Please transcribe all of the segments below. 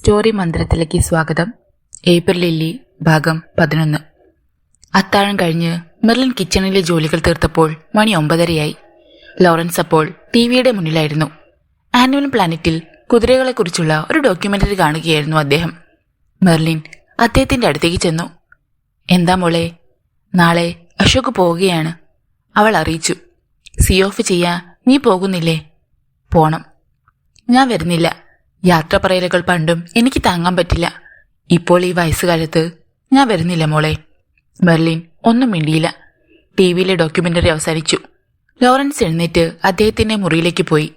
Story മന്ദിരത്തിലേക്ക് സ്വാഗതം. April lily ഭാഗം 11. അത്താഴം കഴിഞ്ഞ് മെർലിൻ കിച്ചണിലെ ജോലികൾ തീർത്തപ്പോൾ മണി 9:30. ലോറൻസ് അപ്പോൾ ടിവിയുടെ മുന്നിലായിരുന്നു. ആനുവൽ പ്ലാനറ്റിൽ കുതിരകളെക്കുറിച്ചുള്ള ഒരു ഡോക്യുമെന്ററി കാണുകയായിരുന്നു അദ്ദേഹം. മെർലിൻ അദ്ദേഹത്തിന്റെ അടുത്തേക്ക് ചെന്നു. എന്താ മോളെ? നാളെ അശോക് പോവുകയാണ്, അവൾ അറിയിച്ചു. സി ഓഫ് ചെയ്യാൻ നീ പോകുന്നില്ലേ? പോണം. ഞാൻ വരുന്നില്ല. യാത്ര പറയലുകൾ പണ്ടും എനിക്ക് താങ്ങാൻ പറ്റില്ല. ഇപ്പോൾ ഈ വയസ്സുകാലത്ത് ഞാൻ വരുന്നില്ല മോളെ. മെർലിൻ ഒന്നും മിണ്ടിയില്ല. ടിവിയിലെ ഡോക്യുമെന്ററി അവസാനിച്ചു. ലോറൻസ് എഴുന്നേറ്റ് അദ്ദേഹത്തിന്റെ മുറിയിലേക്ക് പോയി.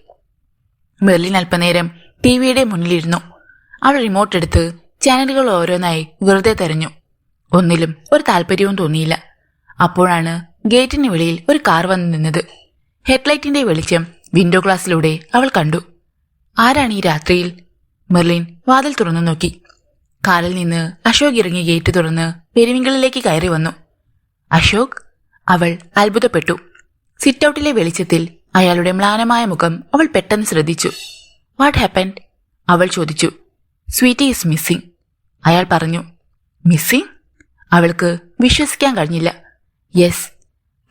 മെർലിൻ അല്പനേരം ടിവിയുടെ മുന്നിലിരുന്നു. അവൾ റിമോട്ട് എടുത്ത് ചാനലുകൾ ഓരോന്നായി വെറുതെ തെരഞ്ഞു. ഒന്നിലും ഒരു താല്പര്യവും തോന്നിയില്ല. അപ്പോഴാണ് ഗേറ്റിന് വെളിയിൽ ഒരു കാർ വന്നു നിന്നത്. ഹെഡ്ലൈറ്റിന്റെ വെളിച്ചം വിൻഡോ ഗ്ലാസിലൂടെ അവൾ കണ്ടു. ആരാണ് ഈ രാത്രിയിൽ? മെർലിൻ വാതിൽ തുറന്നു നോക്കി. കാറിൽ നിന്ന് അശോക് ഇറങ്ങി ഗേറ്റ് തുറന്ന് പെരുവിങ്കളിലേക്ക് കയറി വന്നു. അശോക്? അവൾ അത്ഭുതപ്പെട്ടു. സിറ്റൌട്ടിലെ വെളിച്ചത്തിൽ അയാളുടെ മ്ലാനമായ മുഖം അവൾ പെട്ടെന്ന് ശ്രദ്ധിച്ചു. What happened? അവൾ ചോദിച്ചു. സ്വീറ്റി ഈസ് മിസ്സിംഗ്, അയാൾ പറഞ്ഞു. മിസ്സിംഗ്? അവൾക്ക് വിശ്വസിക്കാൻ കഴിഞ്ഞില്ല. യെസ്.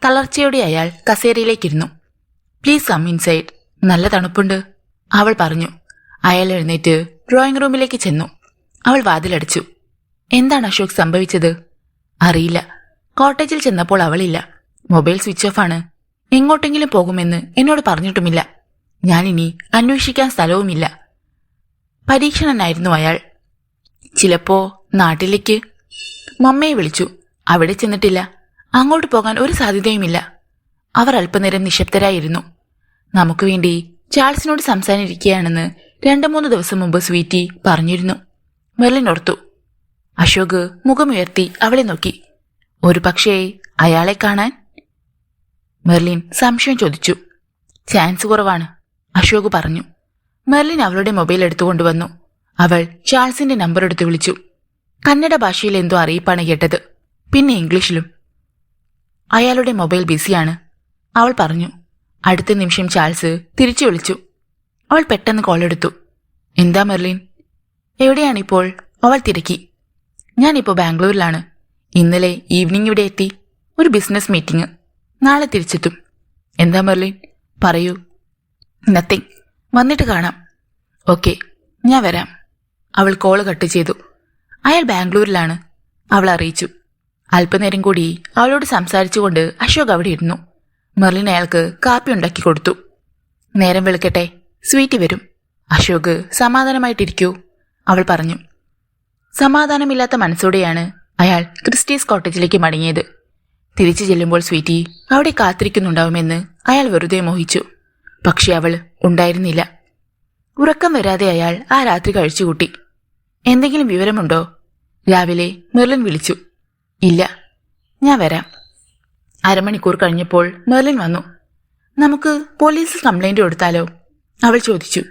തളർച്ചയോടെ അയാൾ കസേരയിലേക്കിരുന്നു. പ്ലീസ് കം ഇൻസൈഡ്, നല്ല തണുപ്പുണ്ട്, അവൾ പറഞ്ഞു. അയാൾ എഴുന്നേറ്റ് ഡ്രോയിങ് റൂമിലേക്ക് ചെന്നു. അവൾ വാതിലടച്ചു. എന്താണ് അശോക് സംഭവിച്ചത്? അറിയില്ല. കോട്ടേജിൽ ചെന്നപ്പോൾ അവളില്ല. മൊബൈൽ സ്വിച്ച് ഓഫ് ആണ്. എങ്ങോട്ടെങ്കിലും പോകുമെന്ന് എന്നോട് പറഞ്ഞിട്ടുമില്ല. ഞാനിനി അന്വേഷിക്കാൻ സ്ഥലവുമില്ല. പരീക്ഷണനായിരുന്നു അയാൾ. ചിലപ്പോ നാട്ടിലേക്ക്. മമ്മയെ വിളിച്ചു. അവിടെ ചെന്നിട്ടില്ല. അങ്ങോട്ട് പോകാൻ ഒരു സാധ്യതയുമില്ല. അവർ അല്പനേരം നിശബ്ദരായിരുന്നു. നമുക്ക് വേണ്ടി ചാൾസിനോട് സംസാരിക്കുകയാണെന്ന് 2-3 ദിവസം മുമ്പ് സ്വീറ്റി പറഞ്ഞിരുന്നു. മെർലിൻ ഓർത്തു. അശോക് മുഖമുയർത്തി അവളെ നോക്കി. ഒരു പക്ഷേ അയാളെ കാണാൻ? മെർലിൻ സംശയം ചോദിച്ചു. ചാൻസ് കുറവാണ്, അശോക് പറഞ്ഞു. മെർലിൻ അവളുടെ മൊബൈൽ എടുത്തുകൊണ്ടുവന്നു. അവൾ ചാൾസിന്റെ നമ്പർ എടുത്തു വിളിച്ചു. കന്നഡ ഭാഷയിൽ എന്തോ അറിയിപ്പാണ് കേട്ടത്, പിന്നെ ഇംഗ്ലീഷിലും. അയാളുടെ മൊബൈൽ ബിസിയാണ്, അവൾ പറഞ്ഞു. അടുത്ത നിമിഷം ചാൾസ് തിരിച്ചു വിളിച്ചു. അവൾ പെട്ടെന്ന് കോൾ എടുത്തു. എന്താ മെർലിൻ? എവിടെയാണിപ്പോൾ? അവൾ തിരക്കി. ഞാനിപ്പോൾ ബാംഗ്ലൂരിലാണ്. ഇന്നലെ ഈവനിങ് ഇവിടെ എത്തി. ഒരു ബിസിനസ് മീറ്റിംഗ്. നാളെ തിരിച്ചെത്തും. എന്താ മെർലിൻ? പറയൂ. നത്തിങ്. വന്നിട്ട് കാണാം. ഓക്കെ, ഞാൻ വരാം. അവൾ കോള് കട്ട് ചെയ്തു. അയാൾ ബാംഗ്ലൂരിലാണ്, അവൾ അറിയിച്ചു. അല്പനേരം കൂടി അവളോട് സംസാരിച്ചുകൊണ്ട് അശോക് അവിടെ ഇരുന്നു. മെർലിൻ അയാൾക്ക് കാപ്പി ഉണ്ടാക്കി കൊടുത്തു. നേരം വെളുക്കട്ടെ, സ്വീറ്റി വരും. അശോക് സമാധാനമായിട്ടിരിക്കൂ, അവൾ പറഞ്ഞു. സമാധാനമില്ലാത്ത മനസ്സോടെയാണ് അയാൾ ക്രിസ്റ്റീസ് കോട്ടേജിലേക്ക് മടങ്ങിയത്. തിരിച്ചു ചെല്ലുമ്പോൾ സ്വീറ്റി അവിടെ കാത്തിരിക്കുന്നുണ്ടാവുമെന്ന് അയാൾ വെറുതെ മോഹിച്ചു. പക്ഷെ അവൾ ഉണ്ടായിരുന്നില്ല. ഉറക്കം വരാതെ അയാൾ ആ രാത്രി കഴിച്ചുകൂട്ടി. എന്തെങ്കിലും വിവരമുണ്ടോ? രാവിലെ മെർലിൻ വിളിച്ചു. ഇല്ല, ഞാൻ വരാം. അരമണിക്കൂർ കഴിഞ്ഞപ്പോൾ മെർലിൻ വന്നു. നമുക്ക് പോലീസിൽ കംപ്ലൈന്റ് കൊടുത്താലോ? അവൾ ചോദിച്ചു.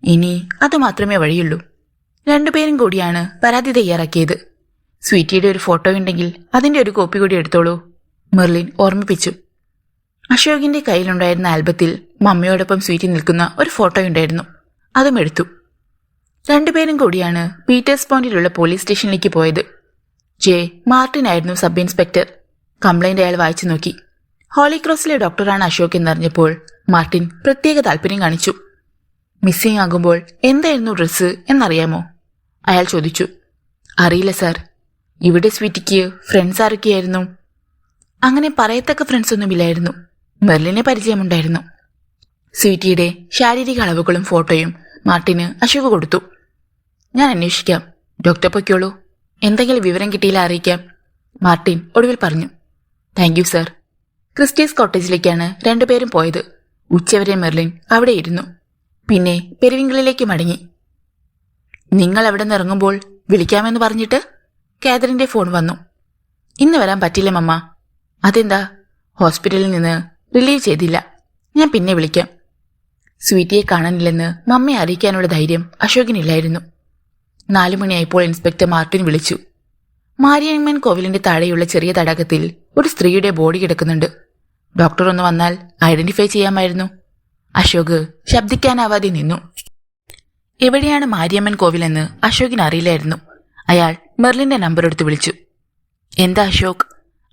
ഇനി അതുമാത്രമേ വഴിയുള്ളൂ. 2 പേരും കൂടിയാണ് പരാതി തയ്യാറാക്കിയത്. സ്വീറ്റിയുടെ ഒരു ഫോട്ടോ ഉണ്ടെങ്കിൽ അതിന്റെ ഒരു കോപ്പി കൂടി എടുത്തോളൂ, മെർലിൻ ഓർമ്മിപ്പിച്ചു. അശോകിന്റെ കയ്യിലുണ്ടായിരുന്ന ആൽബത്തിൽ മമ്മയോടൊപ്പം സ്വീറ്റി നിൽക്കുന്ന ഒരു ഫോട്ടോ ഉണ്ടായിരുന്നു. അതും എടുത്തു. 2 പേരും കൂടിയാണ് പീറ്റേഴ്സ് പോയിന്റിലുള്ള പോലീസ് സ്റ്റേഷനിലേക്ക് പോയത്. ജെ മാർട്ടിൻ ആയിരുന്നു സബ് ഇൻസ്പെക്ടർ. കംപ്ലൈന്റ് അയാൾ വായിച്ചു നോക്കി. ഹോളി ക്രോസിലെ ഡോക്ടറാണ് അശോക് എന്നറിഞ്ഞപ്പോൾ മാർട്ടിൻ പ്രത്യേക താല്പര്യം കാണിച്ചു. മിസ്സിംഗ് ആകുമ്പോൾ എന്തായിരുന്നു ഡ്രസ്സ് എന്നറിയാമോ? അയാൾ ചോദിച്ചു. അറിയില്ല സാർ. ഇവിടെ സ്വീറ്റിക്ക് ഫ്രണ്ട്സ് ആരൊക്കെയായിരുന്നു? അങ്ങനെ പറയത്തക്ക ഫ്രണ്ട്സ് ഒന്നുമില്ലായിരുന്നു. മെർലിനെ പരിചയമുണ്ടായിരുന്നു. സ്വീറ്റിയുടെ ശാരീരിക അളവുകളും ഫോട്ടോയും മാർട്ടിന് അശോക് കൊടുത്തു. ഞാൻ അന്വേഷിക്കാം, ഡോക്ടർ പൊയ്ക്കോളൂ. എന്തെങ്കിലും വിവരം കിട്ടിയില്ല അറിയിക്കാം, മാർട്ടിൻ ഒടുവിൽ പറഞ്ഞു. Thank you sir. ക്രിസ്റ്റീസ് കോട്ടേജിലേക്കാണ് 2 പേരും പോയത്. ഉച്ചവരെ മെർലിൻ അവിടെ ഇരുന്നു. പിന്നെ പെരുവിങ്കളിലേക്ക് മടങ്ങി. നിങ്ങൾ അവിടെ നിന്ന് ഇറങ്ങുമ്പോൾ വിളിക്കാമെന്ന് പറഞ്ഞിട്ട് കാതറിന്റെ ഫോൺ വന്നു. ഇന്ന് വരാൻ പറ്റില്ല മമ്മ. അതെന്താ? ഹോസ്പിറ്റലിൽ നിന്ന് റിലീവ് ചെയ്തില്ല. ഞാൻ പിന്നെ വിളിക്കാം. സ്വീറ്റിയെ കാണാനില്ലെന്ന് മമ്മയെ അറിയിക്കാനുള്ള ധൈര്യം അശോകിനില്ലായിരുന്നു. 4 മണിയായപ്പോൾ ഇൻസ്പെക്ടർ മാർട്ടിൻ വിളിച്ചു. മാരിയമ്മൻ കോവിലിന്റെ താഴെയുള്ള ചെറിയ തടാകത്തിൽ ഒരു സ്ത്രീയുടെ ബോഡി കിടക്കുന്നുണ്ട്. ഡോക്ടർ ഒന്ന് വന്നാൽ ഐഡന്റിഫൈ ചെയ്യാമായിരുന്നു. അശോക് ശബ്ദിക്കാനാവാതെ നിന്നു. എവിടെയാണ് മാരിയമ്മൻ കോവിലെന്ന് അശോകിന് അറിയില്ലായിരുന്നു. അയാൾ മെർലിന്റെ നമ്പർ എടുത്ത് വിളിച്ചു. എന്താ അശോക്?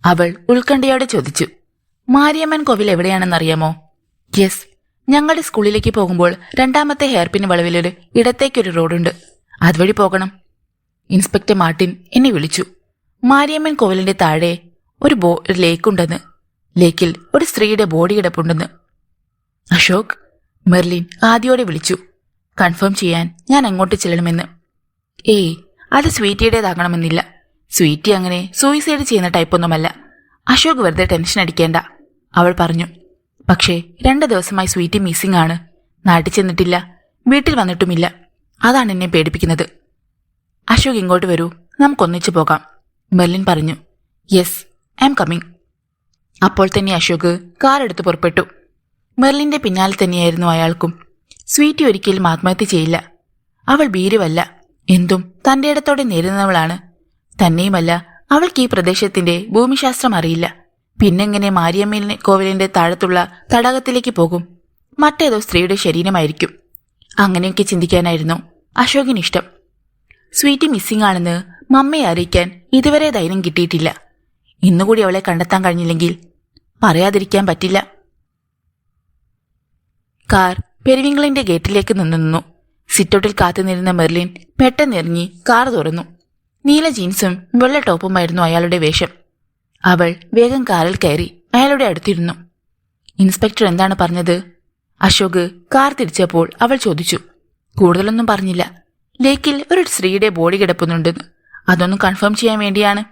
അവൾ ഉത്കണ്ഠയോടെ ചോദിച്ചു. മാരിയമ്മൻ കോവിൽ എവിടെയാണെന്നറിയാമോ? യെസ്, ഞങ്ങളുടെ സ്കൂളിലേക്ക് പോകുമ്പോൾ രണ്ടാമത്തെ ഹെയർപിൻ വളവിലൊരു ഇടത്തേക്കൊരു റോഡുണ്ട്. അതുവഴി പോകണം. ഇൻസ്പെക്ടർ മാർട്ടിൻ എന്നെ വിളിച്ചു. മാരിയമ്മൻ കോവിലിന്റെ താഴെ ഒരു ലേക്കുണ്ടെന്ന്, ലേക്കിൽ ഒരു സ്ത്രീയുടെ ബോഡി കിടപ്പുണ്ടെന്ന്. അശോക്, മെർലിൻ ആദ്യോടെ വിളിച്ചു. കൺഫേം ചെയ്യാൻ ഞാൻ അങ്ങോട്ട് ചെല്ലണമെന്ന്. ഏയ്, അത് സ്വീറ്റിയുടേതാകണമെന്നില്ല. സ്വീറ്റി അങ്ങനെ സൂയിസൈഡ് ചെയ്യുന്ന ടൈപ്പൊന്നുമല്ല. അശോക് വെറുതെ ടെൻഷൻ അടിക്കേണ്ട, അവൾ പറഞ്ഞു. പക്ഷേ 2 ദിവസമായി സ്വീറ്റി മിസ്സിംഗ് ആണ്. നാട്ടിൽ ചെന്നിട്ടില്ല, വീട്ടിൽ വന്നിട്ടുമില്ല. അതാണ് എന്നെ പേടിപ്പിക്കുന്നത്. അശോക് ഇങ്ങോട്ട് വരൂ, നമുക്കൊന്നിച്ചു പോകാം, മെർലിൻ പറഞ്ഞു. Yes, I am coming. അപ്പോൾ തന്നെ അശോക് കാർ എടുത്ത് പുറപ്പെട്ടു. മെർലിന്റെ പിന്നാലെ തന്നെയായിരുന്നു അയാൾക്കും. സ്വീറ്റി ഒരിക്കലും ആത്മഹത്യ ചെയ്യില്ല. അവൾ ഭീരുവല്ല, എന്തും തന്റെ ഇടത്തോടെ നേരിടുന്നവളാണ്. തന്നെയുമല്ല, അവൾക്ക് ഈ പ്രദേശത്തിന്റെ ഭൂമിശാസ്ത്രം അറിയില്ല. പിന്നെങ്ങനെ മാരിയമ്മൻ കോവിലിന്റെ താഴത്തുള്ള തടാകത്തിലേക്ക് പോകും? മറ്റേതോ സ്ത്രീയുടെ ശരീരമായിരിക്കും. അങ്ങനെയൊക്കെ ചിന്തിക്കാനായിരുന്നു അശോകിനിഷ്ടം. സ്വീറ്റി മിസ്സിംഗ് ആണെന്ന് മമ്മയെ അറിയിക്കാൻ ഇതുവരെ ധൈര്യം കിട്ടിയിട്ടില്ല. ഇന്നുകൂടി അവളെ കണ്ടെത്താൻ കഴിഞ്ഞില്ലെങ്കിൽ പറയാതിരിക്കാൻ പറ്റില്ല. കാർ പെരിവിംഗ്ലിന്റെ ഗേറ്റിലേക്ക് നിന്നു. സിറ്റൗട്ടിൽ കാത്തുനിന്നിരുന്ന മെർലിൻ പെട്ടെന്നിറങ്ങി കാർ തുറന്നു. നീല ജീൻസും വെള്ള ടോപ്പുമായിരുന്നു അയാളുടെ വേഷം. അവൾ വേഗം കാറിൽ കയറി അയാളുടെ അടുത്തിരുന്നു. ഇൻസ്പെക്ടർ എന്താണ് പറഞ്ഞത്? അശോക് കാർ തിരിച്ചപ്പോൾ അവൾ ചോദിച്ചു. കൂടുതലൊന്നും പറഞ്ഞില്ല. ലേക്കിൽ ഒരു സ്ത്രീയുടെ ബോഡി കിടപ്പുന്നുണ്ടെന്ന്. അതൊന്നും കൺഫേം ചെയ്യാൻ വേണ്ടിയാണ്.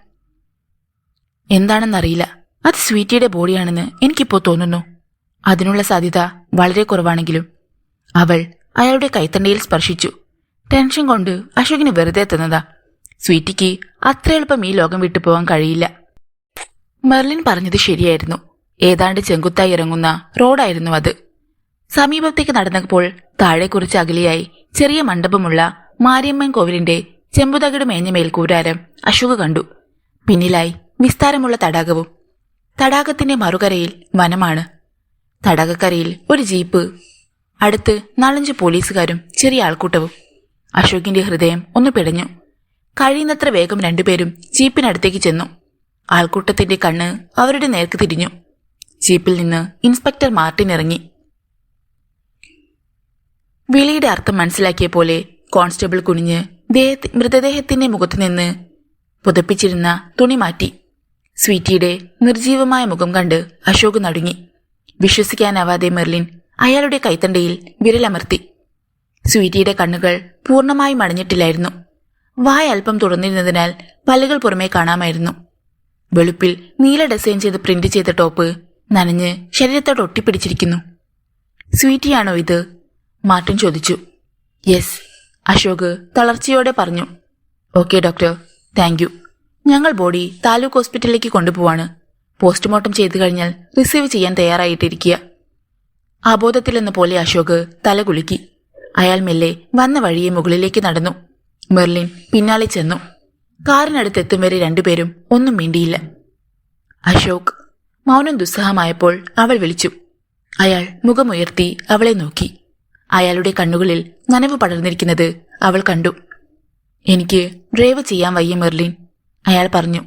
എന്താണെന്നറിയില്ല. അത് സ്വീറ്റിയുടെ ബോഡിയാണെന്ന് എനിക്കിപ്പോ തോന്നുന്നു. അതിനുള്ള സാധ്യത വളരെ കുറവാണെങ്കിലും. അവൾ അയാളുടെ കൈത്തണ്ടയിൽ സ്പർശിച്ചു. ടെൻഷൻ കൊണ്ട് അശോകിന് വെറുതെ തന്നതാ. സ്വീറ്റിക്ക് അത്ര എളുപ്പം ഈ ലോകം വിട്ടു പോകാൻ കഴിയില്ല. മെർലിൻ പറഞ്ഞത് ശരിയായിരുന്നു. ഏതാണ്ട് ചെങ്കുത്തായി ഇറങ്ങുന്ന റോഡായിരുന്നു അത്. സമീപത്തേക്ക് നടന്നപ്പോൾ താഴെ കുറച്ച് അകലെയായി ചെറിയ മണ്ഡപമുള്ള മാരിയമ്മൻ കോവിലിന്റെ ചെമ്പുതകിട് മേഞ്ഞ മേൽക്കൂരാരം അശോക് കണ്ടു. പിന്നിലായി വിസ്താരമുള്ള തടാകവും. തടാകത്തിന്റെ മറുകരയിൽ വനമാണ്. തടാകക്കരയിൽ ഒരു ജീപ്പ്, അടുത്ത് 4-5 പോലീസുകാരും ചെറിയ ആൾക്കൂട്ടവും. അശോകിന്റെ ഹൃദയം ഒന്ന് പിടഞ്ഞു. കഴിയുന്നത്ര വേഗം 2 പേരും ജീപ്പിനടുത്തേക്ക് ചെന്നു. ആൾക്കൂട്ടത്തിന്റെ കണ്ണ് അവരുടെ നേർക്ക് തിരിഞ്ഞു. ജീപ്പിൽ നിന്ന് ഇൻസ്പെക്ടർ മാർട്ടിൻ ഇറങ്ങി. വിളിയുടെ അർത്ഥം മനസ്സിലാക്കിയ പോലെ കോൺസ്റ്റബിൾ കുനിഞ്ഞ് മൃതദേഹത്തിന്റെ മുഖത്തു നിന്ന് പുതപ്പിച്ചിരുന്ന തുണി മാറ്റി. സ്വീറ്റിയുടെ നിർജീവമായ മുഖം കണ്ട് അശോക് നടുങ്ങി. വിശ്വസിക്കാനാവാതെ മെർലിൻ അയാളുടെ കൈത്തണ്ടയിൽ വിരലമർത്തി. സ്വീറ്റിയുടെ കണ്ണുകൾ പൂർണ്ണമായും അടഞ്ഞിട്ടില്ലായിരുന്നു. വായ അല്പം തുറന്നിരുന്നതിനാൽ പല്ലുകൾ പുറമേ കാണാമായിരുന്നു. വെളുപ്പിൽ നീല ഡിസൈൻ ചെയ്ത് പ്രിന്റ് ചെയ്ത ടോപ്പ് നനഞ്ഞ് ശരീരത്തോട് ഒട്ടിപ്പിടിച്ചിരിക്കുന്നു. സ്വീറ്റിയാണോ ഇത്? മാർട്ടിൻ ചോദിച്ചു. യെസ്, അശോക് തളർച്ചയോടെ പറഞ്ഞു. Okay doctor, thank you. ഞങ്ങൾ ബോഡി താലൂക്ക് ഹോസ്പിറ്റലിലേക്ക് കൊണ്ടുപോവാണ്. പോസ്റ്റ്മോർട്ടം ചെയ്തു കഴിഞ്ഞാൽ റിസീവ് ചെയ്യാൻ തയ്യാറായിട്ടിരിക്കുക. അബോധത്തിലെന്ന പോലെ അശോക് തല കുലുക്കി. അയാൾ മെല്ലെ വന്ന വഴിയെ മുകളിലേക്ക് നടന്നു. മെർലിൻ പിന്നാലെ ചെന്നു. കാറിനടുത്തെത്തും വരെ 2 പേരും ഒന്നും മിണ്ടിയില്ല. അശോക്. മൗനം ദുസ്സഹമായപ്പോൾ അവൾ വിളിച്ചു. അയാൾ മുഖമുയർത്തി അവളെ നോക്കി. അയാളുടെ കണ്ണുകളിൽ നനവ് പടർന്നിരിക്കുന്നത് അവൾ കണ്ടു. എനിക്ക് ഡ്രൈവ് ചെയ്യാൻ വയ്യ മെർലിൻ, അയാൾ പറഞ്ഞു.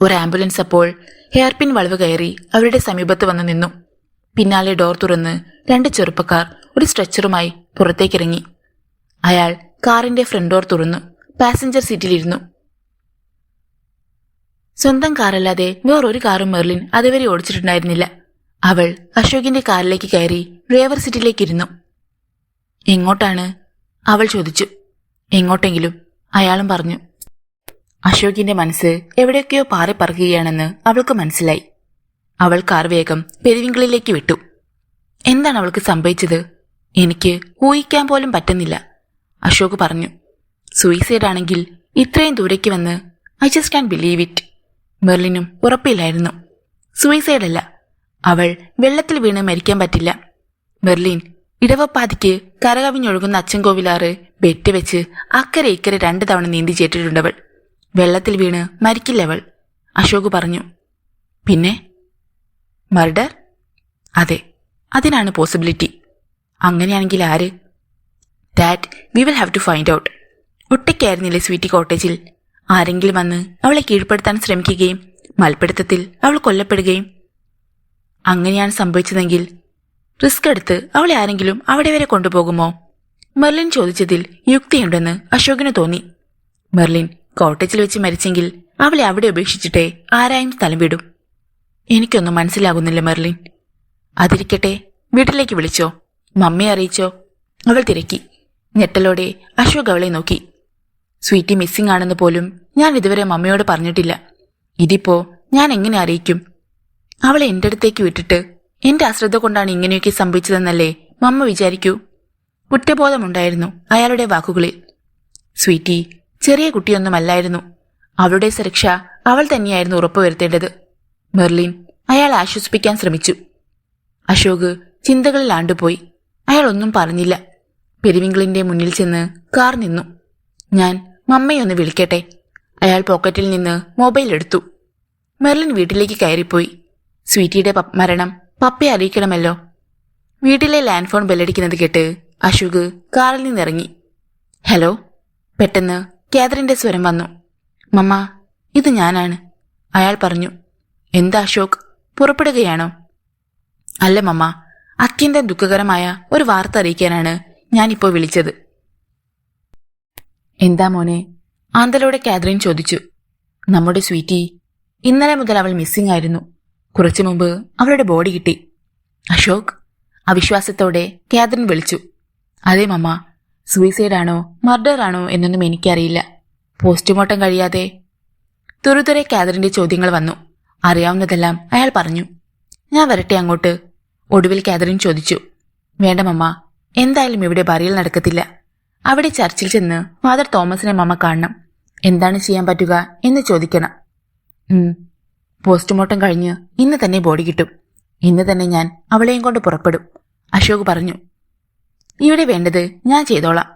ഒരു ആംബുലൻസ് അപ്പോൾ ഹെയർപിൻ വളവ് കയറി അവരുടെ സമീപത്ത് വന്നു നിന്നു. പിന്നാലെ ഡോർ തുറന്ന് 2 ചെറുപ്പക്കാർ ഒരു സ്ട്രെച്ചറുമായി പുറത്തേക്കിറങ്ങി. അയാൾ കാറിന്റെ ഫ്രണ്ട് ഡോർ തുറന്നു പാസഞ്ചർ സീറ്റിലിരുന്നു. സ്വന്തം കാറല്ലാതെ വേറൊരു കാറും മെർലിൻ അതുവരെ ഓടിച്ചിട്ടുണ്ടായിരുന്നില്ല. അവൾ അശോകിന്റെ കാറിലേക്ക് കയറി ഡ്രൈവർ സീറ്റിലേക്കിരുന്നു. എങ്ങോട്ടാണ്? അവൾ ചോദിച്ചു. എങ്ങോട്ടെങ്കിലും, അയാളും പറഞ്ഞു. അശോകിന്റെ മനസ്സ് എവിടെയൊക്കെയോ പാറി പറക്കുകയാണെന്ന് അവൾക്ക് മനസ്സിലായി. അവൾ കാർ വേഗം പെരിവിംഗ്ലിലേക്ക് വിട്ടു. എന്താണ് അവൾക്ക് സംഭവിച്ചത്? എനിക്ക് ഊഹിക്കാൻ പോലും പറ്റുന്നില്ല, അശോക് പറഞ്ഞു. സൂയിസൈഡ് ആണെങ്കിൽ ഇത്രയും ദൂരേക്ക് വന്ന് I just can believe it. മെർലിനും ഉറപ്പില്ലായിരുന്നു. സൂയിസൈഡല്ല, അവൾ വെള്ളത്തിൽ വീണ് മരിക്കാൻ പറ്റില്ല. മെർലിൻ, ഇടവപ്പാതിക്ക് കരകവിഞ്ഞൊഴുകുന്ന അച്ചൻകോവിലാറ് വെട്ടിവെച്ച് അക്കരെ ഇക്കരെ 2 തവണ നീന്തി ചേട്ടിട്ടുണ്ടവൾ. വെള്ളത്തിൽ വീണ് മരിക്കില്ലവൾ, അശോക് പറഞ്ഞു. പിന്നെ മർഡർ? അതെ, അതിനാണ് പോസിബിലിറ്റി. അങ്ങനെയാണെങ്കിൽ ആര്? That we will have to find out. ഒറ്റയ്ക്കായിരുന്നില്ലേ സ്വീറ്റി കോട്ടേജിൽ? ആരെങ്കിലും വന്ന് അവളെ കീഴ്പ്പെടുത്താൻ ശ്രമിക്കുകയും മൽപ്പിടുത്തത്തിൽ അവൾ കൊല്ലപ്പെടുകയും. അങ്ങനെയാണ് സംഭവിച്ചതെങ്കിൽ റിസ്ക് എടുത്ത് അവളെ ആരെങ്കിലും അവിടെ വരെ കൊണ്ടുപോകുമോ? മെർലിൻ ചോദിച്ചതിൽ യുക്തിയുണ്ടെന്ന് അശോകിന് തോന്നി. മെർലിൻ കോട്ടേജിൽ വെച്ച് മരിച്ചെങ്കിൽ അവളെ അവിടെ ഉപേക്ഷിച്ചിട്ടേ ആരായും സ്ഥലം വിടും. എനിക്കൊന്നും മനസ്സിലാകുന്നില്ല മെർലിൻ. അതിരിക്കട്ടെ, വീട്ടിലേക്ക് വിളിച്ചോ? മമ്മിയെ അറിയിച്ചോ? അവൾ തിരക്കി. ഞെട്ടലോടെ അശോക് അവളെ നോക്കി. സ്വീറ്റി മിസ്സിംഗ് ആണെന്ന് പോലും ഞാൻ ഇതുവരെ മമ്മിയോട് പറഞ്ഞിട്ടില്ല. ഇതിപ്പോ ഞാൻ എങ്ങനെ അറിയിക്കും? അവളെ എന്റെ അടുത്തേക്ക് വിട്ടിട്ട് എന്റെ അശ്രദ്ധ കൊണ്ടാണ് ഇങ്ങനെയൊക്കെ സംഭവിച്ചതെന്നല്ലേ മമ്മ വിചാരിക്കൂ. കുറ്റബോധമുണ്ടായിരുന്നു അയാളുടെ വാക്കുകളിൽ. സ്വീറ്റി ചെറിയ കുട്ടിയൊന്നുമല്ലായിരുന്നു. അവളുടെ സുരക്ഷ അവൾ തന്നെയായിരുന്നു ഉറപ്പുവരുത്തേണ്ടത്. മെർലിൻ അയാൾ ആശ്വസിപ്പിക്കാൻ ശ്രമിച്ചു. അശോക് ചിന്തകളിൽ ആണ്ടുപോയി. അയാൾ ഒന്നും പറഞ്ഞില്ല. പെരുവിങ്കിളിന്റെ മുന്നിൽ ചെന്ന് കാർ നിന്നു. ഞാൻ മമ്മയൊന്ന് വിളിക്കട്ടെ? അയാൾ പോക്കറ്റിൽ നിന്ന് മൊബൈൽ എടുത്തു. മെർലിൻ വീട്ടിലേക്ക് കയറിപ്പോയി. സ്വീറ്റിയുടെ മരണം പപ്പയെ അറിയിക്കണമല്ലോ. വീട്ടിലെ ലാൻഡ് ഫോൺ ബെല്ലടിക്കുന്നത് കേട്ട് അശോക് കാറിൽ നിന്നിറങ്ങി. ഹലോ. പെട്ടെന്ന് കാതറിന്റെ സ്വരം വന്നു. മമ്മ, ഇത് ഞാനാണ്, അയാൾ പറഞ്ഞു. എന്താ അശോക്, പുറപ്പെടുകയാണോ? അല്ല മമ്മ, അത്യന്തം ദുഃഖകരമായ ഒരു വാർത്ത അറിയിക്കാനാണ് ഞാനിപ്പോ വിളിച്ചത്. എന്താ മോനെ? ആന്തലോടെ കാതറിൻ ചോദിച്ചു. നമ്മുടെ സ്വീറ്റി, ഇന്നലെ മുതൽ അവൾ മിസ്സിംഗ് ആയിരുന്നു. കുറച്ചു മുമ്പ് അവളുടെ ബോഡി കിട്ടി. അശോക്, അവിശ്വാസത്തോടെ കാതറിൻ വിളിച്ചു. അതെ മമ്മ, സൂയിസൈഡാണോ മർഡർ ആണോ എന്നൊന്നും എനിക്കറിയില്ല. പോസ്റ്റ്മോർട്ടം കഴിയാതെ. തുരുതുരെ കാതറിന്റെ ചോദ്യങ്ങൾ വന്നു. അറിയാവുന്നതെല്ലാം അയാൾ പറഞ്ഞു. ഞാൻ വരട്ടെ അങ്ങോട്ട്? ഒടുവിൽ കാതറിൻ ചോദിച്ചു. വേണ്ട മമ്മ, എന്തായാലും ഇവിടെ ബറിയൽ നടക്കത്തില്ല. അവിടെ ചർച്ചിൽ ചെന്ന് ഫാദർ തോമസിനെ മമ്മ കാണണം. എന്താണ് ചെയ്യാൻ പറ്റുക എന്ന് ചോദിക്കണം. പോസ്റ്റ്മോർട്ടം കഴിഞ്ഞ് ഇന്ന് തന്നെ ബോഡി കിട്ടും. ഇന്ന് തന്നെ ഞാൻ അവളെയും കൊണ്ട് പുറപ്പെടും, അശോക് പറഞ്ഞു. ഇവിടെ വേണ്ടത് ഞാൻ ചെയ്തോളാം.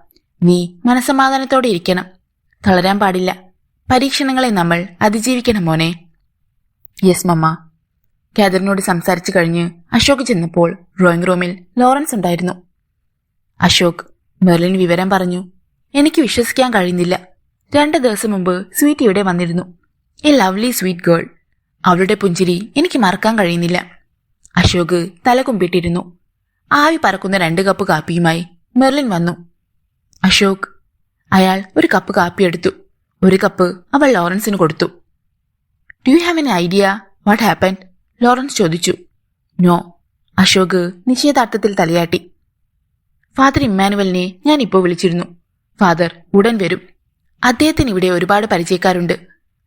നീ മനസ്സമാധാനത്തോടെ ഇരിക്കണം. തളരാൻ പാടില്ല. പരീക്ഷണങ്ങളെ നമ്മൾ അതിജീവിക്കണം മോനെ. യെസ് മമ്മ. കാതറിനോട് സംസാരിച്ചു കഴിഞ്ഞ് അശോക് ചെന്നപ്പോൾ ഡ്രോയിങ് റൂമിൽ ലോറൻസ് ഉണ്ടായിരുന്നു. അശോക്, മെർലിൻ വിവരം പറഞ്ഞു. എനിക്ക് വിശ്വസിക്കാൻ കഴിയുന്നില്ല. 2 ദിവസം മുമ്പ് സ്വീറ്റ് ഇവിടെ വന്നിരുന്നു. A lovely sweet girl. അവളുടെ പുഞ്ചിരി എനിക്ക് മറക്കാൻ കഴിയുന്നില്ല. അശോക് തലകുമ്പിട്ടിരുന്നു. ആവി പറക്കുന്ന 2 കപ്പ് കാപ്പിയുമായി മെർലിൻ വന്നു. അശോക്. അയാൾ ഒരു കപ്പ് കാപ്പിയെടുത്തു. 1 കപ്പ് അവൾ ലോറൻസിന് കൊടുത്തു. Do you have an idea what happened? Lawrence ചോദിച്ചു. നോ. അശോക് നിശ്ചയദാർഢ്യത്തിൽ തലയാട്ടി. ഫാദർ ഇമ്മാനുവലിനെ ഞാൻ ഇപ്പോൾ വിളിച്ചിരുന്നു. ഫാദർ ഉടൻ വരും. അദ്ദേഹത്തിന് ഇവിടെ ഒരുപാട് പരിചയക്കാരുണ്ട്.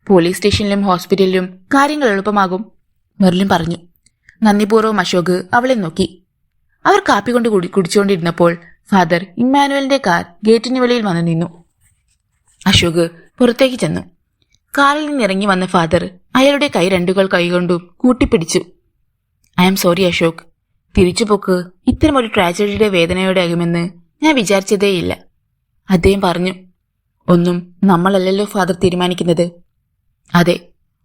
പോലീസ് സ്റ്റേഷനിലും ഹോസ്പിറ്റലിലും കാര്യങ്ങൾ എളുപ്പമാകും, മെർലിൻ പറഞ്ഞു. നന്ദിപൂർവ്വം അശോക് അവളെ നോക്കി. അവർ കാപ്പി കൊണ്ട് കുടിച്ചുകൊണ്ടിരുന്നപ്പോൾ ഫാദർ ഇമ്മാനുവലിന്റെ കാർ ഗേറ്റിന് വെളിയിൽ വന്നു നിന്നു. അശോക് പുറത്തേക്ക് ചെന്നു. കാറിൽ നിന്നിറങ്ങി വന്ന ഫാദർ അയാളുടെ കൈ 2 കൈകൊണ്ടും കൂട്ടിപ്പിടിച്ചു. I am sorry Ashok. തിരിച്ചുപോക്ക് ഇത്തരമൊരു ട്രാജഡിയുടെ വേദനയോടെ ആകുമെന്ന് ഞാൻ വിചാരിച്ചതേയില്ല, അദ്ദേഹം പറഞ്ഞു. ഒന്നും നമ്മളല്ലല്ലോ ഫാദർ തീരുമാനിക്കുന്നത്. അതെ,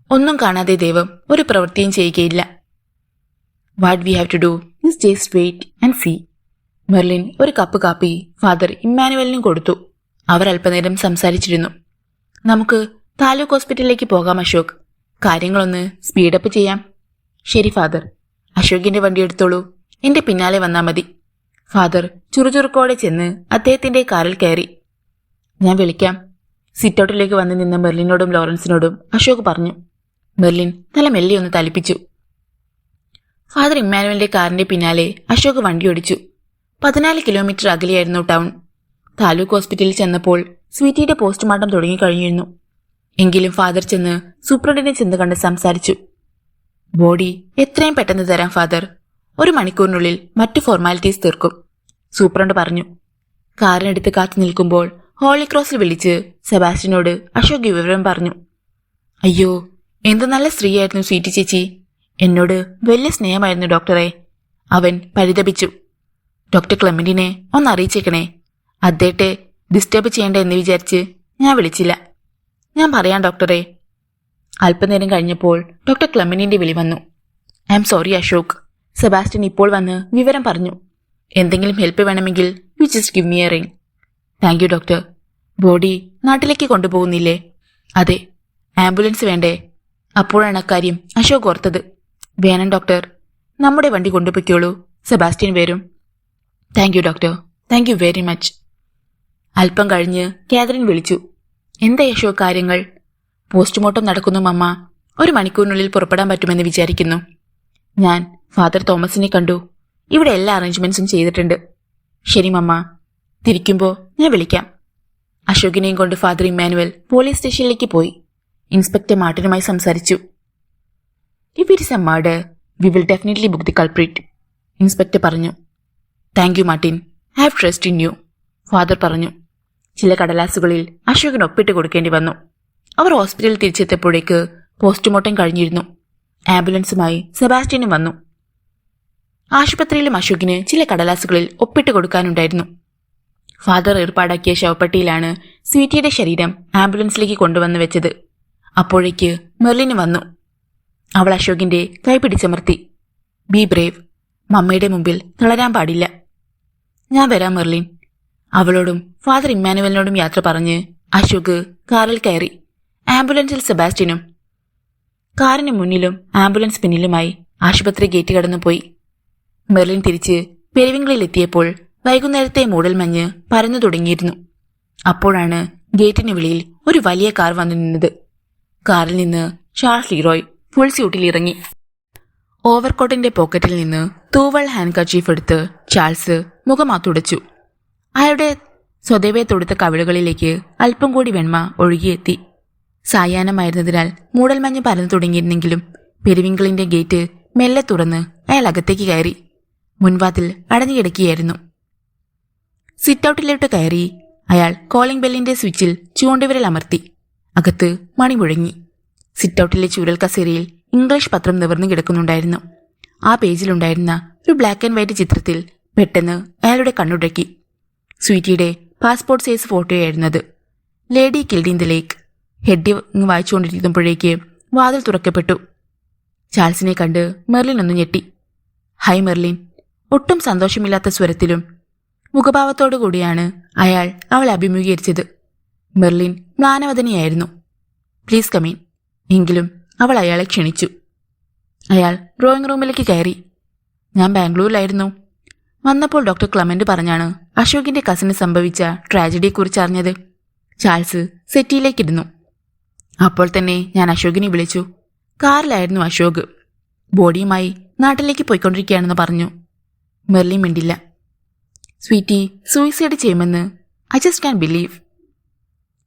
ഒന്നും കാണാതെ ദൈവം ഒരു പ്രവൃത്തിയും ചെയ്യുകയില്ല. What we have to do is just wait and see. Merlin ഒരു കപ്പ് കാപ്പി ഫാദർ ഇമ്മാനുവലിനും കൊടുത്തു. അവർ അല്പനേരം സംസാരിച്ചിരുന്നു. നമുക്ക് താലൂക്ക് ഹോസ്പിറ്റലിലേക്ക് പോകാം അശോക്. കാര്യങ്ങളൊന്ന് സ്പീഡപ്പ് ചെയ്യാം. ശരി ഫാദർ. അശോകിന്റെ വണ്ടി എടുത്തോളൂ, എന്റെ പിന്നാലെ വന്നാ മതി. ഫാദർ ചുറുചുറുക്കോടെ ചെന്ന് അദ്ദേഹത്തിന്റെ കാറിൽ കയറി. ഞാൻ വിളിക്കാം, സിറ്റൗട്ടിലേക്ക് വന്നു നിന്ന മെർലിനോടും ലോറൻസിനോടും അശോക് പറഞ്ഞു. മെർലിൻ തല മെല്ലെ ഒന്ന് തലിപ്പിച്ചു. ഫാദർ ഇമ്മാനുവലിന്റെ കാറിന്റെ പിന്നാലെ അശോക് വണ്ടി ഓടിച്ചു. 14 കിലോമീറ്റർ അകലെയായിരുന്നു ടൗൺ. താലൂക്ക് ഹോസ്പിറ്റലിൽ ചെന്നപ്പോൾ സ്വീറ്റിയുടെ പോസ്റ്റ്മോർട്ടം തുടങ്ങിക്കഴിഞ്ഞിരുന്നു. എങ്കിലും ഫാദർ ചെന്ന് സൂപ്രണ്ടിനെ ചെന്ന് കണ്ട് സംസാരിച്ചു. ബോഡി എത്രയും പെട്ടെന്ന് തരാം ഫാദർ. 1 മണിക്കൂറിനുള്ളിൽ മറ്റു ഫോർമാലിറ്റീസ് തീർക്കും, സൂപ്രണ്ട് പറഞ്ഞു. കാറിനടുത്ത് കാത്തു നിൽക്കുമ്പോൾ ഹോളി ക്രോസിൽ വിളിച്ച് സെബാസ്റ്റ്യനോട് അശോക് വിവരം പറഞ്ഞു. അയ്യോ, എന്ത് നല്ല സ്ത്രീയായിരുന്നു സ്വീറ്റി ചേച്ചി. എന്നോട് വലിയ സ്നേഹമായിരുന്നു ഡോക്ടറെ, അവൻ പരിതപിച്ചു. ഡോക്ടർ ക്ലെമന്റിനെ ഒന്ന് അറിയിച്ചേക്കണേ. അദ്ദേഹത്തെ ഡിസ്റ്റർബ് ചെയ്യേണ്ട എന്ന് വിചാരിച്ച് ഞാൻ വിളിച്ചില്ല. ഞാൻ പറയാം ഡോക്ടറെ. അല്പനേരം കഴിഞ്ഞപ്പോൾ ഡോക്ടർ ക്ലെമന്റിന്റെ വിളി വന്നു. I am sorry Ashok. Sebastian ഇപ്പോൾ വന്ന് വിവരം പറഞ്ഞു. എന്തെങ്കിലും ഹെൽപ്പ് വേണമെങ്കിൽ you just give me a ring. Thank you doctor. Body നാട്ടിലേക്ക് കൊണ്ടുപോകുന്നില്ലേ? അതെ. ആംബുലൻസ് വേണ്ടേ? അപ്പോഴാണ് അക്കാര്യം അശോക് ഓർത്തത്. വേണം ഡോക്ടർ, നമ്മുടെ വണ്ടി കൊണ്ടുപോയിക്കോളൂ, സെബാസ്റ്റ്യൻ വരും. Thank you doctor, thank you very much. അല്പം കഴിഞ്ഞ് കാതറിൻ വിളിച്ചു. എന്താ അശോക് കാര്യങ്ങൾ? പോസ്റ്റ്മോർട്ടം നടക്കുന്നു മമ്മ. 1 മണിക്കൂറിനുള്ളിൽ പുറപ്പെടാൻ പറ്റുമെന്ന് വിചാരിക്കുന്നു. ഞാൻ ഫാദർ തോമസിനെ കണ്ടു. ഇവിടെ എല്ലാ അറേഞ്ച്മെന്റ്സും ചെയ്തിട്ടുണ്ട്. ശരി മമ്മ, തിരിക്കുമ്പോൾ ഞാൻ വിളിക്കാം. അശോകിനെയും കൊണ്ട് ഫാദർ ഇമ്മാനുവൽ പോലീസ് സ്റ്റേഷനിലേക്ക് പോയി. ഇൻസ്പെക്ടർ മാർട്ടിനുമായി സംസാരിച്ചു. If it is a murder, we will definitely book the culprit, inspector പറഞ്ഞു. Thank you Martin, I have trust in you, Father പറഞ്ഞു. ചില കടലാസുകളിൽ അശോകിന് ഒപ്പിട്ട് കൊടുക്കേണ്ടി വന്നു. അവർ ഹോസ്പിറ്റലിൽ തിരിച്ചെത്തിയപ്പോഴേക്ക് പോസ്റ്റ്മോർട്ടം കഴിഞ്ഞിരുന്നു. ആംബുലൻസുമായി സെബാസ്റ്റ്യനും വന്നു. ആശുപത്രിയിലും അശോകിന് ചില കടലാസുകളിൽ ഒപ്പിട്ട് കൊടുക്കാനുണ്ടായിരുന്നു. ഫാദർ ഏർപ്പാടാക്കിയ ശവപ്പെട്ടിയിലാണ് സ്വീറ്റിയുടെ ശരീരം ആംബുലൻസിലേക്ക് കൊണ്ടുവന്ന് വെച്ചത്. അപ്പോഴേക്ക് മെർലിന് വന്നു. അവൾ അശോകിന്റെ കൈ പിടിച്ചമർത്തി. ബി ബ്രേവ്, മമ്മയുടെ മുമ്പിൽ തളരാൻ പാടില്ല. ഞാൻ വരാം മെർലിൻ. അവളോടും ഫാദർ ഇമ്മാനുവലിനോടും യാത്ര പറഞ്ഞ് അശോക് കാറിൽ കയറി. ആംബുലൻസിൽ സെബാസ്റ്റ്യനും. കാറിന് മുന്നിലും ആംബുലൻസ് പിന്നിലുമായി ആശുപത്രി ഗേറ്റ് കടന്നുപോയി. മെർലിൻ തിരിച്ച് പെരുവിങ്കളിലെത്തിയപ്പോൾ വൈകുന്നേരത്തെ മൂടൽമഞ്ഞ് പരന്നു തുടങ്ങിയിരുന്നു. അപ്പോഴാണ് ഗേറ്റിന് വെളിയിൽ ഒരു വലിയ കാർ വന്നു നിന്നത്. കാറിൽ നിന്ന് ചാൾസ് ലീറോയ് ഫുൾ സ്യൂട്ടിൽ ഇറങ്ങി. ഓവർകോട്ടിന്റെ പോക്കറ്റിൽ നിന്ന് തൂവൽ ഹാൻഡ് കർച്ചീഫ് എടുത്ത് ചാൾസ് മുഖമാ തുടച്ചു. അയാളുടെ സ്വദേവേ തൊടുത്ത കവിളുകളിലേക്ക് അല്പം കൂടി വെണ്മ ഒഴുകിയെത്തി. സായാഹ്നമായിരുന്നതിനാൽ മൂടൽമഞ്ഞ് പരന്നു തുടങ്ങിയിരുന്നെങ്കിലും പെരുവിങ്കളിന്റെ ഗേറ്റ് മെല്ലെ തുറന്ന് അയാൾ അകത്തേക്ക് കയറി. മുൻവാതിൽ അടഞ്ഞു കിടക്കുകയായിരുന്നു. സിറ്റൌട്ടിലോട്ട് കയറി അയാൾ കോളിംഗ് ബെല്ലിന്റെ സ്വിച്ചിൽ ചൂണ്ടുവിരൽ അമർത്തി. അകത്ത് മണി മുഴങ്ങി. സിറ്റൌട്ടിലെ ചൂരൽ കസേരയിൽ ഇംഗ്ലീഷ് പത്രം നിവർന്നു കിടക്കുന്നുണ്ടായിരുന്നു. ആ പേജിലുണ്ടായിരുന്ന ഒരു ബ്ലാക്ക് ആൻഡ് വൈറ്റ് ചിത്രത്തിൽ പെട്ടെന്ന് അയാളുടെ കണ്ണുടക്കി. സ്വീറ്റിയുടെ പാസ്പോർട്ട് സൈസ് ഫോട്ടോയായിരുന്നത്. Lady killed in the lake. Head വായിച്ചുകൊണ്ടിരിക്കുമ്പോഴേക്ക് വാതിൽ തുറക്കപ്പെട്ടു. ചാൾസിനെ കണ്ട് മെർലിൻ ഒന്ന് ഞെട്ടി. ഹൈ മെർലിൻ, ഒട്ടും സന്തോഷമില്ലാത്ത സ്വരത്തിലും മുഖഭാവത്തോടു കൂടിയാണ് അയാൾ അവളെ അഭിമുഖീകരിച്ചത്. മെർലിൻ മ്ലാനവദനയായിരുന്നു. Please come in. എങ്കിലും അവൾ അയാളെ ക്ഷണിച്ചു. അയാൾ ഡ്രോയിങ് റൂമിലേക്ക് കയറി. ഞാൻ ബാംഗ്ലൂരിലായിരുന്നു. വന്നപ്പോൾ ഡോക്ടർ ക്ലമന്റ് പറഞ്ഞാണ് അശോകിന്റെ കസിന് സംഭവിച്ച ട്രാജഡിയെക്കുറിച്ച് അറിഞ്ഞത്. ചാൾസ് സെറ്റിയിലേക്കിരുന്നു. അപ്പോൾ തന്നെ ഞാൻ അശോകിനെ വിളിച്ചു. കാറിലായിരുന്നു അശോക്. ബോഡിയുമായി നാട്ടിലേക്ക് പോയിക്കൊണ്ടിരിക്കുകയാണെന്ന് പറഞ്ഞു. മെർലിൻ മിണ്ടില്ല. സ്വീറ്റി സൂയിസൈഡ് ചെയ്യുമെന്ന് I just can believe.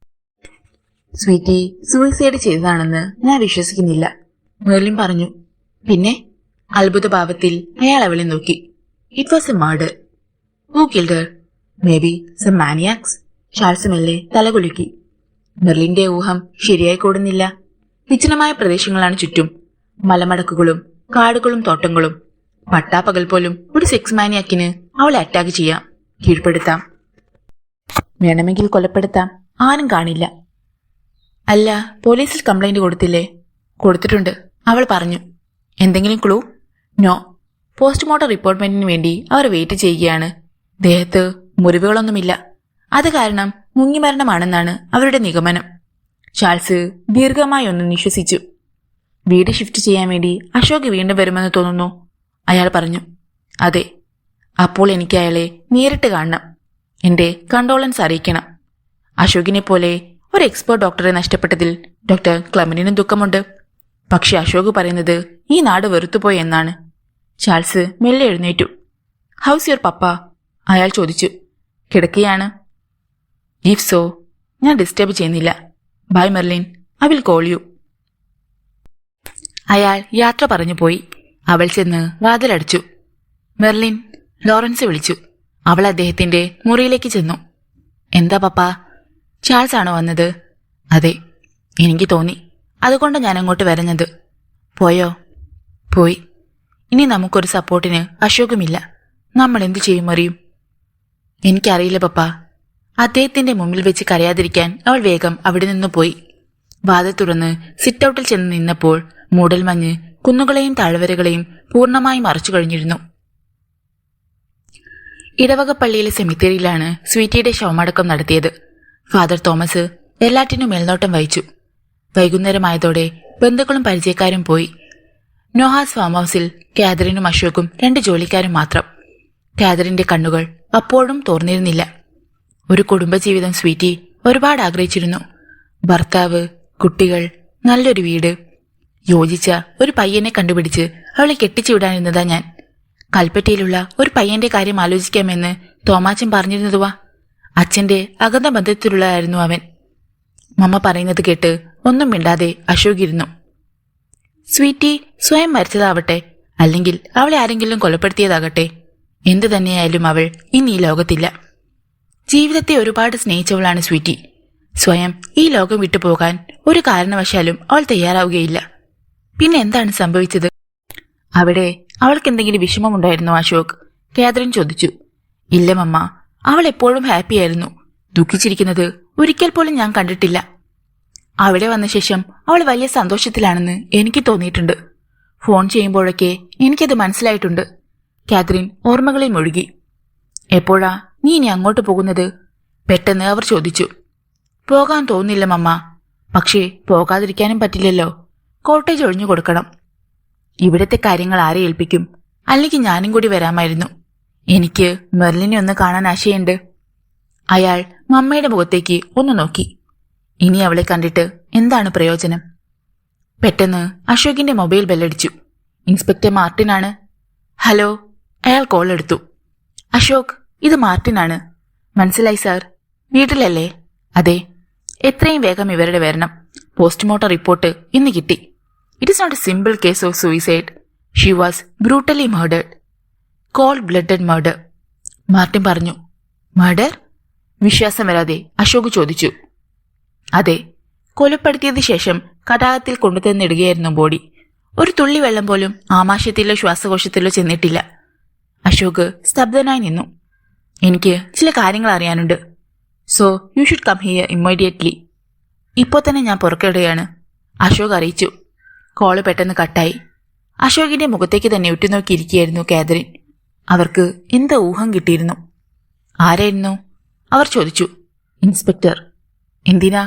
Sweety suicide ചെയ്തതാണെന്ന് ഞാൻ വിശ്വസിക്കുന്നില്ല, മെർലിൻ പറഞ്ഞു. പിന്നെ? അത്ഭുതഭാവത്തിൽ അയാൾ അവളെ നോക്കി. It was a murder. Who killed her? Maybe some maniacs. Charles മെല്ലെ തലകുലുക്കി. മെർലിന്റെ ഊഹം ശരിയായി കൂടുന്നില്ല. വിജനമായ പ്രദേശങ്ങളാണ് ചുറ്റും. മലമടക്കുകളും കാടുകളും തോട്ടങ്ങളും. പട്ടാപ്പകൽ പോലും ഒരു സെക്സ് മാനിയാക്കിന് അവളെ അറ്റാക്ക് ചെയ്യാം, കീഴ്പ്പെടുത്താം, വേണമെങ്കിൽ കൊലപ്പെടുത്താം. ആരും കാണില്ല. അല്ല, പോലീസിൽ കംപ്ലൈന്റ് കൊടുത്തില്ലേ? കൊടുത്തിട്ടുണ്ട്, അവൾ പറഞ്ഞു. എന്തെങ്കിലും ക്ലൂ? നോ. പോസ്റ്റ്മോർട്ടം റിപ്പോർട്ട്മെന്റിന് വേണ്ടി അവർ വെയിറ്റ് ചെയ്യുകയാണ്. ദേഹത്ത് മുറിവുകളൊന്നുമില്ല. അത് കാരണം മുങ്ങിമരണമാണെന്നാണ് അവരുടെ നിഗമനം. ചാൾസ് ദീർഘമായി ഒന്ന് നിശ്വസിച്ചു. വീട് ഷിഫ്റ്റ് ചെയ്യാൻ വേണ്ടി അശോക് വീണ്ടും വരുമെന്ന് തോന്നുന്നു, അയാൾ പറഞ്ഞു. അതെ. അപ്പോൾ എനിക്ക് അയാളെ നേരിട്ട് കാണണം. എന്റെ കണ്ടോളൻസ് അറിയിക്കണം. അശോകിനെ പോലെ ഒരു എക്സ്പേർട്ട് ഡോക്ടറെ നഷ്ടപ്പെട്ടതിൽ ഡോക്ടർ ക്ലമന്റിനും ദുഃഖമുണ്ട്. പക്ഷെ അശോക് പറയുന്നത് ഈ നാട് വെറുത്തുപോയി എന്നാണ്. ചാൾസ് മെല്ലെ എഴുന്നേറ്റു. How's your papa? അയാൾ ചോദിച്ചു. കിടക്കുകയാണ്. ഇഫ് സോ, ഞാൻ ഡിസ്റ്റർബ് ചെയ്യുന്നില്ല. Bye Merlin, I will call you. അയാൾ യാത്ര പറഞ്ഞു പോയി. അവൾ ചെന്ന് വാതിലടച്ചു. മെർലിൻ, ലോറൻസ് വിളിച്ചു. അവൾ അദ്ദേഹത്തിന്റെ മുറിയിലേക്ക് ചെന്നു. എന്താ പപ്പ? ചാൾസ് ആണോ വന്നത്? അതെ, എനിക്ക് തോന്നി. അതുകൊണ്ട് ഞാൻ അങ്ങോട്ട് വരഞ്ഞത്. പോയോ? പോയി. ഇനി നമുക്കൊരു സപ്പോർട്ടിന് അശോകുമില്ല. നമ്മൾ എന്തു ചെയ്യും അറിയും? എനിക്കറിയില്ല പപ്പ. അദ്ദേഹത്തിന്റെ മുമ്പിൽ വെച്ച് കരയാതിരിക്കാൻ അവൾ വേഗം അവിടെ നിന്ന് പോയി. വാതിൽ തുറന്ന് സിറ്റൌട്ടിൽ ചെന്ന് നിന്നപ്പോൾ മൂടൽമഞ്ഞ് കുന്നുകളെയും താഴ്വരകളെയും പൂർണ്ണമായി മറച്ചു കഴിഞ്ഞിരുന്നു. ഇടവകപ്പള്ളിയിലെ സെമിത്തേരിയിലാണ് സ്വീറ്റിയുടെ ശവമടക്കം നടത്തിയത്. ഫാദർ തോമസ് എല്ലാറ്റിനും മേൽനോട്ടം വഹിച്ചു. വൈകുന്നേരമായതോടെ ബന്ധുക്കളും പരിചയക്കാരും പോയി. നോഹാസ് ഫാം ഹൗസിൽ കാതറിനും അശോകും 2 ജോലിക്കാരും മാത്രം. കാതറിന്റെ കണ്ണുകൾ അപ്പോഴും തോർന്നിരുന്നില്ല. ഒരു കുടുംബജീവിതം സ്വീറ്റി ഒരുപാട് ആഗ്രഹിച്ചിരുന്നു. ഭർത്താവ്, കുട്ടികൾ, നല്ലൊരു വീട്, യോജിച്ച ഒരു പയ്യനെ കണ്ടുപിടിച്ച് അവളെ കെട്ടിച്ചു വിടാനിരുന്നതാ ഞാൻ. കൽപ്പറ്റയിലുള്ള ഒരു പയ്യന്റെ കാര്യം ആലോചിക്കാമെന്ന് തോമാച്ചൻ പറഞ്ഞിരുന്നതുവാ. അച്ഛന്റെ അകന്ന ബന്ധത്തിലുള്ളതായിരുന്നു അവൻ. മമ്മ പറയുന്നത് കേട്ട് ഒന്നും മിണ്ടാതെ അശോക് ഇരുന്നു. സ്വീറ്റി സ്വയം മരിച്ചതാവട്ടെ, അല്ലെങ്കിൽ അവളെ ആരെങ്കിലും കൊലപ്പെടുത്തിയതാകട്ടെ, എന്തു തന്നെയായാലും അവൾ ഇനി ഈ ലോകത്തില്ല. ജീവിതത്തെ ഒരുപാട് സ്നേഹിച്ചവളാണ് സ്വീറ്റി. സ്വയം ഈ ലോകം വിട്ടുപോകാൻ ഒരു കാരണവശാലും അവൾ തയ്യാറാവുകയില്ല. പിന്നെ എന്താണ് സംഭവിച്ചത്? അവിടെ അവൾക്ക് എന്തെങ്കിലും വിഷമമുണ്ടായിരുന്നോ അശോക്? കാതറിൻ ചോദിച്ചു. ഇല്ല മമ്മ, അവൾ എപ്പോഴും ഹാപ്പിയായിരുന്നു. ദുഃഖിച്ചിരിക്കുന്നത് ഒരിക്കൽ പോലും ഞാൻ കണ്ടിട്ടില്ല. അവിടെ വന്ന ശേഷം അവൾ വലിയ സന്തോഷത്തിലാണെന്ന് എനിക്ക് തോന്നിയിട്ടുണ്ട്. ഫോൺ ചെയ്യുമ്പോഴൊക്കെ എനിക്കത് മനസ്സിലായിട്ടുണ്ട്. കാതറിൻ ഓർമ്മകളിൽ മുഴുകി. എപ്പോഴാ നീ ഇനി അങ്ങോട്ട് പോകുന്നത്? പെട്ടെന്ന് അവർ ചോദിച്ചു. പോകാൻ തോന്നില്ല മമ്മ, പക്ഷേ പോകാതിരിക്കാനും പറ്റില്ലല്ലോ. കോട്ടേജ് ഒഴിഞ്ഞു കൊടുക്കണം. ഇവിടത്തെ കാര്യങ്ങൾ ആരെ ഏൽപ്പിക്കും? അല്ലെങ്കിൽ ഞാനും കൂടി വരാമായിരുന്നു. എനിക്ക് മെർലിനെ ഒന്ന് കാണാൻ ആശയുണ്ട്. അയാൾ മമ്മയുടെ മുഖത്തേക്ക് ഒന്ന് നോക്കി. ഇനി അവളെ കണ്ടിട്ട് എന്താണ് പ്രയോജനം? പെട്ടെന്ന് അശോകിന്റെ മൊബൈൽ ബെല്ലടിച്ചു. ഇൻസ്പെക്ടർ മാർട്ടിനാണ്. ഹലോ. അയാൾ കോൾ എടുത്തു. അശോക്, ഇത് മാർട്ടിനാണ്. മനസ്സിലായി സാർ. വീട്ടിലല്ലേ? അതെ. എത്രയും വേഗം ഇവരുടെ വരണം. പോസ്റ്റ്മോർട്ടം റിപ്പോർട്ട് ഇന്ന് കിട്ടി. It is not a simple case of suicide. She was brutally murdered. Cold blooded murder. Martin പറഞ്ഞു. മർഡർ? വിശ്വാസം വരാതെ അശോക് ചോദിച്ചു. അതെ. കൊലപ്പെടുത്തിയത് ശേഷം കടാകത്തിൽ കൊണ്ടുതന്നിടുകയായിരുന്നു ബോഡി. ഒരു തുള്ളി വെള്ളം പോലും ആമാശയത്തിലോ ശ്വാസകോശത്തിലോ ചെന്നിട്ടില്ല. അശോക് സ്തബ്ധനായി നിന്നു. എനിക്ക് ചില കാര്യങ്ങൾ അറിയാനുണ്ട്. So you should come here immediately. ഇപ്പോൾ തന്നെ ഞാൻ പുറപ്പെടുകയാണ്, അശോക് അറിയിച്ചു. കോള് പെട്ടെന്ന് കട്ടായി. അശോകിന്റെ മുഖത്തേക്ക് തന്നെ ഉറ്റുനോക്കിയിരിക്കുകയായിരുന്നു കാതറിൻ. അവർക്ക് എന്താ ഊഹം കിട്ടിയിരുന്നു. ആരായിരുന്നു? അവർ ചോദിച്ചു. ഇൻസ്പെക്ടർ. എന്തിനാ?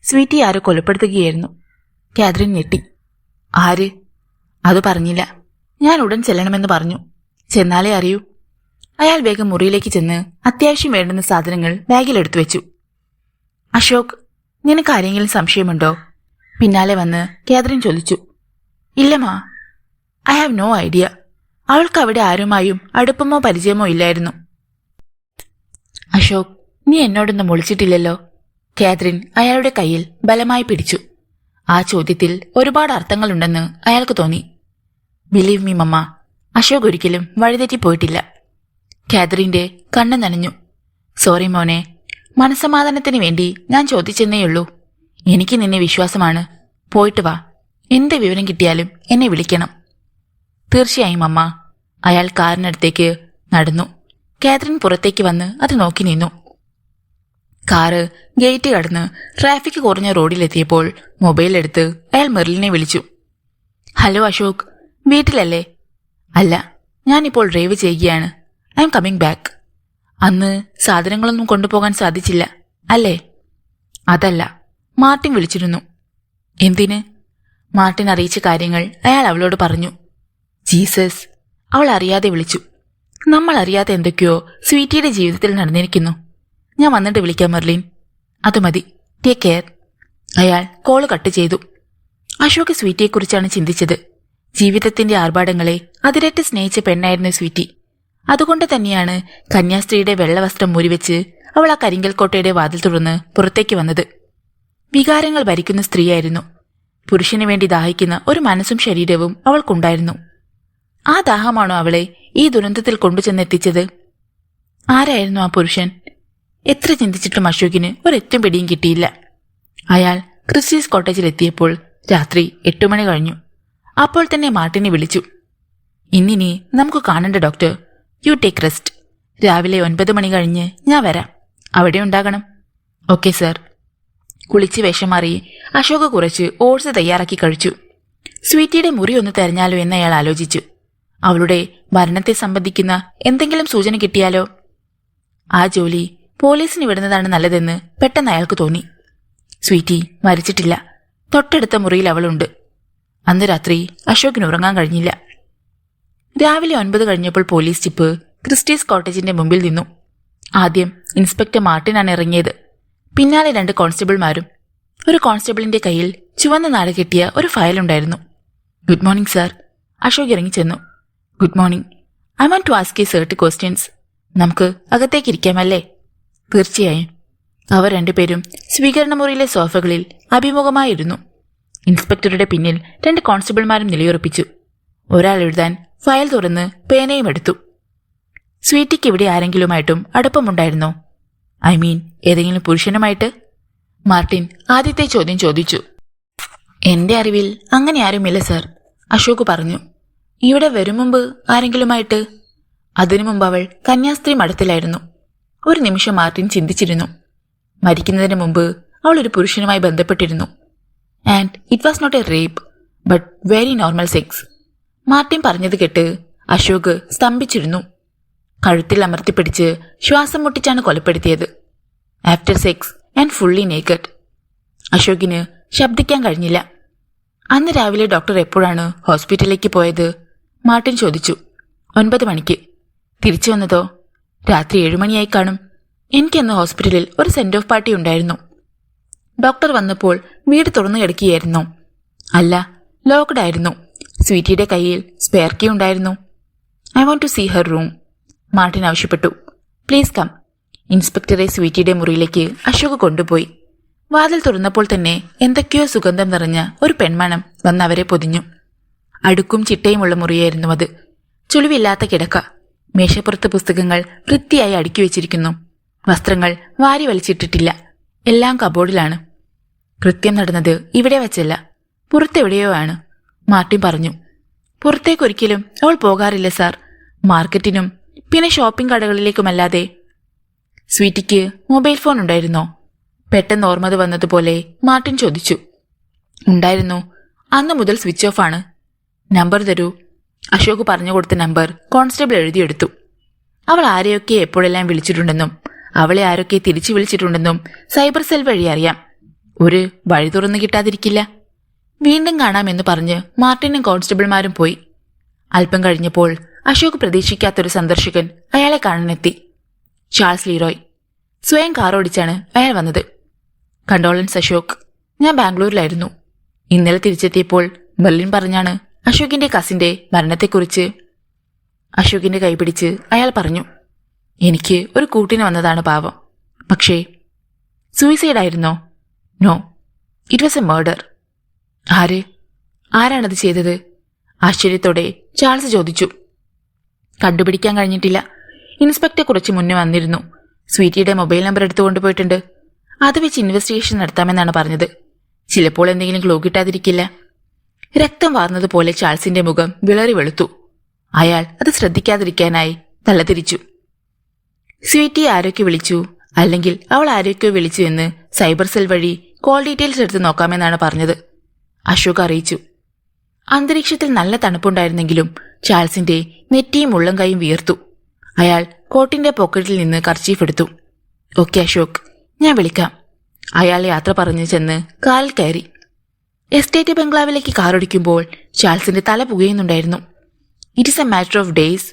സ്വീറ്റി ആരോ കൊലപ്പെടുത്തുകയായിരുന്നു. കാതറിൻ ഞെട്ടി. ആര്? അത് പറഞ്ഞില്ല. ഞാൻ ഉടൻ ചെല്ലണമെന്ന് പറഞ്ഞു. ചെന്നാലേ അറിയൂ. അയാൾ വേഗം മുറിയിലേക്ക് ചെന്ന് അത്യാവശ്യം വേണ്ടുന്ന സാധനങ്ങൾ ബാഗിലെടുത്തു വെച്ചു. അശോക്, നിനക്ക് ആരെങ്കിലും സംശയമുണ്ടോ? പിന്നാലെ വന്ന് കാതറിൻ ചോദിച്ചു. ഇല്ലമാ, ഐ ഹാവ് നോ ഐഡിയ. അവൾക്ക് അവിടെ ആരുമായും അടുപ്പമോ പരിചയമോ ഇല്ലായിരുന്നു. അശോക്, നീ എന്നോടൊന്നും ഒളിച്ചിട്ടില്ലല്ലോ? കാതറിൻ അയാളുടെ കയ്യിൽ ബലമായി പിടിച്ചു. ആ ചോദ്യത്തിൽ ഒരുപാട് അർത്ഥങ്ങളുണ്ടെന്ന് അയാൾക്ക് തോന്നി. ബിലീവ് മീ മമ്മ, അശോക് ഒരിക്കലും വഴിതെറ്റിപ്പോയിട്ടില്ല. കാതറിന്റെ കണ്ണ് നനഞ്ഞു. സോറി മോനെ, മനസ്സമാധാനത്തിന് വേണ്ടി ഞാൻ ചോദിച്ചെന്നേയുള്ളൂ. എനിക്ക് നിന്നെ വിശ്വാസമാണ്. പോയിട്ട് വാ. എന്ത് വിവരം കിട്ടിയാലും എന്നെ വിളിക്കണം. തീർച്ചയായും അമ്മ. അയാൾ കാറിനടുത്തേക്ക് നടന്നു. കാതറിൻ പുറത്തേക്ക് വന്ന് അത് നോക്കി നിന്നു. കാറ് ഗേറ്റ് കടന്ന് ട്രാഫിക് കുറഞ്ഞ റോഡിലെത്തിയപ്പോൾ മൊബൈൽ എടുത്ത് അയാൾ മെർലിനെ വിളിച്ചു. ഹലോ അശോക്, വീട്ടിലല്ലേ? അല്ല, ഞാനിപ്പോൾ ഡ്രൈവ് ചെയ്യുകയാണ്. I am coming back. അന്ന് സാധനങ്ങളൊന്നും കൊണ്ടുപോകാൻ സാധിച്ചില്ല അല്ലേ? അതല്ല, മാർട്ടിൻ വിളിച്ചിരുന്നു. എന്തിന്? മാർട്ടിൻ അറിയിച്ച കാര്യങ്ങൾ അയാൾ അവളോട് പറഞ്ഞു. ജീസസ്, അവൾ അറിയാതെ വിളിച്ചു. നമ്മൾ അറിയാതെ എന്തൊക്കെയോ സ്വീറ്റിയുടെ ജീവിതത്തിൽ നടന്നിരിക്കുന്നു. ഞാൻ വന്നിട്ട് വിളിക്കാം മെർലിൻ. അത് മതി. Take care. അയാൾ കോള് കട്ട് ചെയ്തു. അശോക് സ്വീറ്റിയെക്കുറിച്ചാണ് ചിന്തിച്ചത്. ജീവിതത്തിന്റെ ആർഭാടങ്ങളെ അതിരറ്റ് സ്നേഹിച്ച പെണ്ണായിരുന്നു സ്വീറ്റി. അതുകൊണ്ട് തന്നെയാണ് കന്യാസ്ത്രീയുടെ വെള്ളവസ്ത്രം മൂരിവെച്ച് അവൾ ആ കരിങ്കൽ കോട്ടയുടെ വാതിൽ തുറന്ന് പുറത്തേക്ക് വന്നത്. വികാരങ്ങൾ ഭരിക്കുന്ന സ്ത്രീയായിരുന്നു. പുരുഷന് വേണ്ടി ദാഹിക്കുന്ന ഒരു മനസ്സും ശരീരവും അവൾക്കുണ്ടായിരുന്നു. ആ ദാഹമാണോ അവളെ ഈ ദുരന്തത്തിൽ കൊണ്ടുചെന്നെത്തിച്ചത്? ആരായിരുന്നു ആ പുരുഷൻ? എത്ര ചിന്തിച്ചിട്ടും അശോകിന് ഒരെത്തും പിടിയും കിട്ടിയില്ല. അയാൾ ക്രിസ്റ്റീസ് കോട്ടേജിലെത്തിയപ്പോൾ രാത്രി 8 മണി കഴിഞ്ഞു. അപ്പോൾ തന്നെ മാർട്ടിനെ വിളിച്ചു. ഇന്നിനി നമുക്ക് കാണണ്ട ഡോക്ടർ. You take rest. രാവിലെ 9 മണി കഴിഞ്ഞ് ഞാൻ വരാം. അവിടെ ഉണ്ടാകണം. Okay sir. കുളിച്ച് വേഷം മാറി അശോക് കുറച്ച് ഓട്സ് തയ്യാറാക്കി കഴിച്ചു. സ്വീറ്റിയുടെ മുറി ഒന്ന് തെരഞ്ഞാലോ എന്ന് അയാൾ ആലോചിച്ചു. അവളുടെ മരണത്തെ സംബന്ധിക്കുന്ന എന്തെങ്കിലും സൂചന കിട്ടിയാലോ? ആ ജോലി പോലീസിന് വിടുന്നതാണ് നല്ലതെന്ന് പെട്ടെന്ന് അയാൾക്ക് തോന്നി. സ്വീറ്റി മരിച്ചിട്ടില്ല. തൊട്ടടുത്ത മുറിയിൽ അവളുണ്ട്. അന്ന് രാത്രി അശോകിന് ഉറങ്ങാൻ കഴിഞ്ഞില്ല. രാവിലെ 9 കഴിഞ്ഞപ്പോൾ പോലീസ് ജീപ്പ് ക്രിസ്റ്റീസ് കോട്ടേജിന്റെ മുമ്പിൽ നിന്നു. ആദ്യം ഇൻസ്പെക്ടർ മാർട്ടിനാണ് ഇറങ്ങിയത്. പിന്നാലെ 2 കോൺസ്റ്റബിൾമാരും. ഒരു കോൺസ്റ്റബിളിന്റെ കയ്യിൽ ചുവന്ന നാട് കെട്ടിയ ഒരു ഫയലുണ്ടായിരുന്നു. Good morning sir. അശോക് ഇറങ്ങിച്ചെന്നു. Good morning. I want to ask you certain questions. നമുക്ക് അകത്തേക്ക് ഇരിക്കാമല്ലേ? തീർച്ചയായും. അവർ 2 പേരും സ്വീകരണ മുറിയിലെ സോഫകളിൽ അഭിമുഖമായിരുന്നു. ഇൻസ്പെക്ടറുടെ പിന്നിൽ 2 കോൺസ്റ്റബിൾമാരും നിലയുറപ്പിച്ചു. ഒരാൾ എഴുതാൻ ഫയൽ തുറന്ന് പേനയും എടുത്തു. സ്വീറ്റിക്ക് ഇവിടെ ആരെങ്കിലുമായിട്ടും അടുപ്പമുണ്ടായിരുന്നോ? ഐ മീൻ ഏതെങ്കിലും പുരുഷനുമായിട്ട്? മാർട്ടിൻ ആദ്യത്തെ ചോദ്യം ചോദിച്ചു. എന്റെ അറിവിൽ അങ്ങനെ ആരുമില്ല സർ, അശോക് പറഞ്ഞു. ഇവിടെ വരും മുമ്പ് ആരെങ്കിലുമായിട്ട്? അതിനു മുമ്പ് അവൾ കന്യാസ്ത്രീ മഠത്തിലായിരുന്നു. ഒരു നിമിഷം മാർട്ടിൻ ചിന്തിച്ചിരുന്നു. മരിക്കുന്നതിന് മുമ്പ് അവൾ ഒരു പുരുഷനുമായി ബന്ധപ്പെട്ടിരുന്നു. And it was not a rape but very normal sex. Martin പറഞ്ഞത് കേട്ട് അശോക് സ്തംഭിച്ചിരുന്നു. കഴുത്തിൽ അമർത്തിപ്പിടിച്ച് ശ്വാസം മുട്ടിച്ചാണ് കൊലപ്പെടുത്തിയത്. After sex and fully naked. അശോകിന് ശബ്ദിക്കാൻ കഴിഞ്ഞില്ല. അന്ന് രാവിലെ ഡോക്ടർ എപ്പോഴാണ് ഹോസ്പിറ്റലിലേക്ക് പോയത്? മാർട്ടിൻ ചോദിച്ചു. 9 മണിക്ക്. തിരിച്ചു വന്നതോ? രാത്രി 7 മണിയായി കാണും. എനിക്കന്ന് ഹോസ്പിറ്റലിൽ ഒരു സെൻഡ് ഓഫ് പാർട്ടി ഉണ്ടായിരുന്നു. ഡോക്ടർ വന്നപ്പോൾ വീട് തുറന്നു കിടക്കുകയായിരുന്നു. അല്ല, ലോക്ക്ഡ് ആയിരുന്നു. സ്വീറ്റിയുടെ കയ്യിൽ സ്പെയർ കീ ഉണ്ടായിരുന്നു. I want to see her room, Martin ആവശ്യപ്പെട്ടു. Please come. ഇൻസ്പെക്ടറെ സ്വീറ്റിയുടെ മുറിയിലേക്ക് അശോക് കൊണ്ടുപോയി. വാതിൽ തുറന്നപ്പോൾ തന്നെ എന്തൊക്കെയോ സുഗന്ധം നിറഞ്ഞ ഒരു പെൺമണം വന്നവരെ പൊതിഞ്ഞു. അടുക്കും ചിട്ടയുമുള്ള മുറിയായിരുന്നു അത്. ചുളിവില്ലാത്ത കിടക്ക. മേശപ്പുറത്ത് പുസ്തകങ്ങൾ വൃത്തിയായി അടുക്കി വെച്ചിരിക്കുന്നു. വസ്ത്രങ്ങൾ വാരി വലിച്ചിട്ടിട്ടില്ല. എല്ലാം കബോർഡിലാണ്. കൃത്യം നടന്നത് ഇവിടെ വച്ചല്ല, പുറത്തെവിടെയോ ആണ്, മാർട്ടിൻ പറഞ്ഞു. പുറത്തേക്കൊരിക്കലും അവൾ പോകാറില്ല സാർ. മാർക്കറ്റിനും പിന്നെ ഷോപ്പിംഗ് കടകളിലേക്കുമല്ലാതെ. സ്വീറ്റിക്ക് മൊബൈൽ ഫോൺ ഉണ്ടായിരുന്നോ? പെട്ടെന്ന് ഓർമ്മത് വന്നതുപോലെ മാർട്ടിൻ ചോദിച്ചു. ഉണ്ടായിരുന്നു. അന്ന് മുതൽ സ്വിച്ച് ഓഫ് ആണ്. നമ്പർ തരൂ. അശോക് പറഞ്ഞു കൊടുത്ത നമ്പർ കോൺസ്റ്റബിൾ എഴുതിയെടുത്തു. അവൾ ആരെയൊക്കെ എപ്പോഴെല്ലാം വിളിച്ചിട്ടുണ്ടെന്നും അവളെ ആരൊക്കെ തിരിച്ചു വിളിച്ചിട്ടുണ്ടെന്നും സൈബർ സെൽ വഴി അറിയാം. ഒരു വഴി തുറന്നു കിട്ടാതിരിക്കില്ല. വീണ്ടും കാണാമെന്ന് പറഞ്ഞ് മാർട്ടിനും കോൺസ്റ്റബിൾമാരും പോയി. അല്പം കഴിഞ്ഞപ്പോൾ അശോക് പ്രതീക്ഷിക്കാത്തൊരു സന്ദർശകൻ അയാളെ കാണാനെത്തി. ചാൾസ് ലീറോയ്. സ്വയം കാറോടിച്ചാണ് അയാൾ വന്നത്. കണ്ടോളൻസ് അശോക്, ഞാൻ ബാംഗ്ലൂരിലായിരുന്നു. ഇന്നലെ തിരിച്ചെത്തിയപ്പോൾ ബെർലിൻ പറഞ്ഞാണ് അശോകിന്റെ കസിന്റെ മരണത്തെക്കുറിച്ച്. അശോകിന്റെ കൈപിടിച്ച് അയാൾ പറഞ്ഞു. എനിക്ക് ഒരു കൂട്ടിന് വന്നതാണ് പാവം. പക്ഷേ സൂയിസൈഡായിരുന്നോ? No, it was a murder. ആരാണത് ചെയ്തത്? ആശ്ചര്യത്തോടെ ചാൾസ് ചോദിച്ചു. കണ്ടുപിടിക്കാൻ കഴിഞ്ഞിട്ടില്ല. ഇൻസ്പെക്ടർ കുറച്ച് മുന്നേ വന്നിരുന്നു. സ്വീറ്റിയുടെ മൊബൈൽ നമ്പർ എടുത്തുകൊണ്ടുപോയിട്ടുണ്ട്. അത് വെച്ച് ഇൻവെസ്റ്റിഗേഷൻ നടത്താമെന്നാണ് പറഞ്ഞത്. ചിലപ്പോൾ എന്തെങ്കിലും ക്ലൂ കിട്ടാതിരിക്കില്ല. രക്തം വാർന്നതുപോലെ ചാൾസിന്റെ മുഖം വിളറി വെളുത്തു. അയാൾ അത് ശ്രദ്ധിക്കാതിരിക്കാനായി തലതിരിച്ചു. സ്വീറ്റിയെ ആരൊക്കെ വിളിച്ചു, അല്ലെങ്കിൽ അവൾ ആരൊക്കെയോ വിളിച്ചു എന്ന് സൈബർ സെൽ വഴി കോൾ ഡീറ്റെയിൽസ് എടുത്ത് നോക്കാമെന്നാണ് പറഞ്ഞത്, അശോക് അറിയിച്ചു. അന്തരീക്ഷത്തിൽ നല്ല തണുപ്പുണ്ടായിരുന്നെങ്കിലും ചാൾസിന്റെ നെറ്റിയും ഉള്ളം കൈയും വിയർത്തു. അയാൾ കോട്ടിന്റെ പോക്കറ്റിൽ നിന്ന് കർച്ചീഫ് എടുത്തു. ഓക്കെ അശോക്, ഞാൻ വിളിക്കാം. അയാൾ യാത്ര പറഞ്ഞു ചെന്ന് കാറിൽ കയറി. എസ്റ്റേറ്റ് ബംഗ്ലാവിലേക്ക് കാറോടിക്കുമ്പോൾ ചാൾസിന്റെ തല പുകയുന്നുണ്ടായിരുന്നു. It is a matter of days.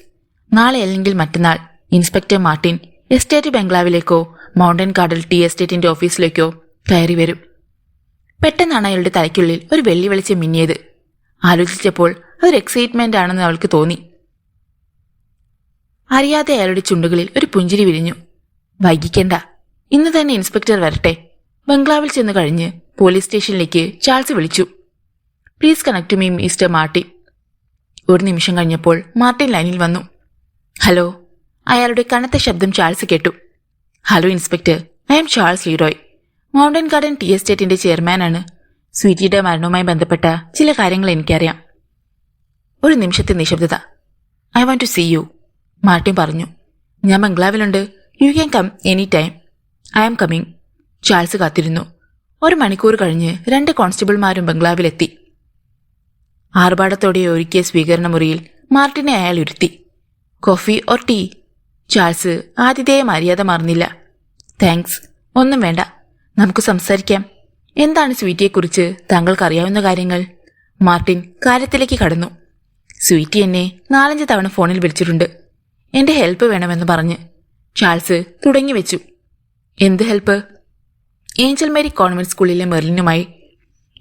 നാളെ അല്ലെങ്കിൽ മറ്റന്നാൾ ഇൻസ്പെക്ടർ മാർട്ടിൻ എസ്റ്റേറ്റ് ബംഗ്ലാവിലേക്കോ മൗണ്ടൻ ഗാർഡൻ ടീ എസ്റ്റേറ്റിന്റെ ഓഫീസിലേക്കോ കയറി വരും. പെട്ടെന്നാണ് അയാളുടെ തലയ്ക്കുള്ളിൽ ഒരു വെള്ളി വെളിച്ചം മിന്നിയത്. ആലോചിച്ചപ്പോൾ അതൊരു എക്സൈറ്റ്മെന്റ് ആണെന്ന് അവൾക്ക് തോന്നി. അറിയാതെ അയാളുടെ ചുണ്ടുകളിൽ ഒരു പുഞ്ചിരി വിരിഞ്ഞു. വൈകിക്കണ്ട, ഇന്ന് തന്നെ ഇൻസ്പെക്ടർ വരട്ടെ. ബംഗ്ലാവിൽ ചെന്ന് കഴിഞ്ഞ് പോലീസ് സ്റ്റേഷനിലേക്ക് ചാൾസ് വിളിച്ചു. Please connect me mister Martin. ഒരു നിമിഷം കഴിഞ്ഞപ്പോൾ മാർട്ടിൻ ലൈനിൽ വന്നു. ഹലോ. അയാളുടെ കനത്ത ശബ്ദം ചാൾസ് കേട്ടു. Hello inspector, I am Charles Leroy. Mountain Garden Tea എസ്റ്റേറ്റിന്റെ ചെയർമാനാണ്. സ്വീറ്റിയുടെ മരണവുമായി ബന്ധപ്പെട്ട ചില കാര്യങ്ങൾ എനിക്കറിയാം. ഒരു നിമിഷത്തെ നിശബ്ദത. I want to see you, Martin പറഞ്ഞു. ഞാൻ ബംഗ്ലാവിലുണ്ട്. You can come any time. I am coming. Charles കാത്തിരുന്നു. 1 മണിക്കൂർ കഴിഞ്ഞ് 2 കോൺസ്റ്റബിൾമാരും ബംഗ്ലാവിലെത്തി. ആർഭാടത്തോടെ ഒരുക്കിയ സ്വീകരണ മുറിയിൽ മാർട്ടിനെ അയാൾ ഇരുത്തി. Coffee or tea? ചാൾസ് ആതിഥേയ മര്യാദ മറന്നില്ല. താങ്ക്സ്, ഒന്നും വേണ്ട. നമുക്ക് സംസാരിക്കാം. എന്താണ് സ്വീറ്റിയെക്കുറിച്ച് താങ്കൾക്കറിയാവുന്ന കാര്യങ്ങൾ? മാർട്ടിൻ കാര്യത്തിലേക്ക് കടന്നു. സ്വീറ്റി എന്നെ 4-5 തവണ ഫോണിൽ വിളിച്ചിട്ടുണ്ട്, എന്റെ ഹെൽപ്പ് വേണമെന്ന് പറഞ്ഞ്. ചാൾസ് തുടങ്ങി വെച്ചു. എന്ത് ഹെൽപ്പ്? ഏഞ്ചൽ മേരി കോൺവെന്റ് സ്കൂളിലെ മെർലിനുമായി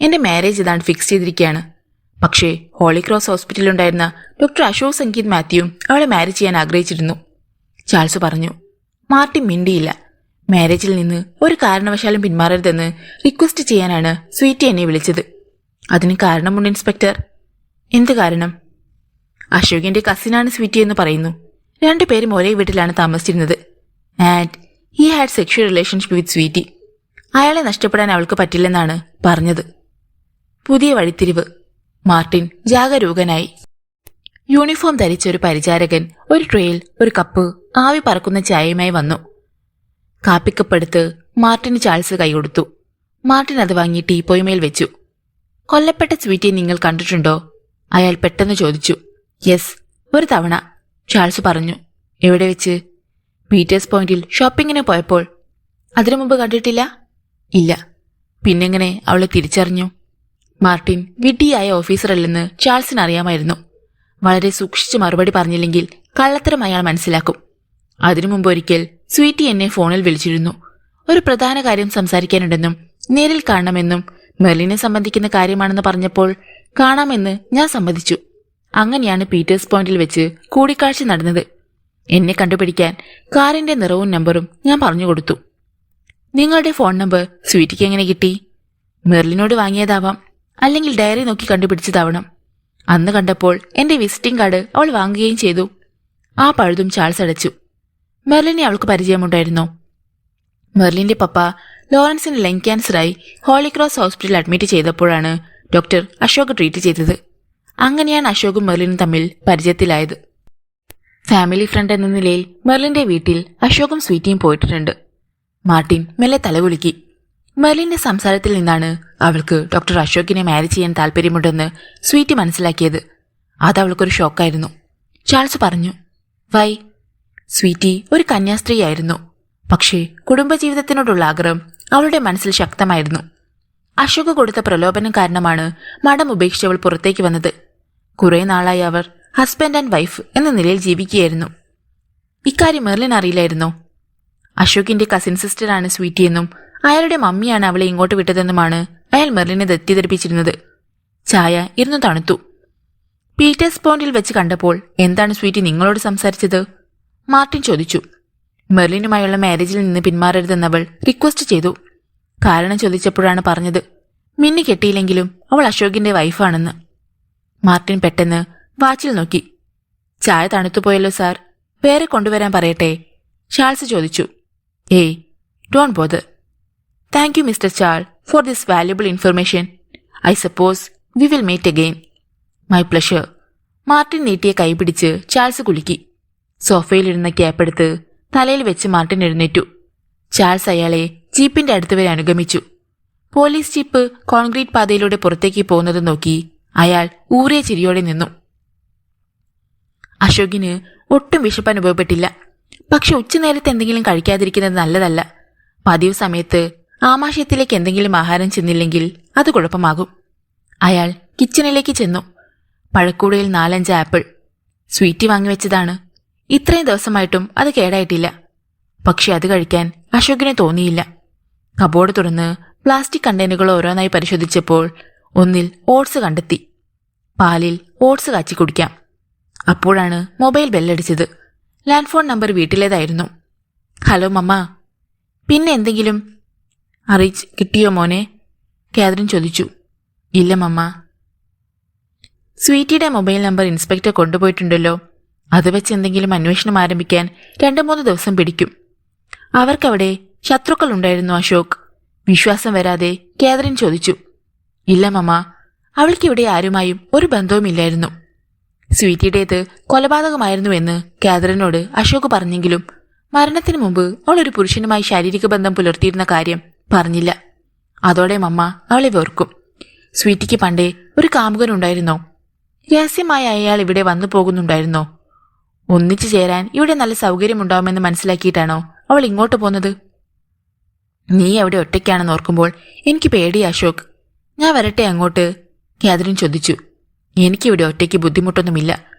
എന്റെ മാരേജ് ഏതാണ്ട് ഫിക്സ് ചെയ്തിരിക്കുകയാണ്. പക്ഷേ ഹോളി ക്രോസ് ഹോസ്പിറ്റലിലുണ്ടായിരുന്ന ഡോക്ടർ അശോക് സംഗീത് മാത്യുവും അവളെ മാരേജ് ചെയ്യാൻ ആഗ്രഹിച്ചിരുന്നു. ചാൾസ് പറഞ്ഞു. മാർട്ടിൻ മിണ്ടിയില്ല. മാരേജിൽ നിന്ന് ഒരു കാരണവശാലും പിന്മാറരുതെന്ന് റിക്വസ്റ്റ് ചെയ്യാനാണ് സ്വീറ്റി എന്നെ വിളിച്ചത്. അതിന് കാരണമുണ്ട് ഇൻസ്പെക്ടർ. എന്ത് കാരണം? അശോകിന്റെ കസിനാണ് സ്വീറ്റി എന്ന് പറയുന്നു. 2 പേരും ഒരേ വീട്ടിലാണ് താമസിച്ചിരുന്നത്. And he had sexual relationship with Sweety. അയാളെ നഷ്ടപ്പെടാൻ അവൾക്ക് പറ്റില്ലെന്നാണ് പറഞ്ഞത്. പുതിയ വഴിത്തിരിവ്. മാർട്ടിൻ ജാഗരൂകനായി. യൂണിഫോം ധരിച്ച ഒരു പരിചാരകൻ ഒരു ട്രേയിൽ ഒരു കപ്പ് ആവി പറക്കുന്ന ചായയുമായി വന്നു. കാപ്പിക്കപ്പെടുത്ത് മാർട്ടിന് ചാൾസ് കൈകൊടുത്തു. മാർട്ടിൻ അത് വാങ്ങി ടീപ്പോയുമേൽ വെച്ചു. കൊല്ലപ്പെട്ട സ്വീറ്റിയെ നിങ്ങൾ കണ്ടിട്ടുണ്ടോ? അയാൾ പെട്ടെന്ന് ചോദിച്ചു. യെസ്, ഒരു തവണ, ചാൾസ് പറഞ്ഞു. എവിടെ വെച്ച്? പീറ്റേഴ്സ് പോയിന്റിൽ ഷോപ്പിങ്ങിന് പോയപ്പോൾ. അതിനു മുമ്പ് കണ്ടിട്ടില്ല? ഇല്ല. പിന്നെങ്ങനെ അവളെ തിരിച്ചറിഞ്ഞു? മാർട്ടിൻ വിഡ്ഢിയായ ഓഫീസറല്ലെന്ന് ചാൾസിന് അറിയാമായിരുന്നു. വളരെ സൂക്ഷിച്ച് മറുപടി പറഞ്ഞില്ലെങ്കിൽ കള്ളത്തരം അയാൾ മനസ്സിലാക്കും. അതിനു മുമ്പ് ഒരിക്കൽ സ്വീറ്റി എന്നെ ഫോണിൽ വിളിച്ചിരുന്നു. ഒരു പ്രധാന കാര്യം സംസാരിക്കാനുണ്ടെന്നും നേരിൽ കാണണമെന്നും മെർലിനെ സംബന്ധിക്കുന്ന കാര്യമാണെന്ന് പറഞ്ഞപ്പോൾ കാണാമെന്ന് ഞാൻ സമ്മതിച്ചു. അങ്ങനെയാണ് പീറ്റേഴ്സ് പോയിന്റിൽ വെച്ച് കൂടിക്കാഴ്ച നടന്നത്. എന്നെ കണ്ടുപിടിക്കാൻ കാറിന്റെ നിറവും നമ്പറും ഞാൻ പറഞ്ഞുകൊടുത്തു. നിങ്ങളുടെ ഫോൺ നമ്പർ സ്വീറ്റിക്ക് എങ്ങനെ കിട്ടി? മെർലിനോട് വാങ്ങിയതാവാം, അല്ലെങ്കിൽ ഡയറി നോക്കി കണ്ടുപിടിച്ചതാവണം. അന്ന് കണ്ടപ്പോൾ എന്റെ വിസിറ്റിംഗ് കാർഡ് അവൾ വാങ്ങുകയും ചെയ്തു. ആ പഴുതും ചാൾസ് അടച്ചു. മെർലിനെ അവൾക്ക് പരിചയമുണ്ടായിരുന്നോ? മെർലിന്റെ പപ്പ ലോറൻസിന് ലങ് ക്യാൻസറായി ഹോളി ക്രോസ് ഹോസ്പിറ്റലിൽ അഡ്മിറ്റ് ചെയ്തപ്പോഴാണ് ഡോക്ടർ അശോക് ട്രീറ്റ് ചെയ്തത്. അങ്ങനെയാണ് അശോകും മെർലിനും തമ്മിൽ പരിചയത്തിലായത്. ഫാമിലി ഫ്രണ്ട് എന്ന നിലയിൽ മെർലിന്റെ വീട്ടിൽ അശോകും സ്വീറ്റിയും പോയിട്ടുണ്ട്. മാർട്ടിൻ മെല്ലെ തലകുലുക്കി. മെർലിന്റെ സംസാരത്തിൽ നിന്നാണ് അവൾക്ക് ഡോക്ടർ അശോകിനെ മാരേജ് ചെയ്യാൻ താല്പര്യമുണ്ടെന്ന് സ്വീറ്റി മനസ്സിലാക്കിയത്. അതവൾക്കൊരു ഷോക്കായിരുന്നു. ചാൾസ് പറഞ്ഞു. വൈ? സ്വീറ്റി ഒരു കന്യാസ്ത്രീയായിരുന്നു. പക്ഷേ കുടുംബജീവിതത്തിനോടുള്ള ആഗ്രഹം അവളുടെ മനസ്സിൽ ശക്തമായിരുന്നു. അശോക് കൊടുത്ത പ്രലോഭനം കാരണമാണ് മഠം ഉപേക്ഷിച്ചവൾ പുറത്തേക്ക് വന്നത്. കുറെ നാളായി അവർ ഹസ്ബൻഡ് ആൻഡ് വൈഫ് എന്ന നിലയിൽ ജീവിക്കുകയായിരുന്നു. ഇക്കാര്യം മെർലിൻ അറിയില്ലായിരുന്നോ? അശോകിന്റെ കസിൻ സിസ്റ്ററാണ് സ്വീറ്റിയെന്നും അയാളുടെ മമ്മിയാണ് അവളെ ഇങ്ങോട്ട് വിട്ടതെന്നുമാണ് അയാൾ മെർലിനെ തെറ്റിദ്ധരിപ്പിച്ചിരുന്നത്. ചായ ഇരുന്നു തണുത്തു. പീറ്റേഴ്സ് പോയിന്റിൽ വെച്ച് കണ്ടപ്പോൾ എന്താണ് സ്വീറ്റി നിങ്ങളോട് സംസാരിച്ചത്? മാർട്ടിൻ ചോദിച്ചു. മെർലിനുമായുള്ള മാരേജിൽ നിന്ന് പിന്മാറരുതെന്നവൾ റിക്വസ്റ്റ് ചെയ്തു. കാരണം ചോദിച്ചപ്പോഴാണ് പറഞ്ഞത് മിന്നി കെട്ടിയില്ലെങ്കിലും അവൾ അശോകിന്റെ വൈഫാണെന്ന്. മാർട്ടിൻ പെട്ടെന്ന് വാച്ചിൽ നോക്കി. ചായ തണുത്തുപോയല്ലോ സാർ, വേറെ കൊണ്ടുവരാൻ പറയട്ടെ? ചാൾസ് ചോദിച്ചു. ഏയ്, don't bother. Thank you mister Charles for this valuable information. I suppose we will meet again. My pleasure. Martin നീട്ടിയ കൈ പിടിച്ച് ചാൾസ് കുലുക്കി. സോഫയിലിരുന്ന ക്യാപ്പെടുത്ത് തലയിൽ വെച്ച് മാർട്ടിൻ എഴുന്നേറ്റു. ചാൾസ് അയാളെ ജീപ്പിന്റെ അടുത്ത് വരെ അനുഗമിച്ചു. പോലീസ് ജീപ്പ് കോൺക്രീറ്റ് പാതയിലൂടെ പുറത്തേക്ക് പോകുന്നത് നോക്കി അയാൾ ഊറിയ ചിരിയോടെ നിന്നു. അശോകിന് ഒട്ടും വിശപ്പ് അനുഭവപ്പെട്ടില്ല. പക്ഷെ ഉച്ചനേരത്ത് എന്തെങ്കിലും കഴിക്കാതിരിക്കുന്നത് നല്ലതല്ല. പതിവ് സമയത്ത് ആമാശയത്തിലേക്ക് എന്തെങ്കിലും ആഹാരം ചെന്നില്ലെങ്കിൽ അത് കുഴപ്പമാകും. അയാൾ കിച്ചണിലേക്ക് ചെന്നു. പഴക്കൂടയിൽ 4-5 ആപ്പിൾ. സ്വീറ്റി വാങ്ങിവെച്ചതാണ്. ഇത്രയും ദിവസമായിട്ടും അത് കേടായിട്ടില്ല. പക്ഷെ അത് കഴിക്കാൻ അശോകിന് തോന്നിയില്ല. കബോർഡ് തുറന്ന് പ്ലാസ്റ്റിക് കണ്ടെയ്നറുകൾ ഓരോന്നായി പരിശോധിച്ചപ്പോൾ ഒന്നിൽ ഓട്സ് കണ്ടെത്തി. പാലിൽ ഓട്സ് കാച്ചി കുടിക്കാം. അപ്പോഴാണ് മൊബൈൽ ബെല്ലടിച്ചത്. ലാൻഡ് ഫോൺ നമ്പർ വീട്ടിലേതായിരുന്നു. Hello mamma. പിന്നെ എന്തെങ്കിലും അറിയിച്ച് കിട്ടിയോ മോനെ? കാതറിൻ ചോദിച്ചു. ഇല്ല മമ്മ. സ്വീറ്റിയുടെ മൊബൈൽ നമ്പർ ഇൻസ്പെക്ടർ കൊണ്ടുപോയിട്ടുണ്ടല്ലോ. അത് വെച്ച് എന്തെങ്കിലും അന്വേഷണം ആരംഭിക്കാൻ 2-3 ദിവസം പിടിക്കും. അവർക്കവിടെ ശത്രുക്കളുണ്ടായിരുന്നു അശോക്. വിശ്വാസം വരാതെ കാതറിൻ ചോദിച്ചു. ഇല്ല മമ്മ, അവൾക്കിവിടെ ആരുമായും ഒരു ബന്ധവുമില്ലായിരുന്നു. സ്വീറ്റിയുടേത് കൊലപാതകമായിരുന്നുവെന്ന് കാതറിനോട് അശോക് പറഞ്ഞെങ്കിലും മരണത്തിനു മുമ്പ് അവൾ ഒരു പുരുഷനുമായി ശാരീരിക ബന്ധം പുലർത്തിയിരുന്ന കാര്യം പറഞ്ഞില്ല. അതോടെ മമ്മ അവളെ വെറുക്കും. സ്വീറ്റിക്ക് പണ്ടേ ഒരു കാമുകനുണ്ടായിരുന്നോ? രഹസ്യമായ അയാൾ ഇവിടെ വന്നു പോകുന്നുണ്ടായിരുന്നോ? ഒന്നിച്ചു ചേരാൻ ഇവിടെ നല്ല സൗകര്യമുണ്ടാവുമെന്ന് മനസ്സിലാക്കിയിട്ടാണോ അവൾ ഇങ്ങോട്ട് പോന്നത്? നീ അവിടെ ഒറ്റയ്ക്കാണെന്ന് ഓർക്കുമ്പോൾ എനിക്ക് പേടി അശോക്. ഞാൻ വരട്ടെ അങ്ങോട്ട്? കാതറിൻ ചോദിച്ചു. എനിക്കിവിടെ ഒറ്റയ്ക്ക് ബുദ്ധിമുട്ടൊന്നുമില്ല.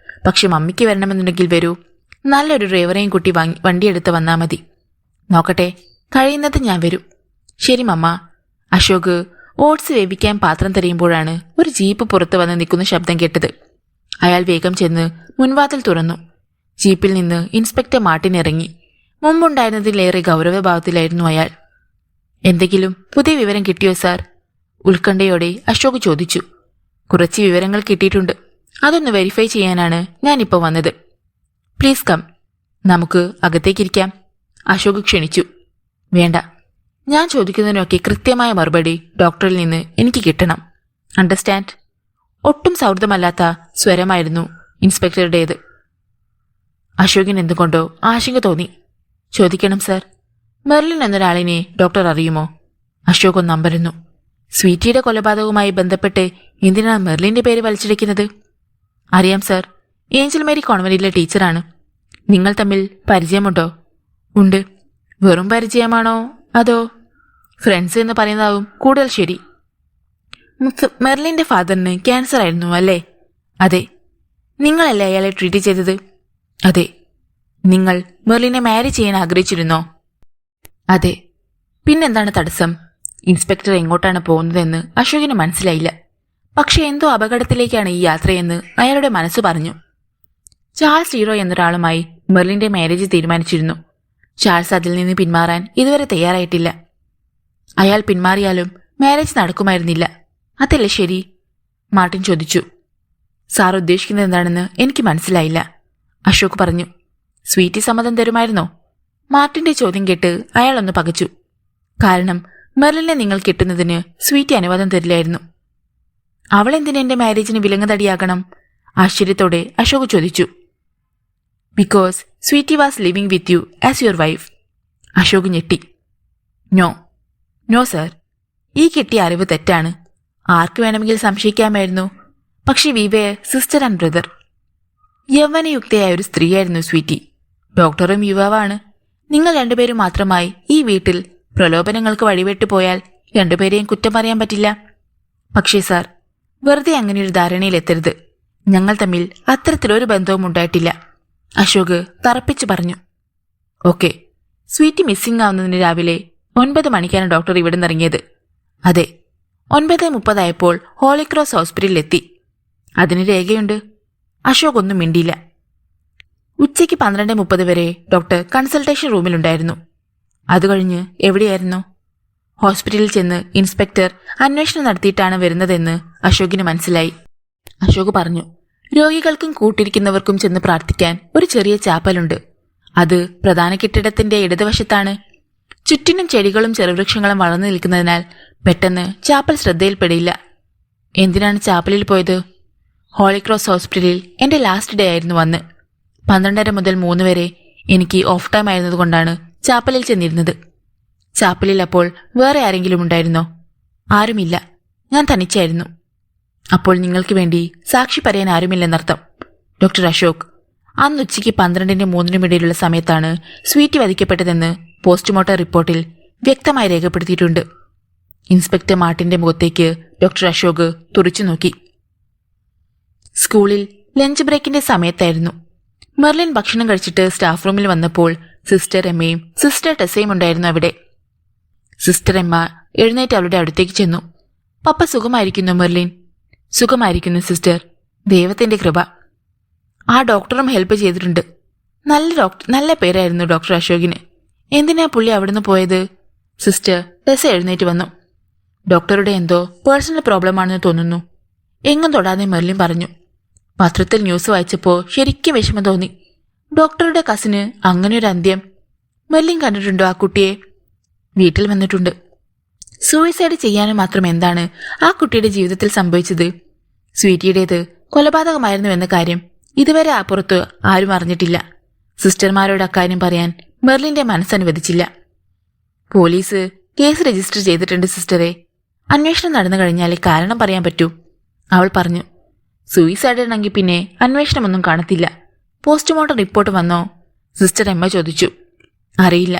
പക്ഷെ മമ്മിക്ക് വരണമെന്നുണ്ടെങ്കിൽ വരൂ. നല്ലൊരു ഡ്രൈവറേയും കുട്ടി വണ്ടിയെടുത്ത് വന്നാൽ മതി. നോക്കട്ടെ, കഴിയുന്നത് ഞാൻ വരും. ശരി മമ്മ. അശോക് ഓട്സ് വേവിക്കാൻ പാത്രം തെരയുമ്പോഴാണ് ഒരു ജീപ്പ് പുറത്ത് വന്ന് നിൽക്കുന്ന ശബ്ദം കേട്ടത്. അയാൾ വേഗം ചെന്ന് മുൻവാതിൽ തുറന്നു. ജീപ്പിൽ നിന്ന് ഇൻസ്പെക്ടർ മാർട്ടിൻ ഇറങ്ങി. മുമ്പുണ്ടായിരുന്നതിലേറെ ഗൗരവഭാവത്തിലായിരുന്നു അയാൾ. എന്തെങ്കിലും പുതിയ വിവരം കിട്ടിയോ സാർ? ഉത്കണ്ഠയോടെ അശോക് ചോദിച്ചു. കുറച്ച് വിവരങ്ങൾ കിട്ടിയിട്ടുണ്ട്. അതൊന്ന് വെരിഫൈ ചെയ്യാനാണ് ഞാനിപ്പോൾ വന്നത്. Please come. നമുക്ക് അകത്തേക്കിരിക്കാം. അശോക് ക്ഷണിച്ചു. വേണ്ട, ഞാൻ ചോദിക്കുന്നതിനൊക്കെ കൃത്യമായ മറുപടി ഡോക്ടറിൽ നിന്ന് എനിക്ക് കിട്ടണം. അണ്ടർസ്റ്റാൻഡ്? ഒട്ടും സൗഹൃദമല്ലാത്ത സ്വരമായിരുന്നു ഇൻസ്പെക്ടറുടേത്. അശോകിന് എന്തുകൊണ്ടോ ആശങ്ക തോന്നി. ചോദിക്കണം സാർ. മെർലിൻ എന്നൊരാളിനെ ഡോക്ടർ അറിയുമോ? അശോക് ഒന്ന് അമ്പരന്നു. സ്വീറ്റിയുടെ കൊലപാതകവുമായി ബന്ധപ്പെട്ട് എന്തിനാണ് മെർലിന്റെ പേര് വലിച്ചിടിക്കുന്നത്? അറിയാം സാർ. ഏഞ്ചൽ മേരി കോൺവെന്റിലെ ടീച്ചറാണ്. നിങ്ങൾ തമ്മിൽ പരിചയമുണ്ടോ? ഉണ്ട്. വെറും പരിചയമാണോ അതോ ഫ്രണ്ട്സ് എന്ന് പറയുന്നതാവും കൂടുതൽ ശരി. മെർലിന്റെ ഫാദറിന് ക്യാൻസർ ആയിരുന്നു അല്ലേ? അതെ. നിങ്ങളല്ലേ അയാളെ ട്രീറ്റ് ചെയ്തത്? അതെ. നിങ്ങൾ മെർലിനെ മാരി ചെയ്യാൻ ആഗ്രഹിച്ചിരുന്നോ? അതെ. പിന്നെന്താണ് തടസ്സം? ഇൻസ്പെക്ടർ എങ്ങോട്ടാണ് പോകുന്നതെന്ന് അശോകിന് മനസ്സിലായില്ല. പക്ഷെ എന്തോ അപകടത്തിലേക്കാണ് ഈ യാത്രയെന്ന് അയാളുടെ മനസ്സ് പറഞ്ഞു. ചാൾസ് ലീറോ എന്നൊരാളുമായി മെർലിന്റെ മാരേജ് തീരുമാനിച്ചിരുന്നു. ചാൾസ് അതിൽ നിന്ന് പിന്മാറാൻ ഇതുവരെ തയ്യാറായിട്ടില്ല. അയാൾ പിന്മാറിയാലും മാരേജ് നടക്കുമായിരുന്നില്ല. അതല്ലേ ശരി? മാർട്ടിൻ ചോദിച്ചു. സാർ ഉദ്ദേശിക്കുന്നത് എന്താണെന്ന് എനിക്ക് മനസ്സിലായില്ല, അശോക് പറഞ്ഞു. സ്വീറ്റി സമ്മതം തരുമായിരുന്നോ? മാർട്ടിന്റെ ചോദ്യം കേട്ട് അയാളൊന്ന് പകച്ചു. കാരണം മെർലിനെ നിങ്ങൾ കിട്ടുന്നതിന് സ്വീറ്റി അനുവാദം തരില്ലായിരുന്നു. അവളെന്തിന് എന്റെ മാരേജിന് വിലങ്ങുതടിയാകണം? ആശ്ചര്യത്തോടെ അശോക് ചോദിച്ചു. Because Sweety was living with you as your wife. Ashok ഞെട്ടി. നോ നോ സർ, ഈ കിട്ടിയ അറിവ് തെറ്റാണ്. ആർക്ക് വേണമെങ്കിൽ സംശയിക്കാമായിരുന്നു. പക്ഷെ we were sister and brother. യൗവനയുക്തയായ ഒരു സ്ത്രീയായിരുന്നു സ്വീറ്റി. ഡോക്ടറും യുവാവാണ്. നിങ്ങൾ രണ്ടുപേരും മാത്രമായി ഈ വീട്ടിൽ പ്രലോഭനങ്ങൾക്ക് വഴിവിട്ടു പോയാൽ രണ്ടുപേരെയും കുറ്റം പറയാൻ പറ്റില്ല. പക്ഷേ സാർ, വെറുതെ അങ്ങനെയൊരു ധാരണയിലെത്തരുത്. ഞങ്ങൾ തമ്മിൽ അത്തരത്തിലൊരു ബന്ധവും ഉണ്ടായിട്ടില്ല, അശോക് തറപ്പിച്ചു പറഞ്ഞു. ഓക്കെ. സ്വീറ്റി മിസ്സിംഗ് ആവുന്നതിന് രാവിലെ 9 മണിക്കാണ് ഡോക്ടർ ഇവിടെ നിന്നിറങ്ങിയത്. അതെ. 9:30 ഹോളി ക്രോസ് ഹോസ്പിറ്റലിലെത്തി. അതിന് രേഖയുണ്ട്. അശോക് ഒന്നും മിണ്ടിയില്ല. ഉച്ചയ്ക്ക് 12:30 വരെ ഡോക്ടർ കൺസൾട്ടേഷൻ റൂമിലുണ്ടായിരുന്നു. അതുകഴിഞ്ഞ് എവിടെയായിരുന്നു? ഹോസ്പിറ്റലിൽ ചെന്ന് ഇൻസ്പെക്ടർ അന്വേഷണം നടത്തിയിട്ടാണ് വരുന്നതെന്ന് അശോകിന് മനസ്സിലായി. അശോക് പറഞ്ഞു. രോഗികൾക്കും കൂട്ടിരിക്കുന്നവർക്കും ചെന്ന് പ്രാർത്ഥിക്കാൻ ഒരു ചെറിയ ചാപ്പലുണ്ട്. അത് പ്രധാന കെട്ടിടത്തിന്റെ ഇടതുവശത്താണ്. ചുറ്റിനും ചെടികളും ചെറുവൃക്ഷങ്ങളും വളർന്നു നിൽക്കുന്നതിനാൽ പെട്ടെന്ന് ചാപ്പൽ ശ്രദ്ധയിൽപ്പെടില്ല. എന്തിനാണ് ചാപ്പലിൽ പോയത്? ഹോളിക്രോസ് ഹോസ്പിറ്റലിൽ എന്റെ ലാസ്റ്റ് ഡേ ആയിരുന്നു വന്ന്. 12:30 മുതൽ 3 വരെ എനിക്ക് ഓഫ് ടൈം ആയിരുന്നതുകൊണ്ടാണ് ചാപ്പലിൽ ചെന്നിരുന്നത്. ചാപ്പലിൽ അപ്പോൾ വേറെ ആരെങ്കിലും ഉണ്ടായിരുന്നോ? ആരുമില്ല. ഞാൻ തനിച്ചായിരുന്നു. അപ്പോൾ നിങ്ങൾക്ക് വേണ്ടി സാക്ഷി പറയാൻ ആരുമില്ലെന്നർത്ഥം. ഡോക്ടർ അശോക്, അന്ന് ഉച്ചയ്ക്ക് 12-നും 3-നും ഇടയിലുള്ള സമയത്താണ് സ്വീറ്റി വധിക്കപ്പെട്ടതെന്ന് പോസ്റ്റ്മോർട്ടം റിപ്പോർട്ടിൽ വ്യക്തമായി രേഖപ്പെടുത്തിയിട്ടുണ്ട്. ഇൻസ്പെക്ടർ മാർട്ടിന്റെ മുഖത്തേക്ക് ഡോക്ടർ അശോക് തുറിച്ചു നോക്കി. സ്കൂളിൽ ലഞ്ച് ബ്രേക്കിന്റെ സമയത്തായിരുന്നു. മെർലിൻ ഭക്ഷണം കഴിച്ചിട്ട് സ്റ്റാഫ് റൂമിൽ വന്നപ്പോൾ സിസ്റ്റർ എമ്മയും സിസ്റ്റർ ടെസയും ഉണ്ടായിരുന്നു അവിടെ. സിസ്റ്റർ എമ്മ എഴുന്നേറ്റ് അവളുടെ അടുത്തേക്ക് ചെന്നു. പപ്പ സുഖമായിരിക്കുന്നു മെർലിൻ? സുഖമായിരിക്കുന്നു സിസ്റ്റർ, ദൈവത്തിന്റെ കൃപ. ആ ഡോക്ടറും ഹെൽപ്പ് ചെയ്തിട്ടുണ്ട്. നല്ല പേരായിരുന്നു ഡോക്ടർ അശോകിന്. എന്തിനാ പുള്ളി അവിടുന്ന് പോയത്? സിസ്റ്റർ ടെസ എഴുന്നേറ്റ് വന്നു. ഡോക്ടറുടെ എന്തോ പേഴ്സണൽ പ്രോബ്ലം ആണെന്ന് തോന്നുന്നു, എങ്ങും തൊടാതെ മെർലിൻ പറഞ്ഞു. പത്രത്തിൽ ന്യൂസ് വായിച്ചപ്പോൾ ശരിക്കും വിഷമം തോന്നി. ഡോക്ടറുടെ കസിന് അങ്ങനെയൊരു അന്ത്യം. മെർലിൻ കണ്ടിട്ടുണ്ടോ ആ കുട്ടിയെ? വീട്ടിൽ വന്നിട്ടുണ്ട്. സൂയിസൈഡ് ചെയ്യാനും മാത്രം എന്താണ് ആ കുട്ടിയുടെ ജീവിതത്തിൽ സംഭവിച്ചത്? സ്വീറ്റിയുടേത് കൊലപാതകമായിരുന്നുവെന്ന കാര്യം ഇതുവരെ അപ്പുറത്ത് ആരും അറിഞ്ഞിട്ടില്ല. സിസ്റ്റർമാരോട് അക്കാര്യം പറയാൻ മെർലിന്റെ മനസ്സനുവദിച്ചില്ല. പോലീസ് കേസ് രജിസ്റ്റർ ചെയ്തിട്ടുണ്ട് സിസ്റ്ററെ. അന്വേഷണം നടന്നു കഴിഞ്ഞാലേ കാരണം പറയാൻ പറ്റൂ, അവൾ പറഞ്ഞു. സൂയിസൈഡ് ആണെങ്കിൽ പിന്നെ അന്വേഷണമൊന്നും കാണത്തില്ല. പോസ്റ്റ്മോർട്ടം റിപ്പോർട്ട് വന്നോ? സിസ്റ്റർ എമ്മ ചോദിച്ചു. അറിയില്ല.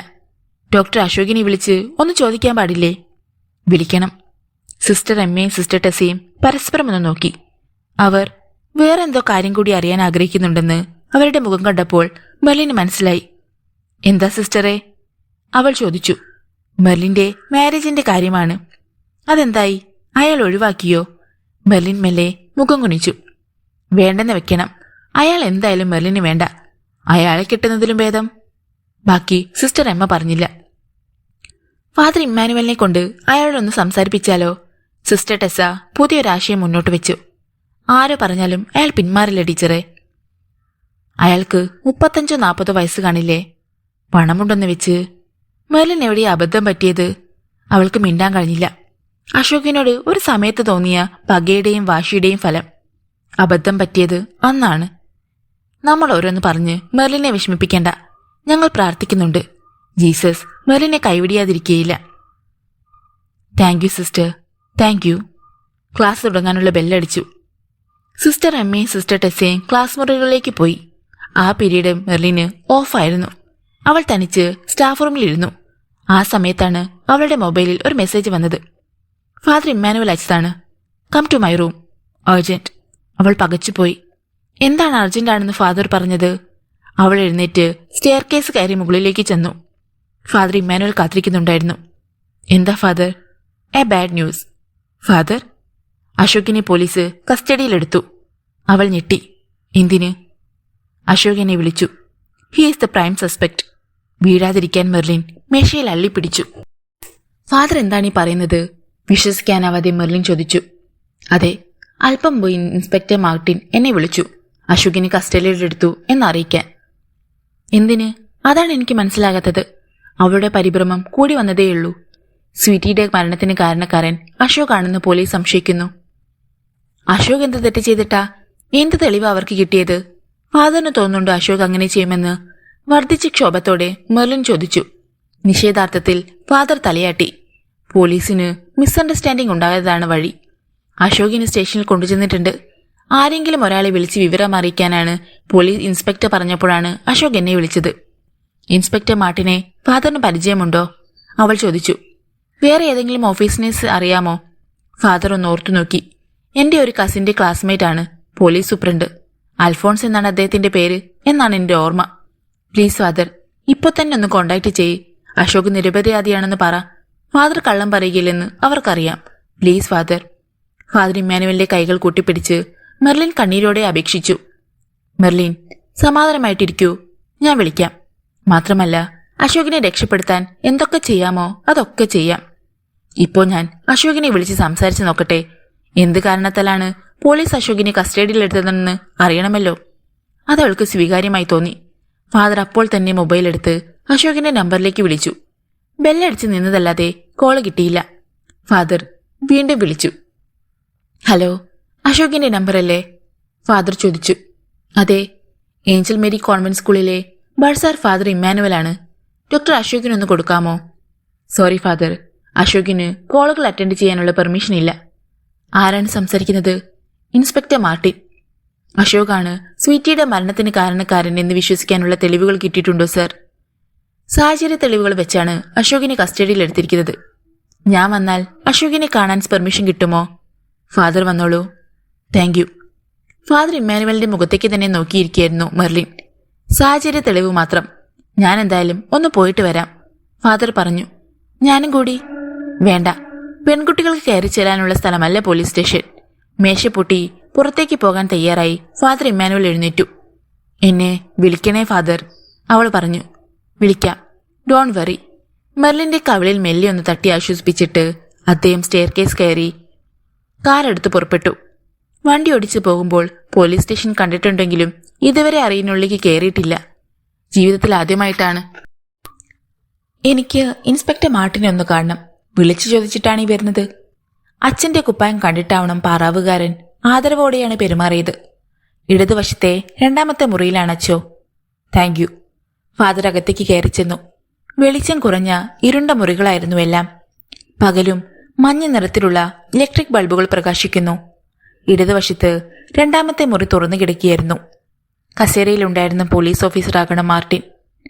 ഡോക്ടർ അശോകിനെ വിളിച്ച് ഒന്ന് ചോദിക്കാൻ പാടില്ലേ? വിളിക്കണം. സിസ്റ്റർ എമ്മയും സിസ്റ്റർ ടെസയും പരസ്പരം ഒന്ന് നോക്കി. അവർ വേറെ എന്തോ കാര്യം കൂടി അറിയാൻ ആഗ്രഹിക്കുന്നുണ്ടെന്ന് അവരുടെ മുഖം കണ്ടപ്പോൾ മെർലിന് മനസ്സിലായി. എന്താ സിസ്റ്ററെ? അവൾ ചോദിച്ചു. മെർലിന്റെ മാരേജിന്റെ കാര്യമാണ്. അതെന്തായി? അയാൾ ഒഴിവാക്കിയോ? മെർലിൻ മെല്ലെ മുഖം കുനിച്ചു. വേണ്ടെന്ന് വെക്കണം. അയാൾ എന്തായാലും മെർലിന് വേണ്ട. അയാളെ കിട്ടുന്നതിലും ഭേദം. ബാക്കി സിസ്റ്റർ എമ്മ പറഞ്ഞില്ല. ഫാദർ ഇമ്മാനുവലിനെ കൊണ്ട് അയാളോടൊന്ന് സംസാരിപ്പിച്ചാലോ? സിസ്റ്റർ ടെസ പുതിയൊരാശയം മുന്നോട്ട് വെച്ചു. ആരോ പറഞ്ഞാലും അയാൾ പിന്മാറില്ല ടീച്ചറെ. അയാൾക്ക് 35-40 വയസ്സ് കാണില്ലേ? പണമുണ്ടെന്ന് വെച്ച്. മെർലിൻ എവിടെ അബദ്ധം പറ്റിയത്? അവൾക്ക് മിണ്ടാൻ കഴിഞ്ഞില്ല. അശോകിനോട് ഒരു സമയത്ത് തോന്നിയ പകയുടെയും വാശിയുടെയും ഫലം. അബദ്ധം പറ്റിയത് അന്നാണ്. നമ്മൾ ഓരോന്ന് പറഞ്ഞ് മെർലിനെ വിഷമിപ്പിക്കേണ്ട. ഞങ്ങൾ പ്രാർത്ഥിക്കുന്നുണ്ട്. ജീസസ് മെർലിനെ കൈവിടിയാതിരിക്കുകയില്ല. Thank you sister, thank you. Class തുടങ്ങാനുള്ള ബെല്ലടിച്ചു. സിസ്റ്റർ എമ്മയും സിസ്റ്റർ ടെസയും ക്ലാസ് മുറികളിലേക്ക് പോയി. ആ പീരീഡ് മെർലിന് ഓഫായിരുന്നു. അവൾ തനിച്ച് സ്റ്റാഫ് റൂമിലിരുന്നു. ആ സമയത്താണ് അവളുടെ മൊബൈലിൽ ഒരു മെസ്സേജ് വന്നത്. ഫാദർ ഇമ്മാനുവൽ അയച്ചതാണ്. Come to my room, urgent. അവൾ പകച്ചുപോയി. എന്താണ് അർജന്റാണെന്ന് ഫാദർ പറഞ്ഞത്? അവൾ എഴുന്നേറ്റ് സ്റ്റെയർ കേസ് കയറി മുകളിലേക്ക് ചെന്നു. ഫാദർ ഇമ്മാനുവൽ കാത്തിരിക്കുന്നുണ്ടായിരുന്നു. എന്താ Father? A bad news. Father? അശോകിനെ പോലീസ് കസ്റ്റഡിയിലെടുത്തു. അവൾ ഞെട്ടി. എന്തിന്? അശോകിനെ വിളിച്ചു. He is the prime suspect. വീഴാതിരിക്കാൻ മെർലിൻ മേശയിൽ അള്ളിപ്പിടിച്ചു. ഫാദർ എന്താണ് ഈ പറയുന്നത്? വിശ്വസിക്കാനാവാതെ മെർലിൻ ചോദിച്ചു. അതെ, അല്പം പോയി ഇൻസ്പെക്ടർ മാർട്ടിൻ എന്നെ വിളിച്ചു. അശോകിനെ കസ്റ്റഡിയിലെടുത്തു എന്നറിയിക്കാൻ. എന്തിന്? അതാണ് എനിക്ക് മനസ്സിലാകാത്തത്. അവളുടെ പരിഭ്രമം കൂടി വന്നതേയുള്ളൂ. സ്വീറ്റിയുടെ മരണത്തിന് കാരണക്കാരൻ അശോക് ആണെന്ന് പോലീസ് സംശയിക്കുന്നു. അശോക് എന്ത് തെറ്റ് ചെയ്തിട്ടാ? എന്ത് തെളിവ് അവർക്ക് കിട്ടിയത്? ഫാദറിന് തോന്നുന്നുണ്ട് അശോക് അങ്ങനെ ചെയ്യുമെന്ന്. വർദ്ധിച്ച ക്ഷോഭത്തോടെ മെർലിൻ ചോദിച്ചു. നിഷേധാർത്ഥത്തിൽ ഫാദർ തലയാട്ടി. പോലീസിന് മിസ്അണ്ടർസ്റ്റാൻഡിംഗ് ഉണ്ടായതാണ് വഴി. അശോകിന് സ്റ്റേഷനിൽ കൊണ്ടുചെന്നിട്ടുണ്ട്. ആരെങ്കിലും ഒരാളെ വിളിച്ച് വിവരം അറിയിക്കാനാണ് പോലീസ് ഇൻസ്പെക്ടർ പറഞ്ഞപ്പോഴാണ് അശോക് എന്നെ വിളിച്ചത്. ഇൻസ്പെക്ടർ മാർട്ടിനെ ഫാദറിന് പരിചയമുണ്ടോ? അവൾ ചോദിച്ചു. വേറെ ഏതെങ്കിലും ഓഫീസിനേഴ്സ് അറിയാമോ? ഫാദർ ഒന്ന് ഓർത്തു നോക്കി. എന്റെ ഒരു കസിന്റെ ക്ലാസ്മേറ്റ് ആണ് പോലീസ് സൂപ്രണ്ട്. അൽഫോൺസ് എന്നാണ് അദ്ദേഹത്തിന്റെ പേര് എന്നാണ് എന്റെ ഓർമ്മ. പ്ലീസ് ഫാദർ, ഇപ്പൊ തന്നെ ഒന്ന് കോണ്ടാക്ട് ചെയ്യ്. അശോക് നിരപരാധിയാണെന്ന് പറ. ഫാദർ കള്ളം പറയുകയില്ലെന്ന് അവർക്കറിയാം. Please father. ഫാദർ ഇമ്മാനുവലിന്റെ കൈകൾ കൂട്ടിപ്പിടിച്ച് മെർലിൻ കണ്ണീരോടെ അപേക്ഷിച്ചു. മെർലിൻ, സമാധാനമായിട്ടിരിക്കൂ. ഞാൻ വിളിക്കാം. മാത്രമല്ല, അശോകിനെ രക്ഷപ്പെടുത്താൻ എന്തൊക്കെ ചെയ്യാമോ അതൊക്കെ ചെയ്യാം. ഇപ്പോ ഞാൻ അശോകിനെ വിളിച്ച് സംസാരിച്ചു നോക്കട്ടെ. എന്ത് കാരണത്താലാണ് പോലീസ് അശോകിനെ കസ്റ്റഡിയിലെടുത്തതെന്ന് അറിയണമല്ലോ. അതവൾക്ക് സ്വീകാര്യമായി തോന്നി. ഫാദർ അപ്പോൾ തന്നെ മൊബൈൽ എടുത്ത് അശോകിന്റെ നമ്പറിലേക്ക് വിളിച്ചു. ബെല്ലടിച്ച് നിന്നതല്ലാതെ കോള് കിട്ടിയില്ല. ഫാദർ വീണ്ടും വിളിച്ചു. ഹലോ, അശോകിന്റെ നമ്പറല്ലേ? ഫാദർ ചോദിച്ചു. അതെ, ഏഞ്ചൽ മേരി കോൺവെന്റ് സ്കൂളിലെ ബർസാർ ഫാദർ ഇമ്മാനുവലാണ്. ഡോക്ടർ അശോകിനൊന്ന് കൊടുക്കാമോ? സോറി ഫാദർ, അശോകിന് കോളുകൾ അറ്റൻഡ് ചെയ്യാനുള്ള പെർമിഷൻ ഇല്ല. ആരാണ് സംസാരിക്കുന്നത്? Inspector Martin. അശോകാണ് സ്വീറ്റിയുടെ മരണത്തിന് കാരണക്കാരൻ എന്ന് വിശ്വസിക്കാനുള്ള തെളിവുകൾ കിട്ടിയിട്ടുണ്ടോ സർ? സാഹചര്യ തെളിവുകൾ വെച്ചാണ് അശോകിനെ കസ്റ്റഡിയിലെടുത്തിരിക്കുന്നത്. ഞാൻ വന്നാൽ അശോകിനെ കാണാൻ പെർമിഷൻ കിട്ടുമോ? ഫാദർ വന്നോളൂ. Thank you. ഫാദർ ഇമ്മാനുവലിന്റെ മുഖത്തേക്ക് തന്നെ നോക്കിയിരിക്കുകയായിരുന്നു മെർലിൻ. സാഹചര്യ തെളിവ് മാത്രം. ഞാൻ എന്തായാലും ഒന്ന് പോയിട്ട് വരാം, ഫാദർ പറഞ്ഞു. ഞാനും കൂടി. വേണ്ട, പെൺകുട്ടികൾക്ക് കയറി ചെല്ലാനുള്ള സ്ഥലമല്ല പോലീസ് സ്റ്റേഷൻ. മേശ പൊട്ടി പുറത്തേക്ക് പോകാൻ തയ്യാറായി ഫാദർ ഇമ്മാനുവൽ എഴുന്നേറ്റു. എന്നെ വിളിക്കണേ ഫാദർ, അവൾ പറഞ്ഞു. വിളിക്കാം, ഡോൺ വറി. മെർലിന്റെ കവിളിൽ മെല്ലെ ഒന്ന് തട്ടി ആശ്വസിപ്പിച്ചിട്ട് അദ്ദേഹം സ്റ്റെയർ കേസ് കയറി കാറെടുത്ത് പുറപ്പെട്ടു. വണ്ടി ഓടിച്ചു പോകുമ്പോൾ പോലീസ് സ്റ്റേഷൻ കണ്ടിട്ടുണ്ടെങ്കിലും ഇതുവരെ അറിയുന്നുള്ളിലേക്ക് കയറിയിട്ടില്ല. ജീവിതത്തിൽ ആദ്യമായിട്ടാണ്. എനിക്ക് ഇൻസ്പെക്ടർ മാർട്ടിനെ ഒന്ന് കാണണം. വിളിച്ചു ചോദിച്ചിട്ടാണ് ഈ വരുന്നത്. അച്ഛന്റെ കുപ്പായം കണ്ടിട്ടാവണം പാറാവുകാരൻ ആദരവോടെയാണ് പെരുമാറിയത്. ഇടതുവശത്തെ 2ാമത്തെ മുറിയിലാണ് അച്ചോ. Thank you. ഫാദർ അകത്തേക്ക് കയറി ചെന്നു. വെളിച്ചം കുറഞ്ഞ ഇരുണ്ട മുറികളായിരുന്നു എല്ലാം. പകലും മഞ്ഞ നിറത്തിലുള്ള ഇലക്ട്രിക് ബൾബുകൾ പ്രകാശിക്കുന്നു. ഇടതുവശത്ത് 2ാമത്തെ മുറി തുറന്നു കിടക്കുകയായിരുന്നു. കസേരയിലുണ്ടായിരുന്ന പോലീസ് ഓഫീസറാകണം മാർട്ടിൻ.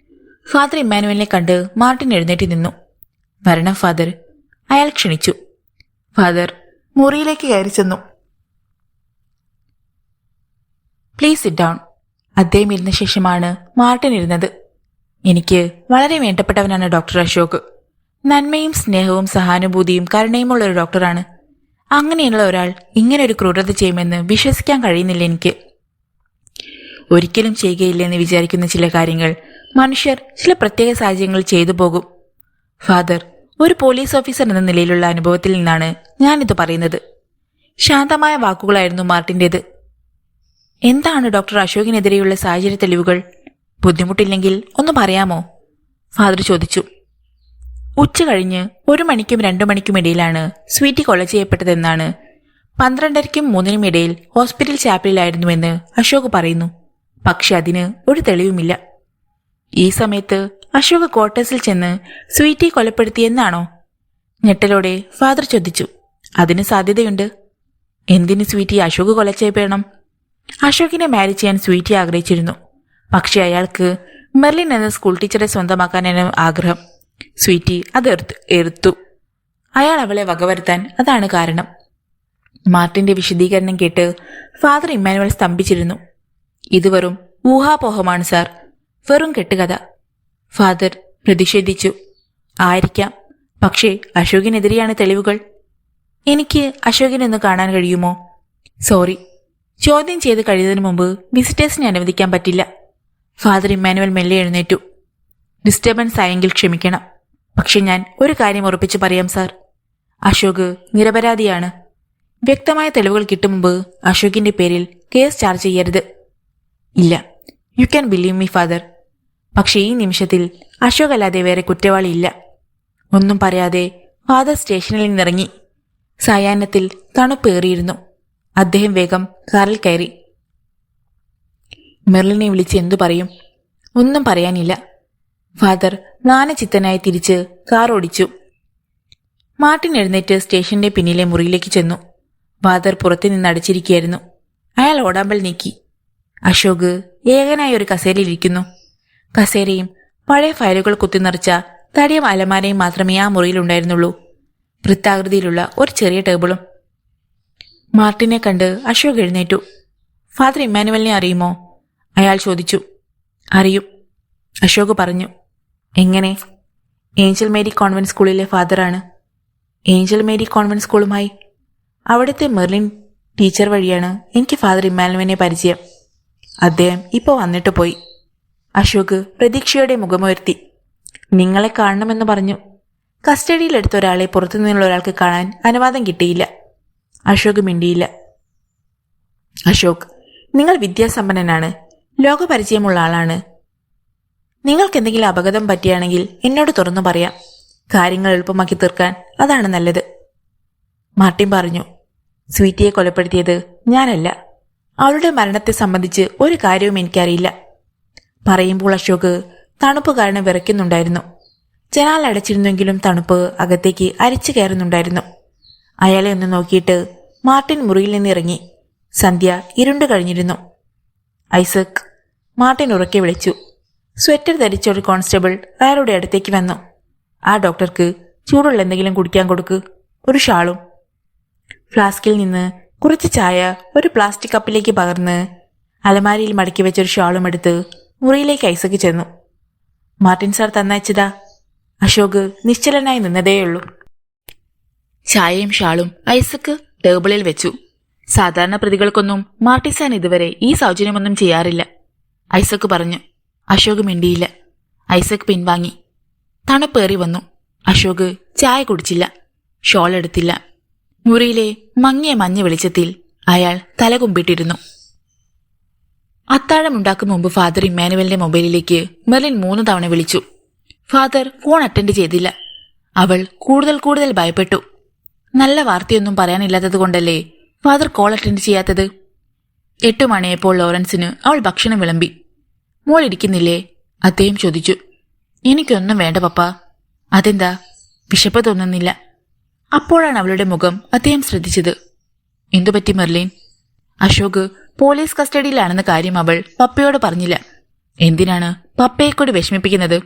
ഫാദർ ഇമ്മാനുവലിനെ കണ്ട് മാർട്ടിൻ എഴുന്നേറ്റ് നിന്നു. വരണം ഫാദർ, അയാൾ ക്ഷണിച്ചു. ഫാദർ മുറിയിലേക്ക് കയറി ചെന്നു. Please sit down. അദ്ദേഹം ഇരുന്ന ശേഷമാണ് മാർട്ടിൻ ഇരുന്നത്. എനിക്ക് വളരെ വേണ്ടപ്പെട്ടവനാണ് ഡോക്ടർ അശോക്. നന്മയും സ്നേഹവും സഹാനുഭൂതിയും കരുണയുമുള്ള ഒരു ഡോക്ടറാണ്. അങ്ങനെയുള്ള ഒരാൾ ഇങ്ങനെ ഒരു ക്രൂരത ചെയ്യുമെന്ന് വിശ്വസിക്കാൻ കഴിയുന്നില്ല എനിക്ക്. ഒരിക്കലും ചെയ്യുകയില്ലെന്ന് വിചാരിക്കുന്ന ചില കാര്യങ്ങൾ മനുഷ്യർ ചില പ്രത്യേക സാഹചര്യങ്ങളിൽ ചെയ്തു പോകും. ഫാദർ, ഒരു പോലീസ് ഓഫീസർ എന്ന നിലയിലുള്ള അനുഭവത്തിൽ നിന്നാണ് ഞാനിത് പറയുന്നത്. ശാന്തമായ വാക്കുകളായിരുന്നു മാർട്ടിൻ്റേത്. എന്താണ് ഡോക്ടർ അശോകിനെതിരെയുള്ള സാഹചര്യ തെളിവുകൾ? ബുദ്ധിമുട്ടില്ലെങ്കിൽ ഒന്ന് പറയാമോ? ഫാദർ ചോദിച്ചു. ഉച്ച കഴിഞ്ഞ് 1 മണിക്കും 2 മണിക്കും ഇടയിലാണ് സ്വീറ്റി കൊല ചെയ്യപ്പെട്ടതെന്നാണ്. 12:30ക്കും 3-നും ഇടയിൽ ഹോസ്പിറ്റൽ ചാപ്പലിലായിരുന്നുവെന്ന് അശോക് പറയുന്നു. പക്ഷെ അതിന് ഒരു തെളിവുമില്ല. ഈ സമയത്ത് അശോക് ക്വാർട്ടേഴ്സിൽ ചെന്ന് സ്വീറ്റിയെ കൊലപ്പെടുത്തിയെന്നാണോ? ഞെട്ടലോടെ ഫാദർ ചോദിച്ചു. അതിന് സാധ്യതയുണ്ട്. എന്തിന് സ്വീറ്റി അശോക് കൊല ചെയ്യപ്പെടണം? അശോകിനെ മാരേജ് ചെയ്യാൻ സ്വീറ്റി ആഗ്രഹിച്ചിരുന്നു. പക്ഷെ അയാൾക്ക് മെർലിൻ എന്ന സ്കൂൾ ടീച്ചറെ സ്വന്തമാക്കാനാണ് ആഗ്രഹം. സ്വീറ്റി അത് എറുത്തു. അയാൾ അവളെ വകവരുത്താൻ അതാണ് കാരണം. മാർട്ടിന്റെ വിശദീകരണം കേട്ട് ഫാദർ ഇമ്മാനുവൽ സ്തംഭിച്ചിരുന്നു. ഇത് വെറും ഊഹാപോഹമാണ് സാർ, വെറും കെട്ടുകഥ. ഫാദർ പ്രതിഷേധിച്ചു. ആയിരിക്കാം, പക്ഷേ അശോകിനെതിരെയാണ് തെളിവുകൾ. എനിക്ക് അശോകിനൊന്ന് കാണാൻ കഴിയുമോ? സോറി, ചോദ്യം ചെയ്ത് കഴിയുന്നതിന് മുമ്പ് വിസിറ്റേഴ്സിനെ അനുവദിക്കാൻ പറ്റില്ല. ഫാദർ ഇമ്മാനുവൽ മെല്ലെ എഴുന്നേറ്റു. ഡിസ്റ്റർബൻസ് ആയെങ്കിൽ ക്ഷമിക്കണം. പക്ഷെ ഞാൻ ഒരു കാര്യം ഉറപ്പിച്ചു പറയാം സാർ, അശോക് നിരപരാധിയാണ്. വ്യക്തമായ തെളിവുകൾ കിട്ടും മുമ്പ് അശോകിന്റെ പേരിൽ കേസ് ചാർജ് ചെയ്യരുത്. ഇല്ല, you can believe me father. പക്ഷെ ഈ നിമിഷത്തിൽ അശോക് അല്ലാതെ വേറെ കുറ്റവാളിയില്ല. ഒന്നും പറയാതെ ഫാദർ സ്റ്റേഷനിൽ നിന്നിറങ്ങി. സായാഹ്നത്തിൽ തണുപ്പേറിയിരുന്നു. അദ്ദേഹം വേഗം കാറിൽ കയറി. മെർലിനെ വിളിച്ച് എന്തു പറയും? ഒന്നും പറയാനില്ല. ഫാദർ മ്ലാനചിത്തനായി തിരിച്ച് കാർ ഓടിച്ചു. മാർട്ടിൻ എഴുന്നേറ്റ് സ്റ്റേഷന്റെ പിന്നിലെ മുറിയിലേക്ക് ചെന്നു. ഫാദർ പുറത്തു നിന്ന് അടച്ചിരിക്കുകയായിരുന്നു. അയാൾ ഓടാമ്പൽ നീക്കി. അശോക് ഏകനായ ഒരു കസേരയിലിരിക്കുന്നു. കസേരയും പഴയ ഫയലുകൾ കുത്തിനിറച്ച തടിയ അലമാരയും മാത്രമേ ആ മുറിയിലുണ്ടായിരുന്നുള്ളൂ. വൃത്താകൃതിയിലുള്ള ഒരു ചെറിയ ടേബിളും. മാർട്ടിനെ കണ്ട് അശോക് എഴുന്നേറ്റു. ഫാദർ ഇമ്മാനുവലിനെ അറിയുമോ? അയാൾ ചോദിച്ചു. അറിയും, അശോക് പറഞ്ഞു. എങ്ങനെ? ഏഞ്ചൽ മേരി കോൺവെന്റ് സ്കൂളിലെ ഫാദറാണ്. ഏഞ്ചൽ മേരി കോൺവെന്റ് സ്കൂളുമായി? അവിടുത്തെ മെർലിൻ ടീച്ചർ വഴിയാണ് എനിക്ക് ഫാദർ ഇമ്മാനുവലിനെ പരിചയം. അദ്ദേഹം ഇപ്പോൾ വന്നിട്ട് പോയി. അശോക് പ്രതീക്ഷയോടെ മുഖമുയർത്തി. നിങ്ങളെ കാണണമെന്ന് പറഞ്ഞു. കസ്റ്റഡിയിലെടുത്ത ഒരാളെ പുറത്തുനിന്നുള്ള ഒരാൾക്ക് കാണാൻ അനുവാദം കിട്ടിയില്ല. അശോക് മിണ്ടിയില്ല. അശോക്, നിങ്ങൾ വിദ്യാസമ്പന്നനാണ്, ലോകപരിചയമുള്ള ആളാണ്. നിങ്ങൾക്ക് എന്തെങ്കിലും അപകടം പറ്റിയാണെങ്കിൽ എന്നോട് തുറന്നു പറയാം. കാര്യങ്ങൾ എളുപ്പമാക്കി തീർക്കാൻ അതാണ് നല്ലത്. മാർട്ടിൻ പറഞ്ഞു. സ്വീറ്റിയെ കൊലപ്പെടുത്തിയത് ഞാനല്ല. അവളുടെ മരണത്തെ സംബന്ധിച്ച് ഒരു കാര്യവും എനിക്കറിയില്ല. പറയുമ്പോൾ അശോക് തണുപ്പ് കാരണം വിറയ്ക്കുന്നുണ്ടായിരുന്നു. ജനാൽ അടച്ചിരുന്നെങ്കിലും തണുപ്പ് അകത്തേക്ക് അരിച്ചു കയറുന്നുണ്ടായിരുന്നു. അയാളെ ഒന്ന് നോക്കിയിട്ട് മാർട്ടിൻ മുറിയിൽ നിന്ന് ഇറങ്ങി. സന്ധ്യ ഇരുണ്ടു കഴിഞ്ഞിരുന്നു. ഐസക്, മാർട്ടിൻ ഉറക്കെ വിളിച്ചു. സ്വെറ്റർ ധരിച്ച ഒരു കോൺസ്റ്റബിൾ അയാളുടെ അടുത്തേക്ക് വന്നു. ആ ഡോക്ടർക്ക് ചൂടുള്ള എന്തെങ്കിലും കുടിക്കാൻ കൊടുക്ക്, ഒരു ഷാളും. ഫ്ലാസ്കിൽ നിന്ന് കുറച്ച് ചായ ഒരു പ്ലാസ്റ്റിക് കപ്പിലേക്ക് പകർന്ന് അലമാരിയിൽ മടക്കി വെച്ചൊരു ഷാളും എടുത്ത് മുറിയിലേക്ക് ഐസക് ചെന്നു. മാർട്ടിൻ സാർ തന്നയച്ചതാ. അശോക് നിശ്ചലനായി നിന്നതേയുള്ളൂ. ചായയും ഷാളും ഐസക് ടേബിളിൽ വെച്ചു. സാധാരണ പ്രതികൾക്കൊന്നും മാർട്ടിൻ സാർ ഇതുവരെ ഈ സൗജന്യമൊന്നും ചെയ്യാറില്ല, ഐസക് പറഞ്ഞു. അശോക് മിണ്ടിയില്ല. ഐസക് പിൻവാങ്ങി. തണുപ്പേറി വന്നു. അശോക് ചായ കുടിച്ചില്ല, ഷോൾ എടുത്തില്ല. മുറിയിലെ മങ്ങിയ മഞ്ഞ വെളിച്ചത്തിൽ അയാൾ തലകുമ്പിട്ടിരുന്നു. അത്താഴമുണ്ടാക്കും മുമ്പ് ഫാദർ ഇമ്മാനുവലിന്റെ മൊബൈലിലേക്ക് മെർലിൻ 3 തവണ വിളിച്ചു. ഫാദർ ഫോൺ അറ്റൻഡ് ചെയ്തില്ല. അവൾ കൂടുതൽ ഭയപ്പെട്ടു. നല്ല വാർത്തയൊന്നും പറയാനില്ലാത്തത് കൊണ്ടല്ലേ ഫാദർ കോൾ അറ്റൻഡ് ചെയ്യാത്തത്? 8 മണിയപ്പോൾ ലോറൻസിന് അവൾ ഭക്ഷണം വിളമ്പി. മോൾ ഇരിക്കുന്നില്ലേ? അദ്ദേഹം ചോദിച്ചു. എനിക്കൊന്നും വേണ്ട പപ്പ. അതെന്താ? വിശപ്പ് തോന്നുന്നില്ല. അപ്പോഴാണ് അവളുടെ മുഖം അദ്ദേഹം ശ്രദ്ധിച്ചത്. എന്തുപറ്റി മെർലിൻ? അശോക് പോലീസ് കസ്റ്റഡിയിലാണെന്ന കാര്യം അവൾ പപ്പയോട് പറഞ്ഞില്ല. എന്തിനാണ് പപ്പയെ കൂടി വിഷമിപ്പിക്കുന്നത്?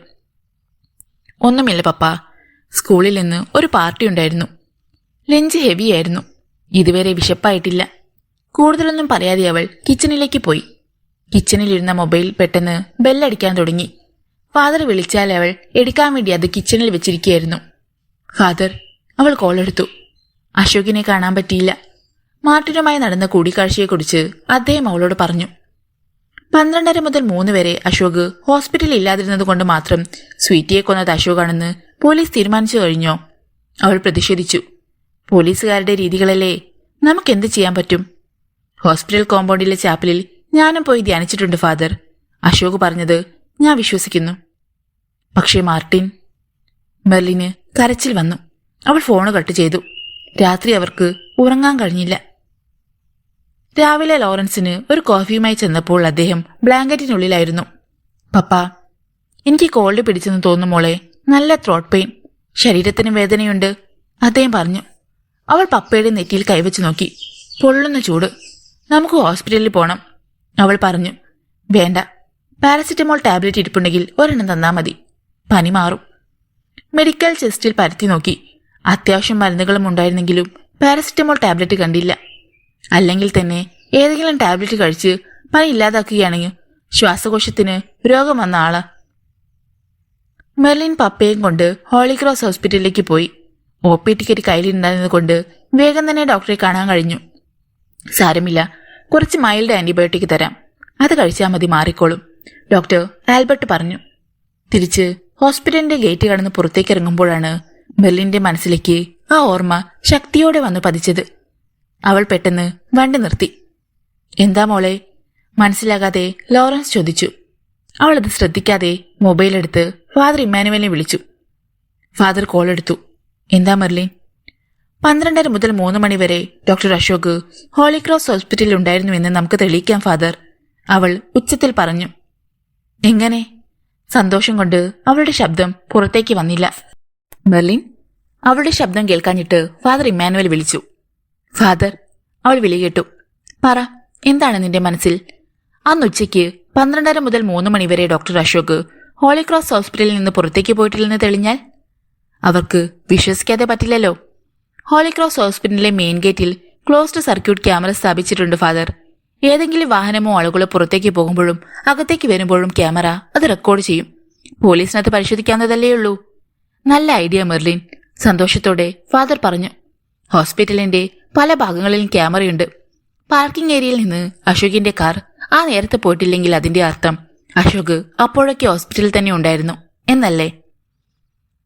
ഒന്നുമില്ല പപ്പ, സ്കൂളിൽ നിന്ന് ഒരു പാർട്ടി ഉണ്ടായിരുന്നു. ലഞ്ച് ഹെവിയായിരുന്നു. ഇതുവരെ വിശപ്പായിട്ടില്ല. കൂടുതലൊന്നും പറയാതെ അവൾ കിച്ചണിലേക്ക് പോയി. കിച്ചണിലിരുന്ന മൊബൈൽ പെട്ടെന്ന് ബെല്ലടിക്കാൻ തുടങ്ങി. ഫാദർ വിളിച്ചാൽ അവൾ എടുക്കാൻ വേണ്ടി അത് കിച്ചണിൽ വെച്ചിരിക്കുകയായിരുന്നു. ഫാദർ, അവൾ കോളെടുത്തു. അശോകിനെ കാണാൻ പറ്റിയില്ല. മാർട്ടിനുമായി നടന്ന കൂടിക്കാഴ്ചയെക്കുറിച്ച് അദ്ദേഹം അവളോട് പറഞ്ഞു. 12:30 മുതൽ 3 വരെ അശോക് ഹോസ്പിറ്റലിൽ ഇല്ലാതിരുന്നതുകൊണ്ട് മാത്രം സ്വീറ്റിയെ കൊന്നത് അശോകാണെന്ന് പോലീസ് തീരുമാനിച്ചു കഴിഞ്ഞോ? അവൾ പ്രതിഷേധിച്ചു. പോലീസുകാരുടെ രീതികളല്ലേ, നമുക്കെന്ത് ചെയ്യാൻ പറ്റും? ഹോസ്പിറ്റൽ കോമ്പൗണ്ടിലെ ചാപ്പലിൽ ഞാനും പോയി ധ്യാനിച്ചിട്ടുണ്ട് ഫാദർ. അശോക് പറഞ്ഞത് ഞാൻ വിശ്വസിക്കുന്നു. പക്ഷേ മാർട്ടിൻ... മെർലിന് കരച്ചിൽ വന്നു. അവൾ ഫോണ് കട്ട് ചെയ്തു. രാത്രി അവർക്ക് ഉറങ്ങാൻ കഴിഞ്ഞില്ല. രാവിലെ ലോറൻസിന് ഒരു കോഫിയുമായി ചെന്നപ്പോൾ അദ്ദേഹം ബ്ലാങ്കറ്റിനുള്ളിലായിരുന്നു. പപ്പ, എനിക്ക് കോൾഡ് പിടിച്ചെന്ന് തോന്നുന്നു മോളെ. നല്ല ത്രോട്ട് പെയിൻ, ശരീരത്തിന് വേദനയുണ്ട്, അദ്ദേഹം പറഞ്ഞു. അവൾ പപ്പയുടെ നെറ്റിയിൽ കൈവച്ച് നോക്കി. പൊള്ളുന്ന ചൂട്. നമുക്ക് ഹോസ്പിറ്റലിൽ പോണം, അവൾ പറഞ്ഞു. വേണ്ട, പാരസിറ്റമോൾ ടാബ്ലറ്റ് ഇരിപ്പുണ്ടെങ്കിൽ ഒരെണ്ണം തന്നാ മതി, പനി മാറും. മെഡിക്കൽ ചെസ്റ്റിൽ പരത്തി നോക്കി. അത്യാവശ്യം മരുന്നുകളും ഉണ്ടായിരുന്നെങ്കിലും പാരസിറ്റമോൾ ടാബ്ലറ്റ് കണ്ടില്ല. അല്ലെങ്കിൽ തന്നെ ഏതെങ്കിലും ടാബ്ലറ്റ് കഴിച്ച് പനി ഇല്ലാതാക്കുകയാണെങ്കിൽ ശ്വാസകോശത്തിന് രോഗം വന്ന ആളാ. മെർലിൻ പപ്പയും കൊണ്ട് ഹോളി ക്രോസ് ഹോസ്പിറ്റലിലേക്ക് പോയി. OP ടിക്കറ്റ് കയ്യിലുണ്ടായിരുന്നതുകൊണ്ട് വേഗം തന്നെ ഡോക്ടറെ കാണാൻ കഴിഞ്ഞു. സാരമില്ല, കുറച്ച് മൈൽഡ് ആന്റിബയോട്ടിക് തരാം, അത് കഴിച്ചാൽ മതി, മാറിക്കോളും, ഡോക്ടർ ആൽബർട്ട് പറഞ്ഞു. തിരിച്ച് ഹോസ്പിറ്റലിന്റെ ഗേറ്റ് കടന്ന് പുറത്തേക്ക് ഇറങ്ങുമ്പോഴാണ് മെർലിന്റെ മനസ്സിലേക്ക് ആ ഓർമ്മ ശക്തിയോടെ വന്നു പതിച്ചത്. അവൾ പെട്ടെന്ന് വണ്ടി നിർത്തി. എന്താ മോളെ? മനസ്സിലാകാതെ ലോറൻസ് ചോദിച്ചു. അവളത് ശ്രദ്ധിക്കാതെ മൊബൈൽ എടുത്ത് ഫാദർ ഇമ്മാനുവലിനെ വിളിച്ചു. ഫാദർ കോൾ എടുത്തു. എന്താ മെർലിൻ? 12:30 മുതൽ 3 മണി വരെ ഡോക്ടർ അശോക് ഹോളി ക്രോസ് ഹോസ്പിറ്റലിൽ ഉണ്ടായിരുന്നുവെന്ന് നമുക്ക് തെളിയിക്കാം ഫാദർ, അവൾ ഉച്ചത്തിൽ പറഞ്ഞു. എങ്ങനെ? സന്തോഷം കൊണ്ട് അവളുടെ ശബ്ദം പുറത്തേക്ക് വന്നില്ല. മെർലിൻ? അവളുടെ ശബ്ദം കേൾക്കാഞ്ഞിട്ട് ഫാദർ ഇമ്മാനുവൽ വിളിച്ചു. ഫാദർ, അവൾ വിളി കേട്ടു. പറ, എന്താണ് നിന്റെ മനസ്സിൽ? അന്നുച്ചയ്ക്ക് 12:30 മുതൽ 3 മണി വരെ ഡോക്ടർ അശോക് ഹോളി ക്രോസ് ഹോസ്പിറ്റലിൽ നിന്ന് പുറത്തേക്ക് പോയിട്ടില്ലെന്ന് തെളിഞ്ഞാൽ അവർക്ക് വിശ്വസിക്കാതെ പറ്റില്ലല്ലോ. ഹോളി ക്രോസ് ഹോസ്പിറ്റലിലെ മെയിൻ ഗേറ്റിൽ ക്ലോസ്ഡ് സർക്യൂട്ട് ക്യാമറ സ്ഥാപിച്ചിട്ടുണ്ട് ഫാദർ. ഏതെങ്കിലും വാഹനമോ ആളുകളോ പുറത്തേക്ക് പോകുമ്പോഴും അകത്തേക്ക് വരുമ്പോഴും ക്യാമറ അത് റെക്കോർഡ് ചെയ്യും. പോലീസിനത് പരിശോധിക്കാവുന്നതല്ലേയുള്ളൂ. നല്ല ഐഡിയ മെർലിൻ, സന്തോഷത്തോടെ ഫാദർ പറഞ്ഞു. ഹോസ്പിറ്റലിന്റെ പല ഭാഗങ്ങളിലും ക്യാമറയുണ്ട്. പാർക്കിംഗ് ഏരിയയിൽ നിന്ന് അശോകിന്റെ കാർ ആ നേരത്തെ പോയിട്ടില്ലെങ്കിൽ അതിന്റെ അർത്ഥം അശോക് അപ്പോഴൊക്കെ ഹോസ്പിറ്റലിൽ തന്നെ ഉണ്ടായിരുന്നു എന്നല്ലേ?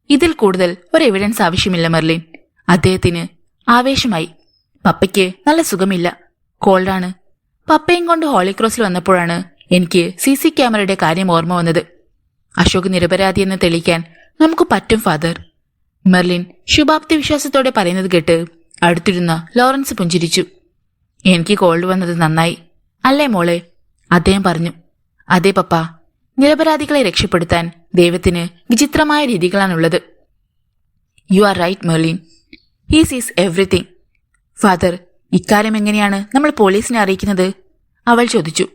ഇതിൽ കൂടുതൽ ഒരു എവിഡൻസ് ആവശ്യമില്ല മെർലിൻ. അദ്ദേഹത്തിന് ആവേശമായി. പപ്പയ്ക്ക് നല്ല സുഖമില്ല, കോൾഡാണ്. പപ്പയും കൊണ്ട് ഹോളിക്രോസിൽ വന്നപ്പോഴാണ് എനിക്ക് CC ക്യാമറയുടെ കാര്യം ഓർമ്മ വന്നത്. അശോക് നിരപരാധിയെന്ന് തെളിയിക്കാൻ നമുക്ക് പറ്റും ഫാദർ. മെർലിൻ ശുഭാപ്തി വിശ്വാസത്തോടെ പറയുന്നത് കേട്ട് അടുത്തിരുന്ന ലോറൻസ് പുഞ്ചിരിച്ചു. എനിക്ക് കോൾഡ് വന്നത് നന്നായി അല്ലേ മോളെ? അദ്ദേഹം പറഞ്ഞു. അതെ പപ്പ, നിരപരാധികളെ രക്ഷപ്പെടുത്താൻ ദൈവത്തിന് വിചിത്രമായ രീതികളാണുള്ളത്. You are right Merlin, he sees everything. Father, ഇക്കാര്യം എങ്ങനെയാണ് നമ്മൾ പോലീസിനെ അറിയിക്കുന്നത്? അവൾ ചോദിച്ചു.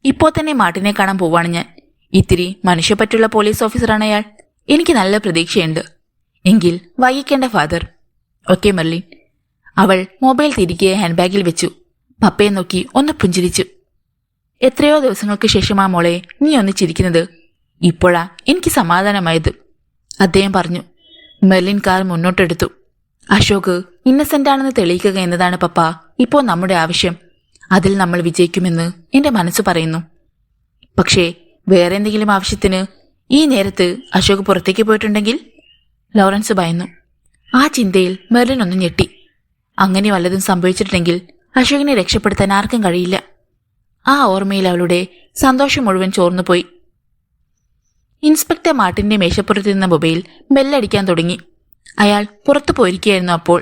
ഇപ്പോൾ തന്നെ മാർട്ടിനെ കാണാൻ പോവാണ് ഞാൻ. ഇത്തിരി മനുഷ്യപ്പറ്റുള്ള പോലീസ് ഓഫീസറാണ് അയാൾ. എനിക്ക് നല്ല പ്രതീക്ഷയുണ്ട്. എങ്കിൽ വൈകിക്കേണ്ട ഫാദർ. Okay Merlin. അവൾ മൊബൈൽ തിരികെ ഹാൻഡ് ബാഗിൽ വെച്ചു. പപ്പയെ നോക്കി ഒന്ന് പുഞ്ചിരിച്ചു. എത്രയോ ദിവസങ്ങൾക്ക് ശേഷമാ മോളെ നീ ഒന്ന് ചിരിക്കുന്നത്. ഇപ്പോഴാ എനിക്ക് സമാധാനമായത്, അദ്ദേഹം പറഞ്ഞു. മെർലിൻ കാർ മുന്നോട്ടെടുത്തു. അശോക് ഇന്നസെന്റ് ആണെന്ന് തെളിയിക്കുക എന്നതാണ് പപ്പ ഇപ്പോൾ നമ്മുടെ ആവശ്യം. അതിൽ നമ്മൾ വിജയിക്കുമെന്ന് എന്റെ മനസ്സ് പറയുന്നു. പക്ഷേ വേറെ എന്തെങ്കിലും ആവശ്യത്തിന് ഈ നേരത്ത് അശോക് പുറത്തേക്ക് പോയിട്ടുണ്ടെങ്കിൽ? ലോറൻസ് ഭയന്നു. ആ ചിന്തയിൽ മെർലിൻ ഒന്ന് ഞെട്ടി. അങ്ങനെ വല്ലതും സംഭവിച്ചിട്ടുണ്ടെങ്കിൽ അശോകിനെ രക്ഷപ്പെടുത്താൻ ആർക്കും കഴിയില്ല. ആ ഓർമ്മയിൽ അവളുടെ സന്തോഷം മുഴുവൻ ചോർന്നുപോയി. ഇൻസ്പെക്ടർ മാർട്ടിന്റെ മേശപ്പുറത്ത് നിന്ന മൊബൈൽ ബെല്ലടിക്കാൻ തുടങ്ങി. അയാൾ പുറത്തു പോയിരിക്കുകയായിരുന്നു. അപ്പോൾ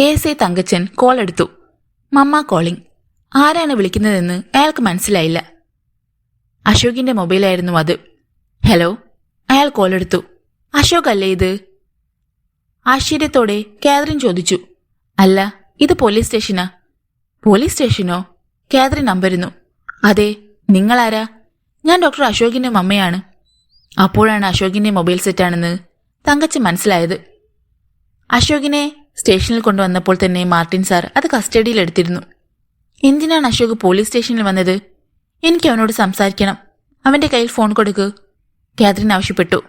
ASI തങ്കച്ചൻ കോൾ എടുത്തു. മമ്മ കോളിംഗ്. ആരാണ് വിളിക്കുന്നതെന്ന് അയാൾക്ക് മനസ്സിലായില്ല. അശോകിന്റെ മൊബൈലായിരുന്നു അത്. ഹലോ, അയാൾ കോൾ എടുത്തു. അശോക് അല്ലേ ഇത്? ആശ്ചര്യത്തോടെ കാതറിൻ ചോദിച്ചു. അല്ല, ഇത് പോലീസ് സ്റ്റേഷനാ. പോലീസ് സ്റ്റേഷനോ? കാതറിൻ നമ്പരുന്നു. അതെ, നിങ്ങളാരാ? ഞാൻ ഡോക്ടർ അശോകിന്റെ അമ്മയാണ്. അപ്പോഴാണ് അശോകിന്റെ മൊബൈൽ സെറ്റാണെന്ന് തങ്കച്ചൻ മനസ്സിലായത്. അശോകിനെ സ്റ്റേഷനിൽ കൊണ്ടുവന്നപ്പോൾ തന്നെ മാർട്ടിൻ സാർ അത് കസ്റ്റഡിയിലെടുത്തിരുന്നു. എന്തിനാണ് അശോക് പോലീസ് സ്റ്റേഷനിൽ വന്നത്? എനിക്ക് അവനോട് സംസാരിക്കണം. അവന്റെ കയ്യിൽ ഫോൺ കൊടുക്ക്, കാതറിൻ ആവശ്യപ്പെട്ടു.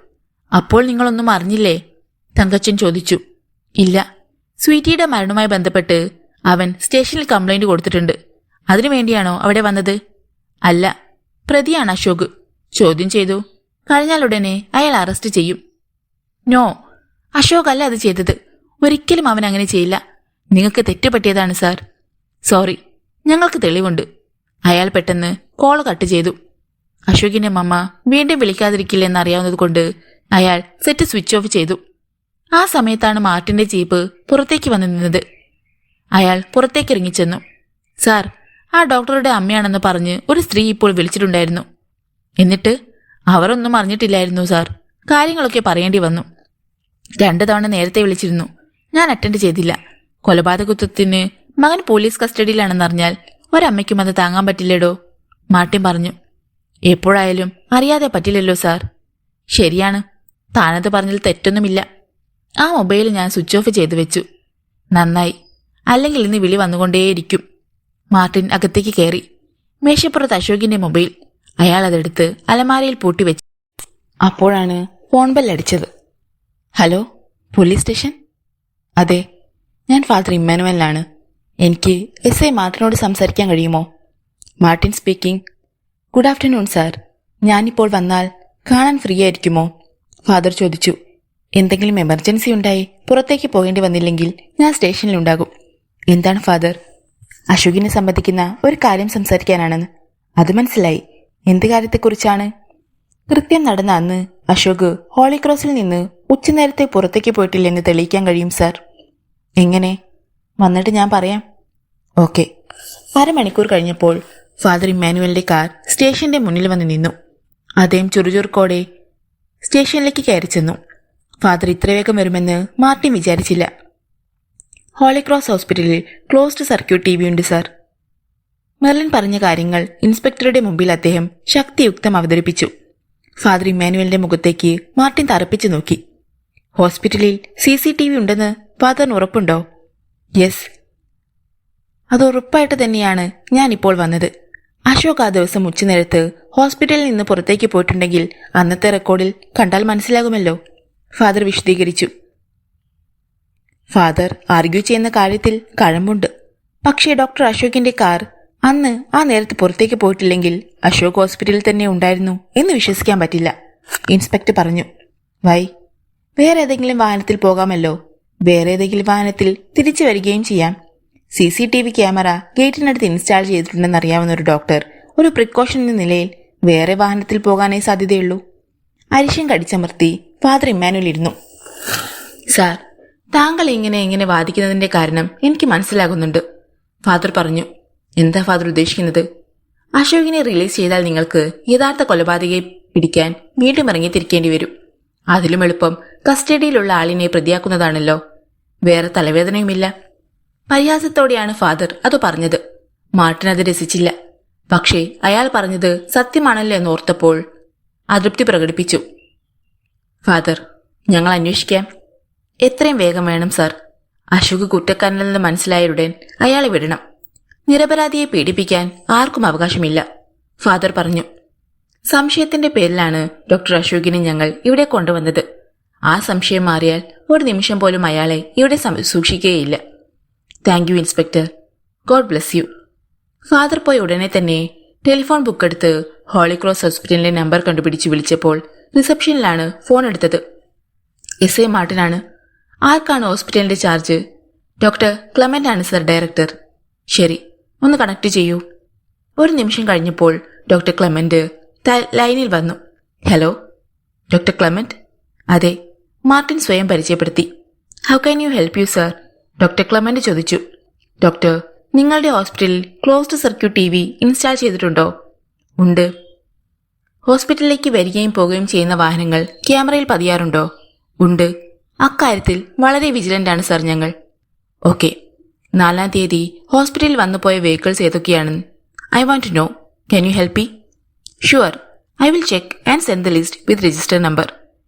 അപ്പോൾ നിങ്ങളൊന്നും അറിഞ്ഞില്ലേ? തങ്കച്ചൻ ചോദിച്ചു. ഇല്ല, സ്വീറ്റിയുടെ മരണവുമായി ബന്ധപ്പെട്ട് അവൻ സ്റ്റേഷനിൽ കംപ്ലൈന്റ് കൊടുത്തിട്ടുണ്ട്. അതിനുവേണ്ടിയാണോ അവിടെ വന്നത്? അല്ല, പ്രതിയാണ് അശോക്. ചോദ്യം ചെയ്തു കഴിഞ്ഞാലുടനെ അയാൾ അറസ്റ്റ് ചെയ്യും. നോ, അശോക് അല്ല അത് ചെയ്തത്. ഒരിക്കലും അവൻ അങ്ങനെ ചെയ്യില്ല. നിങ്ങൾക്ക് തെറ്റുപറ്റിയതാണ് സാർ. സോറി, ഞങ്ങൾക്ക് തെളിവുണ്ട്. അയാൾ പെട്ടെന്ന് കോൾ കട്ട് ചെയ്തു. അശോകിന്റെ മമ്മ വീണ്ടും വിളിക്കാതിരിക്കില്ലെന്നറിയാവുന്നതുകൊണ്ട് അയാൾ സെറ്റ് സ്വിച്ച് ഓഫ് ചെയ്തു. ആ സമയത്താണ് മാർട്ടിന്റെ ജീപ്പ് പുറത്തേക്ക് വന്നു നിന്നത്. അയാൾ പുറത്തേക്ക് ഇറങ്ങിച്ചെന്നു. സാർ, ആ ഡോക്ടറുടെ അമ്മയാണെന്ന് പറഞ്ഞ് ഒരു സ്ത്രീ ഇപ്പോൾ വിളിച്ചിട്ടുണ്ടായിരുന്നു. എന്നിട്ട്? അവർ ഒന്നും അറിഞ്ഞിട്ടില്ലായിരുന്നു സാർ. കാര്യങ്ങളൊക്കെ പറയേണ്ടി വന്നു. 2 തവണ നേരത്തെ വിളിച്ചിരുന്നു. ഞാൻ അറ്റൻഡ് ചെയ്തില്ല. കൊലപാതകത്വത്തിന് മകൻ പോലീസ് കസ്റ്റഡിയിലാണെന്നറിഞ്ഞാൽ ഒരമ്മയ്ക്കും അത് താങ്ങാൻ പറ്റില്ലടോ, മാർട്ടിൻ പറഞ്ഞു. എപ്പോഴായാലും അറിയാതെ പറ്റില്ലല്ലോ സാർ. ശരിയാണ്, താനത് പറഞ്ഞതിൽ തെറ്റൊന്നുമില്ല. ആ മൊബൈൽ ഞാൻ സ്വിച്ച് ഓഫ് ചെയ്തു വെച്ചു. നന്നായി, അല്ലെങ്കിൽ ഇന്ന് വിളി വന്നുകൊണ്ടേയിരിക്കും. മാർട്ടിൻ അകത്തേക്ക് കയറി. മേശപ്പുറത്ത് അശോകിന്റെ മൊബൈൽ. അയാൾ അതെടുത്ത് അലമാരയിൽ പൂട്ടിവെച്ചു. അപ്പോഴാണ് ഫോൺ ബെല്ലടിച്ചത്. Hello, police station? അതെ, ഞാൻ ഫാദർ ഇമ്മാനുവലാണ്. എനിക്ക് SI മാർട്ടിനോട് സംസാരിക്കാൻ കഴിയുമോ? Martin speaking. Good afternoon sir. ഞാനിപ്പോൾ വന്നാൽ കാണാൻ ഫ്രീ ആയിരിക്കുമോ? ഫാദർ ചോദിച്ചു. എന്തെങ്കിലും എമർജൻസി ഉണ്ടായി പുറത്തേക്ക് പോകേണ്ടി വന്നില്ലെങ്കിൽ ഞാൻ സ്റ്റേഷനിലുണ്ടാകും. എന്താണ് ഫാദർ? അശോകിനെ സംബന്ധിക്കുന്ന ഒരു കാര്യം സംസാരിക്കാനാണെന്ന്. അത് മനസ്സിലായി. എന്ത് കാര്യത്തെക്കുറിച്ചാണ്? കൃത്യം നടന്ന അന്ന് അശോക് ഹോളി ക്രോസിൽ നിന്ന് ഉച്ചനേരത്തെ പുറത്തേക്ക് പോയിട്ടില്ലെന്ന് തെളിയിക്കാൻ കഴിയും സാർ. എങ്ങനെ? വന്നിട്ട് ഞാൻ പറയാം. ഓക്കെ. 1/2 മണിക്കൂർ കഴിഞ്ഞപ്പോൾ ഫാദർ ഇമ്മാനുവലിന്റെ കാർ സ്റ്റേഷന്റെ മുന്നിൽ വന്ന് നിന്നു. അദ്ദേഹം ചുറുചുറുക്കോടെ സ്റ്റേഷനിലേക്ക് കയറി ചെന്നു. ഫാദർ ഇത്ര വേഗം വരുമെന്ന് മാർട്ടിൻ വിചാരിച്ചില്ല. ഹോളി ക്രോസ് ഹോസ്പിറ്റലിൽ ക്ലോസ്ഡ് സർക്യൂട്ട് TV ഉണ്ട് സാർ. മെർലിൻ പറഞ്ഞ കാര്യങ്ങൾ ഇൻസ്പെക്ടറുടെ മുമ്പിൽ അദ്ദേഹം ശക്തിയുക്തം അവതരിപ്പിച്ചു. ഫാദർ ഇമ്മാനുവലിന്റെ മുഖത്തേക്ക് മാർട്ടിൻ തറപ്പിച്ചു നോക്കി. ഹോസ്പിറ്റലിൽ CCTV ഉണ്ടെന്ന് ഫാദറിന് ഉറപ്പുണ്ടോ? യെസ്. അത് ഉറപ്പായിട്ട് തന്നെയാണ് ഞാനിപ്പോൾ വന്നത്. അശോക് ആ ദിവസം ഉച്ചനേരത്ത് ഹോസ്പിറ്റലിൽ നിന്ന് പുറത്തേക്ക് പോയിട്ടുണ്ടെങ്കിൽ അന്നത്തെ റെക്കോർഡിൽ കണ്ടാൽ മനസ്സിലാകുമല്ലോ, ഫാദർ വിശദീകരിച്ചു. ഫാദർ ആർഗ്യൂ ചെയ്യുന്ന കാര്യത്തിൽ കഴമ്പുണ്ട്. പക്ഷേ ഡോക്ടർ അശോകിന്റെ കാർ അന്ന് ആ നേരത്ത് പുറത്തേക്ക് പോയിട്ടില്ലെങ്കിൽ അശോക് ഹോസ്പിറ്റലിൽ തന്നെ ഉണ്ടായിരുന്നു എന്ന് വിശ്വസിക്കാൻ പറ്റില്ല, ഇൻസ്പെക്ടർ പറഞ്ഞു. വൈ? വേറെ ഏതെങ്കിലും വാഹനത്തിൽ പോകാമല്ലോ. വേറെ ഏതെങ്കിലും വാഹനത്തിൽ തിരിച്ചു വരികയും ചെയ്യാം. CCTV ക്യാമറ ഗേറ്റിനടുത്ത് ഇൻസ്റ്റാൾ ചെയ്തിട്ടുണ്ടെന്നറിയാവുന്ന ഒരു ഡോക്ടർ ഒരു പ്രിക്കോഷൻ എന്ന നിലയിൽ വേറെ വാഹനത്തിൽ പോകാനേ സാധ്യതയുള്ളൂ. അരിശം കടിച്ചമർത്തി ഫാദർ ഇമ്മാനുവൽ ഇരുന്നു. സാർ, താങ്കൾ ഇങ്ങനെ വാദിക്കുന്നതിന്റെ കാരണം എനിക്ക് മനസ്സിലാകുന്നുണ്ട്, ഫാദർ പറഞ്ഞു. എന്താ ഫാദർ ഉദ്ദേശിക്കുന്നത്? അശോകിനെ റിലീസ് ചെയ്താൽ നിങ്ങൾക്ക് യഥാർത്ഥ കൊലപാതകയെ പിടിക്കാൻ വീണ്ടും ഇറങ്ങിത്തിരിക്കേണ്ടി വരും. അതിലും എളുപ്പം കസ്റ്റഡിയിലുള്ള ആളിനെ പ്രതിയാക്കുന്നതാണല്ലോ. വേറെ തലവേദനയുമില്ല. പരിഹാസത്തോടെയാണ് ഫാദർ അത് പറഞ്ഞത്. മാർട്ടിൻ അത് രസിച്ചില്ല. പക്ഷേ അയാൾ പറഞ്ഞത് സത്യമാണല്ലോ എന്നോർത്തപ്പോൾ അതൃപ്തി പ്രകടിപ്പിച്ചു. ഫാദർ, ഞങ്ങൾ അന്വേഷിക്കാം. എത്രയും വേഗം വേണം സാർ. അശോക് കുറ്റക്കാരനെന്ന് മനസ്സിലായയുടൻ അയാളെ വിടണം. നിരപരാധിയെ പീഡിപ്പിക്കാൻ ആർക്കും അവകാശമില്ല, ഫാദർ പറഞ്ഞു. സംശയത്തിന്റെ പേരിലാണ് ഡോക്ടർ അശോകിനെ ഞങ്ങൾ ഇവിടെ കൊണ്ടുവന്നത്. ആ സംശയം മാറിയാൽ ഒരു നിമിഷം പോലും അയാളെ ഇവിടെ സൂക്ഷിക്കുകയില്ല. Thank you inspector. God bless you. Father പോയി ഉടനെ തന്നെ ടെലിഫോൺ ബുക്ക് എടുത്ത് ഹോളി ക്രോസ് ഹോസ്പിറ്റലിന്റെ നമ്പർ കണ്ടുപിടിച്ച് വിളിച്ചപ്പോൾ റിസപ്ഷനിലാണ് ഫോൺ എടുത്തത്. SI മാർട്ടിനാണ്. ആർക്കാണ് ഹോസ്പിറ്റലിന്റെ ചാർജ്? ഡോക്ടർ ക്ലെമന്റ് ആണ് സർ, ഡയറക്ടർ. ശരി, ഒന്ന് കണക്ട് ചെയ്യൂ. ഒരു നിമിഷം കഴിഞ്ഞപ്പോൾ ഡോക്ടർ ക്ലെമന്റ് ലൈനിൽ വന്നു. Hello, doctor Clement? അതെ, മാർട്ടിൻ സ്വയം പരിചയപ്പെടുത്തി. How can you help you sir? Doctor Clement ചോദിച്ചു. ഡോക്ടർ, നിങ്ങളുടെ ഹോസ്പിറ്റലിൽ ക്ലോസ്ഡ് സർക്യൂട്ട് TV ഇൻസ്റ്റാൾ ചെയ്തിട്ടുണ്ടോ? ഉണ്ട്. ഹോസ്പിറ്റലിലേക്ക് വരികയും പോവുകയും ചെയ്യുന്ന വാഹനങ്ങൾ ക്യാമറയിൽ പതിയാറുണ്ടോ? ഉണ്ട്. അക്കാര്യത്തിൽ വളരെ വിജിലന്റ് ആണ് സർ ഞങ്ങൾ. ഓക്കെ, 4-ാം തീയതി ഹോസ്പിറ്റലിൽ വന്നുപോയ വെഹിക്കിൾസ് ഏതൊക്കെയാണ്? I want to know. Can you help me? Sure, I will check and send the list with register number.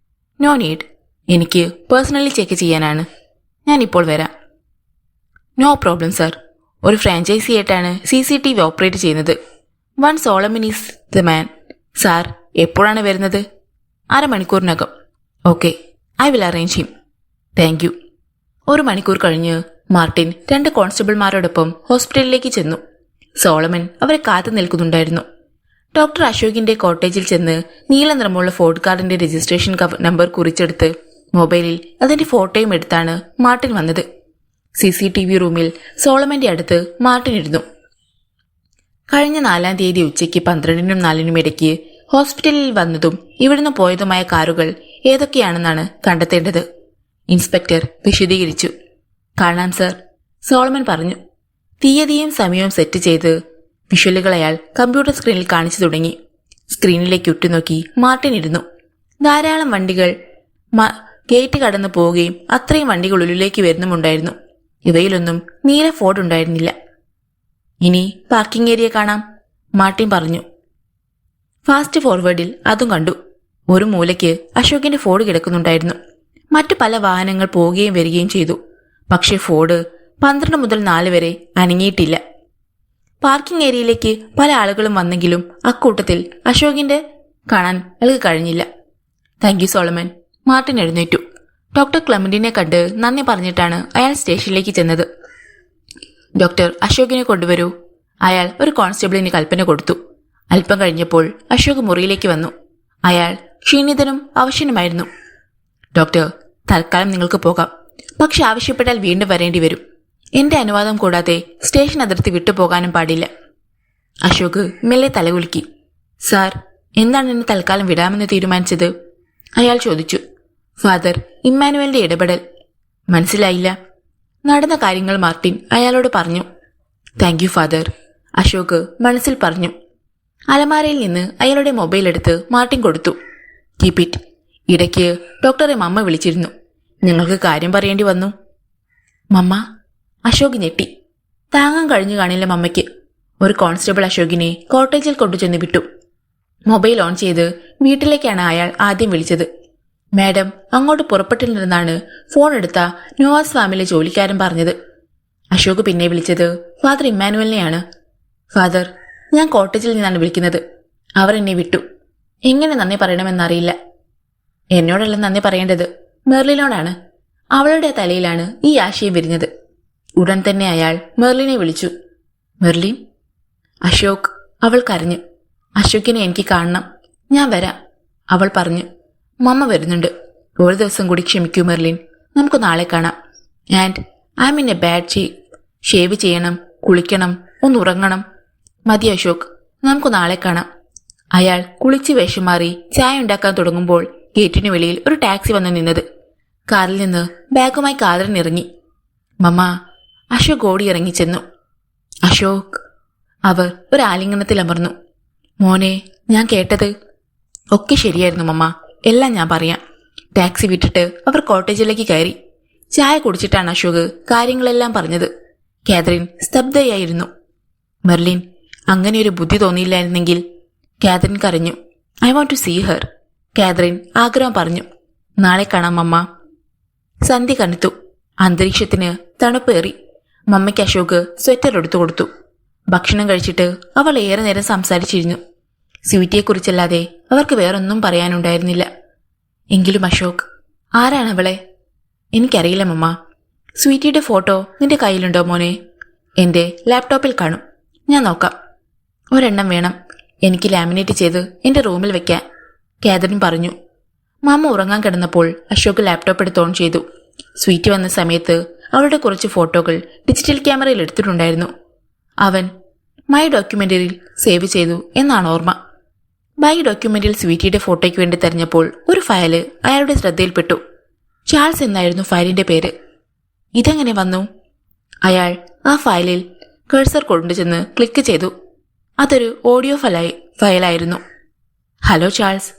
No need. എനിക്ക് പേഴ്സണലി ചെക്ക് ചെയ്യാനാണ്. ഞാനിപ്പോൾ വരാം. No problem sir. ഒരു ഫ്രാഞ്ചൈസി ആയിട്ടാണ് CCTV ഓപ്പറേറ്റ് ചെയ്യുന്നത്. One Solomon is the man. Sir എപ്പോഴാണ് വരുന്നത്? അരമണിക്കൂറിനകം. Okay, I will arrange him. Thank you. 1 മണിക്കൂർ കഴിഞ്ഞ് മാർട്ടിൻ 2 കോൺസ്റ്റബിൾമാരോടൊപ്പം ഹോസ്പിറ്റലിലേക്ക് ചെന്നു. സോളമൻ അവരെ കാത്തു നിൽക്കുന്നുണ്ടായിരുന്നു. ഡോക്ടർ അശോകിന്റെ കോട്ടേജിൽ ചെന്ന് നീല നിറമുള്ള ഫോർഡ് കാറിന്റെ രജിസ്ട്രേഷൻ നമ്പർ കുറിച്ചെടുത്ത് മൊബൈലിൽ അതിന്റെ ഫോട്ടോയും എടുത്താണ് മാർട്ടിൻ വന്നത്. CCTV റൂമിൽ സോളമന്റെ അടുത്ത് മാർട്ടിൻ ഇരുന്നു. കഴിഞ്ഞ 4-ാം തീയതി ഉച്ചയ്ക്ക് 12-നും 4-നും ഇടയ്ക്ക് ഹോസ്പിറ്റലിൽ വന്നതും ഇവിടുന്ന് പോയതുമായ കാറുകൾ ഏതൊക്കെയാണെന്നാണ് കണ്ടെത്തേണ്ടത്. ഇൻസ്പെക്ടർ വിശദീകരിച്ചു. കാണാം സർ, സോളമൻ പറഞ്ഞു. തീയതിയും സമയവും സെറ്റ് ചെയ്ത് വിഷ്വലുകൾ അയാൾ കമ്പ്യൂട്ടർ സ്ക്രീനിൽ കാണിച്ചു തുടങ്ങി. സ്ക്രീനിലേക്ക് ഉറ്റുനോക്കി മാർട്ടിൻ ഇരുന്നു. ധാരാളം വണ്ടികൾ ഗേറ്റ് കടന്നു പോവുകയും അത്രയും വണ്ടികൾ ഉള്ളിലേക്ക് വരുന്നുമുണ്ടായിരുന്നു. ഇവയിലൊന്നും നീല ഫോർഡ് ഉണ്ടായിരുന്നില്ല. ഇനി പാർക്കിംഗ് ഏരിയ കാണാം, മാർട്ടിൻ പറഞ്ഞു. ഫാസ്റ്റ് ഫോർവേഡിൽ അതും കണ്ടു. ഒരു മൂലയ്ക്ക് അശോകിന്റെ ഫോർഡ് കിടക്കുന്നുണ്ടായിരുന്നു. മറ്റു പല വാഹനങ്ങൾ പോവുകയും വരികയും ചെയ്തു. പക്ഷേ ഫോർഡ് 12 മുതൽ 4 വരെ അനങ്ങിയിട്ടില്ല. പാർക്കിംഗ് ഏരിയയിലേക്ക് പല ആളുകളും വന്നെങ്കിലും അക്കൂട്ടത്തിൽ അശോകിന്റെ കാണാൻ അയാൾക്ക് കഴിഞ്ഞില്ല. Thank you Solomon. മാർട്ടിൻ എഴുന്നേറ്റു. ഡോക്ടർ ക്ലെമന്റിനെ കണ്ട് നന്ദി പറഞ്ഞിട്ടാണ് അയാൾ സ്റ്റേഷനിലേക്ക് ചെന്നത്. ഡോക്ടർ അശോകിനെ കൊണ്ടുവരൂ. അയാൾ ഒരു കോൺസ്റ്റബിളിന് കൽപ്പന കൊടുത്തു. അല്പം കഴിഞ്ഞപ്പോൾ അശോക് മുറിയിലേക്ക് വന്നു. അയാൾ ക്ഷീണിതനും അവശനുമായിരുന്നു. ഡോക്ടർ, തൽക്കാലം നിങ്ങൾക്ക് പോകാം. പക്ഷെ ആവശ്യപ്പെട്ടാൽ വീണ്ടും വരേണ്ടി വരും. എന്റെ അനുവാദം കൂടാതെ സ്റ്റേഷൻ അതിർത്തി വിട്ടുപോകാനും പാടില്ല. അശോക് മെല്ലെ തലകുലുക്കി. സാർ, എന്താണ് എന്നെ തൽക്കാലം വിടാമെന്ന് തീരുമാനിച്ചത്? അയാൾ ചോദിച്ചു. ഫാദർ ഇമ്മാനുവലിന്റെ ഇടപെടൽ. മനസ്സിലായില്ല. നടന്ന കാര്യങ്ങൾ മാർട്ടിൻ അയാളോട് പറഞ്ഞു. താങ്ക് യു ഫാദർ, അശോക് മനസ്സിൽ പറഞ്ഞു. അലമാരയിൽ നിന്ന് അയാളുടെ മൊബൈൽ എടുത്ത് മാർട്ടിൻ കൊടുത്തു. Keep it. ഇടയ്ക്ക് ഡോക്ടറെ മമ്മ വിളിച്ചിരുന്നു. ഞങ്ങൾക്ക് കാര്യം പറയേണ്ടി വന്നു. മമ്മ? അശോക് ഞെട്ടി. താങ്ങാൻ കഴിഞ്ഞു കാണില്ല മമ്മയ്ക്ക്. ഒരു കോൺസ്റ്റബിൾ അശോകിനെ കോട്ടേജിൽ കൊണ്ടുചെന്ന് വിട്ടു. മൊബൈൽ ഓൺ ചെയ്ത് വീട്ടിലേക്കാണ് അയാൾ ആദ്യം വിളിച്ചത്. മാഡം അങ്ങോട്ട് പുറപ്പെട്ടിരുന്നെന്നാണ് ഫോൺ എടുത്ത നോവാസ് ഫാമിലെ ജോലിക്കാരൻ പറഞ്ഞത്. അശോക് പിന്നെ വിളിച്ചത് ഫാദർ ഇമ്മാനുവലിനെയാണ്. ഫാദർ, ഞാൻ കോട്ടേജിൽ നിന്നാണ് വിളിക്കുന്നത്. അവർ എന്നെ വിട്ടു. എങ്ങനെ നന്ദി പറയണമെന്നറിയില്ല. എന്നോടല്ല നന്ദി പറയേണ്ടത്, മെർലിനോടാണ്. അവളുടെ തലയിലാണ് ഈ ആശയം വിരിഞ്ഞത്. ഉടൻ തന്നെ അയാൾ മെർലിനെ വിളിച്ചു. മെർലിൻ? അശോക്. അവൾ കരഞ്ഞു. അശോകിനെ എനിക്ക് കാണണം. ഞാൻ വരാം, അവൾ പറഞ്ഞു. മമ്മ വരുന്നുണ്ട്. ഒരു ദിവസം കൂടി ക്ഷമിക്കൂ മെർലിൻ. നമുക്ക് നാളെ കാണാം. And I M in A bad shape. Shave ചെയ്യണം, കുളിക്കണം, ഒന്ന് ഉറങ്ങണം. മതി അശോക്, നമുക്ക് നാളെ കാണാം. അയാൾ കുളിച്ച് വേഷം മാറി ചായ ഉണ്ടാക്കാൻ തുടങ്ങുമ്പോൾ ഗേറ്റിന് വെളിയിൽ ഒരു ടാക്സി വന്നു നിന്നത്. കാറിൽ നിന്ന് ബാഗുമായി കാതറിൻ ഇറങ്ങി. മമ്മ. അശോക് ഓടി ഇറങ്ങിച്ചെന്നു. അശോക്. അവർ ഒരു ആലിംഗനത്തിൽ അമർന്നു. മോനെ, ഞാൻ കേട്ടത് ഒക്കെ ശരിയായിരുന്നു മമ്മ. എല്ലാം ഞാൻ പറയാം. ടാക്സി വിട്ടിട്ട് അവർ കോട്ടേജിലേക്ക് കയറി. ചായ കുടിച്ചിട്ടാണ് അശോക് കാര്യങ്ങളെല്ലാം പറഞ്ഞത്. കാതറിൻ സ്തബ്ധയായിരുന്നു. മെർലിൻ, അങ്ങനെയൊരു ബുദ്ധി തോന്നിയില്ലായിരുന്നെങ്കിൽ. കാതറിൻ കരഞ്ഞു. I want to see her. Catherine ആഗ്രഹം പറഞ്ഞു. നാളെ കാണാം മമ്മ. സന്ധ്യ കനത്തു. അന്തരീക്ഷത്തിന് തണുപ്പേറി. മമ്മയ്ക്ക് അശോക് സ്വെറ്റർ എടുത്തു കൊടുത്തു. ഭക്ഷണം കഴിച്ചിട്ട് അവൾ ഏറെ നേരം സംസാരിച്ചിരുന്നു. സ്വീറ്റിയെക്കുറിച്ചല്ലാതെ അവർക്ക് വേറൊന്നും പറയാനുണ്ടായിരുന്നില്ല. എങ്കിലും അശോക്, ആരാണവളെ? എനിക്കറിയില്ല മമ്മ. സ്വീറ്റിയുടെ ഫോട്ടോ നിന്റെ കയ്യിലുണ്ടോ മോനെ? എന്റെ ലാപ്ടോപ്പിൽ കാണും, ഞാൻ നോക്കാം. ഒരെണ്ണം വേണം. എനിക്ക് ലാമിനേറ്റ് ചെയ്ത് എന്റെ റൂമിൽ വെക്കാൻ, കാതറിൻ പറഞ്ഞു. മാമ ഉറങ്ങാൻ കിടന്നപ്പോൾ അശോക് ലാപ്ടോപ്പ് എടുത്ത് ഓൺ ചെയ്തു. സ്വീറ്റ് വന്ന സമയത്ത് അവളുടെ കുറച്ച് ഫോട്ടോകൾ ഡിജിറ്റൽ ക്യാമറയിൽ എടുത്തിട്ടുണ്ടായിരുന്നു. അവൻ മൈ ഡോക്യുമെന്ററിയിൽ സേവ് ചെയ്തു എന്നാണ് ഓർമ്മ. മൈ ഡോക്യുമെന്റിൽ സ്വീറ്റിയുടെ ഫോട്ടോയ്ക്ക് വേണ്ടി തെരഞ്ഞപ്പോൾ ഒരു ഫയല് അയാളുടെ ശ്രദ്ധയിൽപ്പെട്ടു. ചാൾസ് എന്നായിരുന്നു ഫയലിന്റെ പേര്. ഇതെങ്ങനെ വന്നു? അയാൾ ആ ഫയലിൽ കഴ്സർ കൊണ്ടുചെന്ന് ക്ലിക്ക് ചെയ്തു. അതൊരു ഓഡിയോ ഫയലായിരുന്നു. Hello Charles.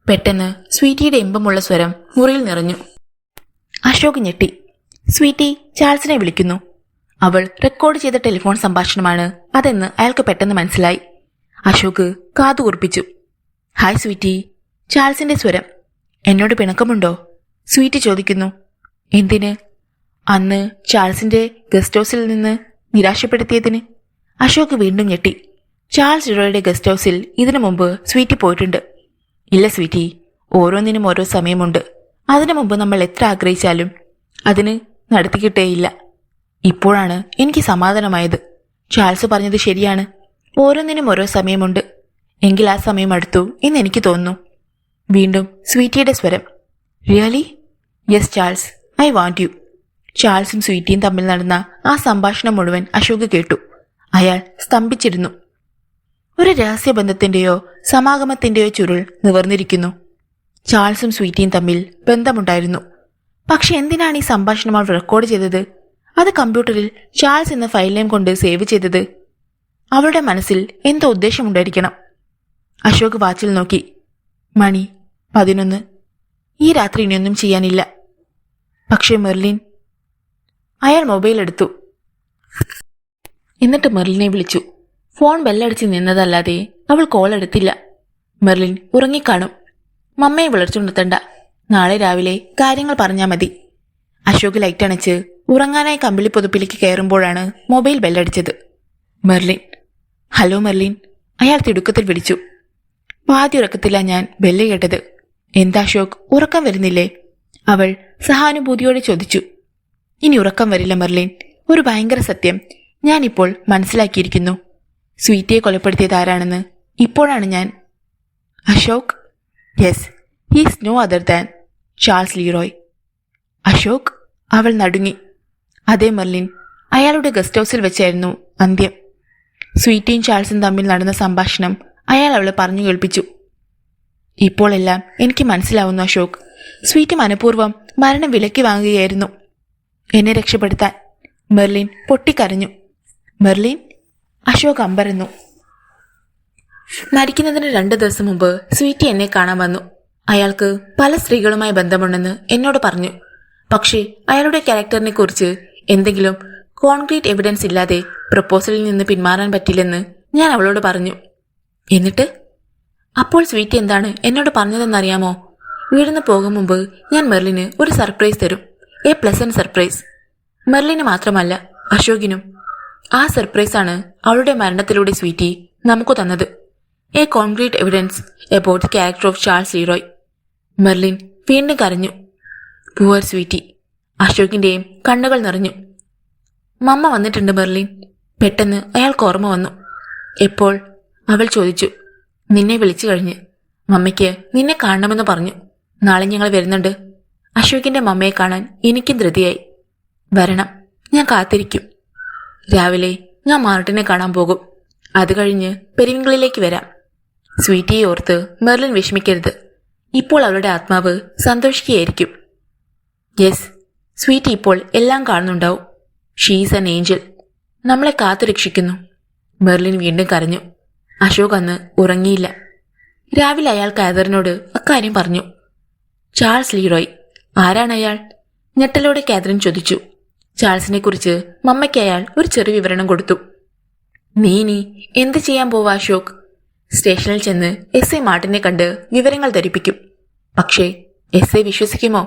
പെട്ടെന്ന് സ്വീറ്റിയുടെ ഇമ്പമുള്ള സ്വരം മുറിയിൽ നിറഞ്ഞു. അശോക് ഞെട്ടി. സ്വീറ്റി ചാൾസിനെ വിളിക്കുന്നു. അവൾ റെക്കോർഡ് ചെയ്ത ടെലിഫോൺ സംഭാഷണമാണ് അതെന്ന് അയാൾക്ക് പെട്ടെന്ന് മനസ്സിലായി. അശോക് കാതുകൂർപ്പിച്ചു. Hi Sweety. ചാൾസിന്റെ സ്വരം. എന്നോട് പിണക്കമുണ്ടോ? സ്വീറ്റി ചോദിക്കുന്നു. എന്തിന്? അന്ന് ചാൾസിന്റെ ഗസ്റ്റ് ഹൗസിൽ നിന്ന് നിരാശപ്പെടുത്തിയതിന്. അശോക് വീണ്ടും ഞെട്ടി. ചാൾസ് ഇറോയുടെ ഗസ്റ്റ് ഹൗസിൽ ഇതിനു മുമ്പ് സ്വീറ്റി പോയിട്ടുണ്ട്. ഇല്ല സ്വീറ്റി, ഓരോന്നിനും ഓരോ സമയമുണ്ട്. അതിനു മുമ്പ് നമ്മൾ എത്ര ആഗ്രഹിച്ചാലും അതിന് നടത്തിക്കിട്ടേയില്ല. ഇപ്പോഴാണ് എനിക്ക് സമാധാനമായത്. ചാൾസ് പറഞ്ഞത് ശരിയാണ്, ഓരോന്നിനും ഓരോ സമയമുണ്ട്. എങ്കിൽ ആ സമയം അടുത്തു എന്ന് എനിക്ക് തോന്നുന്നു. വീണ്ടും സ്വീറ്റിയുടെ സ്വരം. Really? Yes Charles, I want you. ചാൾസും സ്വീറ്റിയും തമ്മിൽ നടന്ന ആ സംഭാഷണം മുഴുവൻ അശോക് കേട്ടു. അയാൾ സ്തംഭിച്ചിരുന്നു. ഒരു രഹസ്യബന്ധത്തിന്റെയോ സമാഗമത്തിന്റെയോ ചുരുൾ നിവർന്നിരിക്കുന്നു. ചാൾസും സ്വീറ്റിയും തമ്മിൽ ബന്ധമുണ്ടായിരുന്നു. പക്ഷെ എന്തിനാണ് ഈ സംഭാഷണം അവൾ റെക്കോർഡ് ചെയ്തത്? അത് കമ്പ്യൂട്ടറിൽ ചാൾസ് എന്ന ഫയൽ നെയിം കൊണ്ട് സേവ് ചെയ്തത്? അവളുടെ മനസ്സിൽ എന്തോ ഉദ്ദേശമുണ്ടായിരിക്കണം. അശോക് വാച്ചിൽ നോക്കി. മണി 11. ഈ രാത്രി ഇനിയൊന്നും ചെയ്യാനില്ല. പക്ഷേ മെർലിൻ. അയാൾ മൊബൈൽ എടുത്തു. എന്നിട്ട് മെർലിനെ വിളിച്ചു. ഫോൺ ബെല്ലടിച്ച് നിന്നതല്ലാതെ അവൾ കോൾ എടുത്തില്ല. മെർലിൻ ഉറങ്ങിക്കാണും. മമ്മയെ വിളിച്ചുണർത്തണ്ട, നാളെ രാവിലെ കാര്യങ്ങൾ പറഞ്ഞാൽ മതി. അശോക് ലൈറ്റ് അണച്ച് ഉറങ്ങാനായി കമ്പിളി പുതുപ്പിലേക്ക് കയറുമ്പോഴാണ് മൊബൈൽ ബെല്ലടിച്ചത്. മെർലിൻ. Hello Merlin. അയാൾ തിടുക്കത്തിൽ വിളിച്ചു. പാതി ഉറക്കത്തില്ല ഞാൻ ബെല്ല് കേട്ടത്. എന്താ അശോക്, ഉറക്കം വരുന്നില്ലേ? അവൾ സഹാനുഭൂതിയോടെ ചോദിച്ചു. ഇനി ഉറക്കം വരില്ല മെർലിൻ. ഒരു ഭയങ്കര സത്യം ഞാനിപ്പോൾ മനസ്സിലാക്കിയിരിക്കുന്നു. സ്വീറ്റിയെ കൊലപ്പെടുത്തിയത് ആരാണെന്ന് ഇപ്പോഴാണ് ഞാൻ. Ashok? Yes, he's no other than Charles Leroy. Ashok? അവൾ നടുങ്ങി. അതെ മെർലിൻ, അയാളുടെ ഗസ്റ്റ് ഹൗസിൽ വെച്ചായിരുന്നു അന്ത്യം. സ്വീറ്റിയും ചാൾസും തമ്മിൽ നടന്ന സംഭാഷണം അയാൾ അവളെ പറഞ്ഞു കേൾപ്പിച്ചു. ഇപ്പോൾ എല്ലാം എനിക്ക് മനസ്സിലാവുന്നു അശോക്. സ്വീറ്റ് മനഃപൂർവ്വം മരണം വിലക്കി വാങ്ങുകയായിരുന്നു എന്നെ രക്ഷപ്പെടുത്താൻ. മെർലിൻ പൊട്ടിക്കരഞ്ഞു. മെർലിൻ? അശോക് അമ്പരന്നു. മരിക്കുന്നതിന് 2 ദിവസം മുമ്പ് സ്വീറ്റി എന്നെ കാണാൻ വന്നു. അയാൾക്ക് പല സ്ത്രീകളുമായി ബന്ധമുണ്ടെന്ന് എന്നോട് പറഞ്ഞു. പക്ഷേ അയാളുടെ ക്യാരക്ടറിനെ കുറിച്ച് എന്തെങ്കിലും കോൺക്രീറ്റ് എവിഡൻസ് ഇല്ലാതെ പ്രപ്പോസലിൽ നിന്ന് പിന്മാറാൻ പറ്റില്ലെന്ന് ഞാൻ അവളോട് പറഞ്ഞു. എന്നിട്ട്? അപ്പോൾ സ്വീറ്റി എന്താണ് എന്നോട് പറഞ്ഞതെന്നറിയാമോ? വീടിന് പോകും മുമ്പ് ഞാൻ മെർലിന് ഒരു സർപ്രൈസ് തരും. A pleasant surprise. മെർലിന് മാത്രമല്ല, അശോകിനും. ആ സർപ്രൈസാണ് അവളുടെ മരണത്തിലൂടെ സ്വീറ്റി നമുക്ക് തന്നത്. A concrete evidence about the character of Charles Leroy. Merlin വീണ്ടും കരഞ്ഞു. Poor sweety. അശോകിന്റെയും കണ്ണുകൾ നിറഞ്ഞു. മമ്മ വന്നിട്ടുണ്ട് മെർലിൻ. പെട്ടെന്ന് അയാൾക്ക് ഓർമ്മ വന്നു. എപ്പോൾ? അവൾ ചോദിച്ചു. നിന്നെ വിളിച്ചു കഴിഞ്ഞ്. മമ്മയ്ക്ക് നിന്നെ കാണണമെന്ന് പറഞ്ഞു. നാളെ ഞങ്ങൾ വരുന്നുണ്ട്. അശോകിന്റെ മമ്മയെ കാണാൻ എനിക്കും ധൃതിയായി. വരണം, ഞാൻ കാത്തിരിക്കും. രാവിലെ ഞാൻ മാർട്ടിനെ കാണാൻ പോകും. അത് കഴിഞ്ഞ് പെരുവിങ്കളിലേക്ക് വരാം. സ്വീറ്റിയെ ഓർത്ത് മെർലിൻ വിഷമിക്കരുത്. ഇപ്പോൾ അവളുടെ ആത്മാവ് സന്തോഷിക്കുകയായിരിക്കും. യെസ്, സ്വീറ്റി ഇപ്പോൾ എല്ലാം കാണുന്നുണ്ടാവും. She's an Angel. നമ്മളെ കാത്തുരക്ഷിക്കുന്നു. മെർലിൻ വീണ്ടും കരഞ്ഞു. അശോക് അന്ന് ഉറങ്ങിയില്ല. രാവിലെ അയാൾ കാതറിനോട് അക്കാര്യം പറഞ്ഞു. ചാൾസ് ലീറോയ് ആരാണ് അയാൾ? ഞെട്ടലോടെ കാതറിൻ ചോദിച്ചു. ചാൾസിനെ കുറിച്ച് മമ്മയ്ക്ക് അയാൾ ഒരു ചെറിയ വിവരണം കൊടുത്തു. നീ എന്ത് ചെയ്യാൻ പോവാ അശോക്? സ്റ്റേഷനിൽ ചെന്ന് എസ്.ഐ. മാർട്ടിനെ കണ്ട് വിവരങ്ങൾ ധരിപ്പിക്കും. പക്ഷേ എസ്.ഐ. വിശ്വസിക്കുമോ?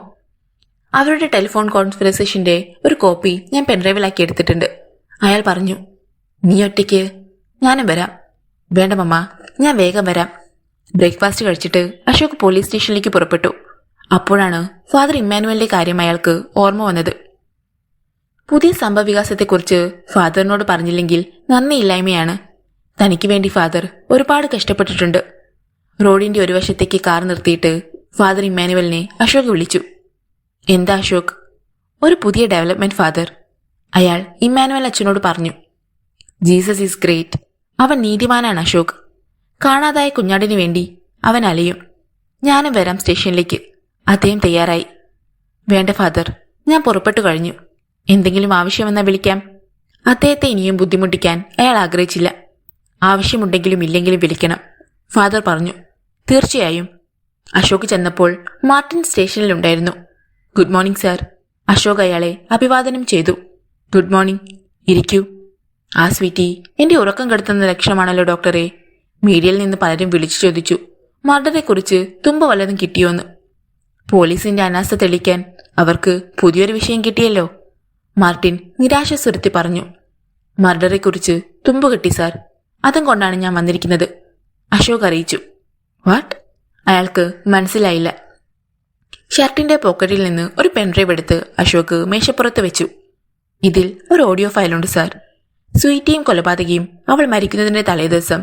അവരുടെ ടെലിഫോൺ കോൺവെർസേഷന്റെ ഒരു കോപ്പി ഞാൻ പെൻഡ്രൈവിലാക്കി എടുത്തിട്ടുണ്ട്. അയാൾ പറഞ്ഞു. നീ ഒറ്റയ്ക്ക്? ഞാനും വരാം. വേണ്ട മമ്മ, ഞാൻ വേഗം വരാം. ബ്രേക്ക്ഫാസ്റ്റ് കഴിച്ചിട്ട് അശോക് പോലീസ് സ്റ്റേഷനിലേക്ക് പുറപ്പെട്ടു. അപ്പോഴാണ് ഫാദർ ഇമ്മാനുവലിന്റെ കാര്യം അയാൾക്ക് ഓർമ്മ വന്നത്. പുതിയ സംഭവവികാസത്തെക്കുറിച്ച് ഫാദറിനോട് പറഞ്ഞില്ലെങ്കിൽ നന്ദിയില്ലായ്മയാണ്. തനിക്ക് വേണ്ടി ഫാദർ ഒരുപാട് കഷ്ടപ്പെട്ടിട്ടുണ്ട്. റോഡിന്റെ ഒരു വശത്തേക്ക് കാർ നിർത്തിയിട്ട് ഫാദർ ഇമ്മാനുവലിനെ അശോക് വിളിച്ചു. എന്താ അശോക്? ഒരു പുതിയ ഡെവലപ്മെന്റ് ഫാദർ. അയാൾ ഇമ്മാനുവൽ അച്ഛനോട് പറഞ്ഞു. Jesus is great. അവൻ നീതിമാനാണ് അശോക്. കാണാതായ കുഞ്ഞാടിനു വേണ്ടി അവൻ അലയും. ഞാനും വരാം സ്റ്റേഷനിലേക്ക്. അദ്ദേഹം തയ്യാറായി. വേണ്ട ഫാദർ, ഞാൻ പുറപ്പെട്ടു കഴിഞ്ഞു. എന്തെങ്കിലും ആവശ്യമെന്നാ വിളിക്കാം. അദ്ദേഹത്തെ ഇനിയും ബുദ്ധിമുട്ടിക്കാൻ അയാൾ ആഗ്രഹിച്ചില്ല. ആവശ്യമുണ്ടെങ്കിലും ഇല്ലെങ്കിലും വിളിക്കണം, ഫാദർ പറഞ്ഞു. തീർച്ചയായും. അശോക് ചെന്നപ്പോൾ മാർട്ടിൻ സ്റ്റേഷനിലുണ്ടായിരുന്നു. Good morning sir. അശോക് അയാളെ അഭിവാദനം ചെയ്തു. Good morning. ഇരിക്കൂ. ആ സ്വീറ്റി, എന്റെ ഉറക്കം കെടുത്തുന്ന ലക്ഷണമാണല്ലോ ഡോക്ടറെ. മീഡിയയിൽ നിന്ന് പലരും വിളിച്ചു ചോദിച്ചു മർഡറെക്കുറിച്ച് തുമ്പ വല്ലതും കിട്ടിയോന്ന്. പോലീസിന്റെ അനാസ്ഥ തെളിയിക്കാൻ അവർക്ക് പുതിയൊരു വിഷയം കിട്ടിയല്ലോ. മാർട്ടിൻ നിരാശസ്വരത്തി പറഞ്ഞു. മർഡറെക്കുറിച്ച് തുമ്പ് കിട്ടി സാർ. അതും കൊണ്ടാണ് ഞാൻ വന്നിരിക്കുന്നത്, അശോക് അറിയിച്ചു. വാട്ട്? അയാൾക്ക് മനസ്സിലായില്ല. ഷർട്ടിന്റെ പോക്കറ്റിൽ നിന്ന് ഒരു പെൻഡ്രൈവ് എടുത്ത് അശോക് മേശപ്പുറത്ത് വെച്ചു. ഇതിൽ ഒരു ഓഡിയോ ഫയലുണ്ട് സാർ. സ്വീറ്റിയും കൊലപാതകയും അവൾ മരിക്കുന്നതിന്റെ തലേദിവസം,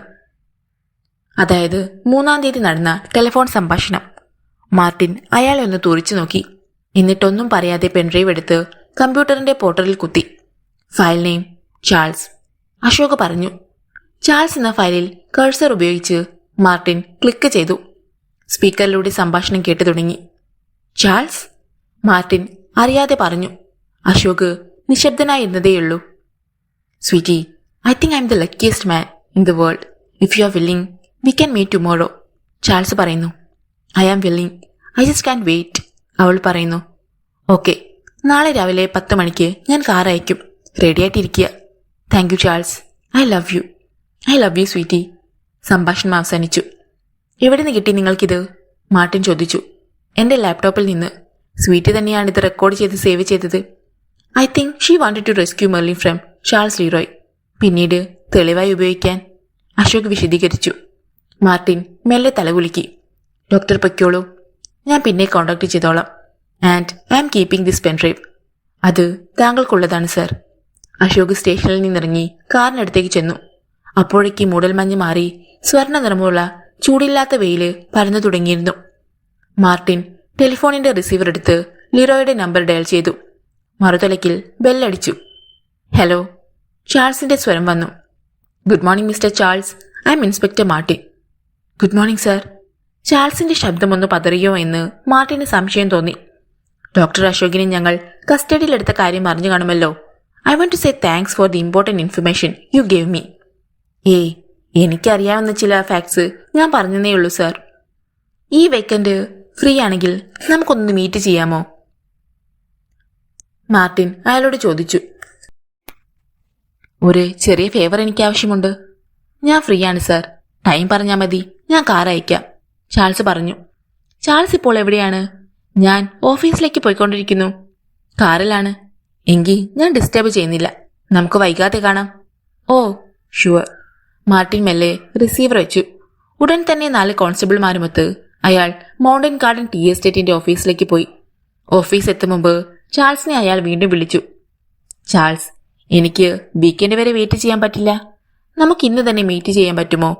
അതായത് 3-ാം തീയതി നടന്ന ടെലിഫോൺ സംഭാഷണം. മാർട്ടിൻ അയാളെ ഒന്ന് തുറിച്ചു നോക്കി. എന്നിട്ടൊന്നും പറയാതെ പെൻഡ്രൈവ് എടുത്ത് കമ്പ്യൂട്ടറിന്റെ പോർട്ടലിൽ കുത്തി. ഫയൽ നെയിം ചാൾസ്, അശോക് പറഞ്ഞു. ചാൾസ് എന്ന ഫയലിൽ കഴ്സർ ഉപയോഗിച്ച് മാർട്ടിൻ ക്ലിക്ക് ചെയ്തു. സ്പീക്കറിലൂടെ സംഭാഷണം കേട്ടു തുടങ്ങി. ചാൾസ്, മാർട്ടിൻ അറിയാതെ പറഞ്ഞു. അശോക് നിശബ്ദനായിരുന്നതേയുള്ളൂ. Sweety, I think I am the luckiest man in the world. If you are willing we can meet tomorrow, Charles പറയുന്നു. I am willing, I just can wait, അവൾ പറയുന്നു. ഓക്കെ, നാളെ രാവിലെ 10 മണിക്ക് ഞാൻ കാർ അയക്കും. റെഡിയായിട്ടിരിക്കുക. Thank you Charles. I love you. I love you sweetie. സംഭാഷണം അവസാനിച്ചു. എവിടെ നിന്ന് കിട്ടി നിങ്ങൾക്കിത്? മാർട്ടിൻ ചോദിച്ചു. എന്റെ ലാപ്ടോപ്പിൽ നിന്ന്. സ്വീറ്റി തന്നെയാണ് ഇത് റെക്കോർഡ് ചെയ്ത് സേവ് ചെയ്തത്. I think she wanted to rescue Merlin from Charles Leroy. പിന്നീട് തെളിവായി ഉപയോഗിക്കാൻ, അശോക് വിശദീകരിച്ചു. മാർട്ടിൻ മെല്ലെ തലകുലുക്കി. ഡോക്ടർ പൊയ്ക്കോളൂ, ഞാൻ പിന്നെ കോണ്ടാക്ട് ചെയ്തോളാം. And I am keeping this pendrive. അത് താങ്കൾക്കുള്ളതാണ് സർ. അശോക് സ്റ്റേഷനിൽ നിന്നിറങ്ങി കാറിനടുത്തേക്ക് ചെന്നു. അപ്പോഴേക്ക് മൂടൽമഞ്ഞ് മാറി സ്വർണ്ണ നിറമുള്ള ചൂടില്ലാത്ത വെയില് പരന്നു തുടങ്ങിയിരുന്നു. മാർട്ടിൻ ടെലിഫോണിന്റെ റിസീവർ എടുത്ത് ലിറോയുടെ നമ്പർ ഡയൽ ചെയ്തു. മറുതലയ്ക്കിൽ ബെല്ലടിച്ചു. ഹലോ, ചാൾസിന്റെ സ്വരം വന്നു. Good morning mister Charles, I'm inspector Martin. Good morning sir. ചാൾസിന്റെ ശബ്ദമൊന്ന് പതറിയോ എന്ന് മാർട്ടിന് സംശയം തോന്നി. ഡോക്ടർ അശോകിനെ ഞങ്ങൾ കസ്റ്റഡിയിലെടുത്ത കാര്യം അറിഞ്ഞു കാണുമല്ലോ. I want to say thanks for the important information you gave me. എനിക്കറിയാവുന്ന ചില ഫാക്ട്സ് ഞാൻ പറഞ്ഞതേയുള്ളൂ സർ. ഈ വീക്കെൻഡ് ഫ്രീ ആണെങ്കിൽ നമുക്കൊന്ന് മീറ്റ് ചെയ്യാമോ? മാർട്ടിൻ അയാളോട് ചോദിച്ചു. ഒരു ചെറിയ ഫേവർ എനിക്ക് ആവശ്യമുണ്ട്. ഞാൻ ഫ്രീ ആണ് സർ. ടൈം പറഞ്ഞാൽ മതി, ഞാൻ കാർ അയക്കാം, ചാൾസ് പറഞ്ഞു. ചാൾസ് ഇപ്പോൾ എവിടെയാണ്? ഞാൻ ഓഫീസിലേക്ക് പോയിക്കൊണ്ടിരിക്കുന്നു. കാറിലാണ്. എങ്കിൽ ഞാൻ ഡിസ്റ്റർബ് ചെയ്യുന്നില്ല. നമുക്ക് വൈകാതെ കാണാം. Oh sure. മാർട്ടിൻ മെല്ലെ റിസീവർ വെച്ചു. ഉടൻ തന്നെ 4 കോൺസ്റ്റബിൾമാരുമൊത്ത് അയാൾ മൗണ്ടൻ ഗാർഡൻ ടീ എസ്റ്റേറ്റിന്റെ ഓഫീസിലേക്ക് പോയി. ഓഫീസ് എത്തും മുമ്പ് ചാൾസിനെ അയാൾ വീണ്ടും വിളിച്ചു. ചാൾസ്, എനിക്ക് വീക്കെൻഡ് വരെ വെയിറ്റ് ചെയ്യാൻ പറ്റില്ല. നമുക്ക് ഇന്ന് തന്നെ മീറ്റ് ചെയ്യാൻ പറ്റുമോ?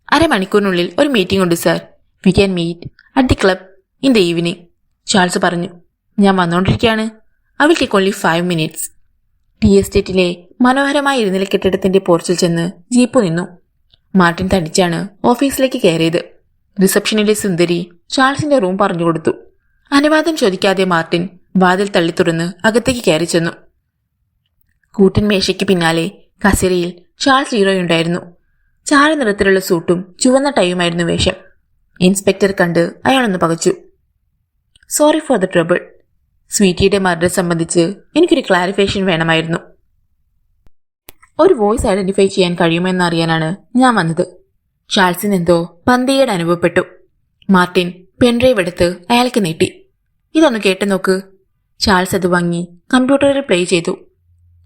1/2 മണിക്കൂറിനുള്ളിൽ ഒരു മീറ്റിംഗ് ഉണ്ട് sir. We can meet at the club in the evening, Charles പറഞ്ഞു. ഞാൻ വന്നുകൊണ്ടിരിക്കുകയാണ്. I will take only 5 minutes. Tea എസ്റ്റേറ്റിലെ മനോഹരമായ ഇരുനില കെട്ടിടത്തിന്റെ പോർച്ചിൽ ചെന്ന് ജീപ്പ് നിന്നു. മാർട്ടിൻ തനിച്ചാണ് ഓഫീസിലേക്ക് കയറിയത്. റിസപ്ഷനിലെ സുന്ദരി ചാൾസിന്റെ റൂം പറഞ്ഞു കൊടുത്തു. അനുവാദം ചോദിക്കാതെ മാർട്ടിൻ വാതിൽ തള്ളി തുറന്ന് അകത്തേക്ക് കയറി ചെന്നു. കൂട്ടൻ മേശയ്ക്ക് പിന്നാലെ കസേരയിൽ ചാൾസ് ലീറോയുണ്ടായിരുന്നു. ചാര നിറത്തിലുള്ള സൂട്ടും ചുവന്ന ടൈയുമായിരുന്നു വേഷം. ഇൻസ്പെക്ടർ കണ്ട് അയാളൊന്ന് പകച്ചു. Sorry for the trouble. സ്വീറ്റിയുടെ മർഡർ സംബന്ധിച്ച് എനിക്കൊരു ക്ലാരിഫിക്കേഷൻ വേണമായിരുന്നു. ഒരു വോയിസ് ഐഡന്റിഫൈ ചെയ്യാൻ കഴിയുമെന്നറിയാനാണ് ഞാൻ വന്നത്. ചാൾസിന് എന്തോ പന്തികേട് അനുഭവപ്പെട്ടു. മാർട്ടിൻ പെൻഡ്രൈവ് എടുത്ത് അയാൾക്ക് നീട്ടി. ഇതൊന്ന് കേട്ടു നോക്ക്. ചാൾസ് അത് വാങ്ങി കമ്പ്യൂട്ടറിൽ പ്ലേ ചെയ്തു.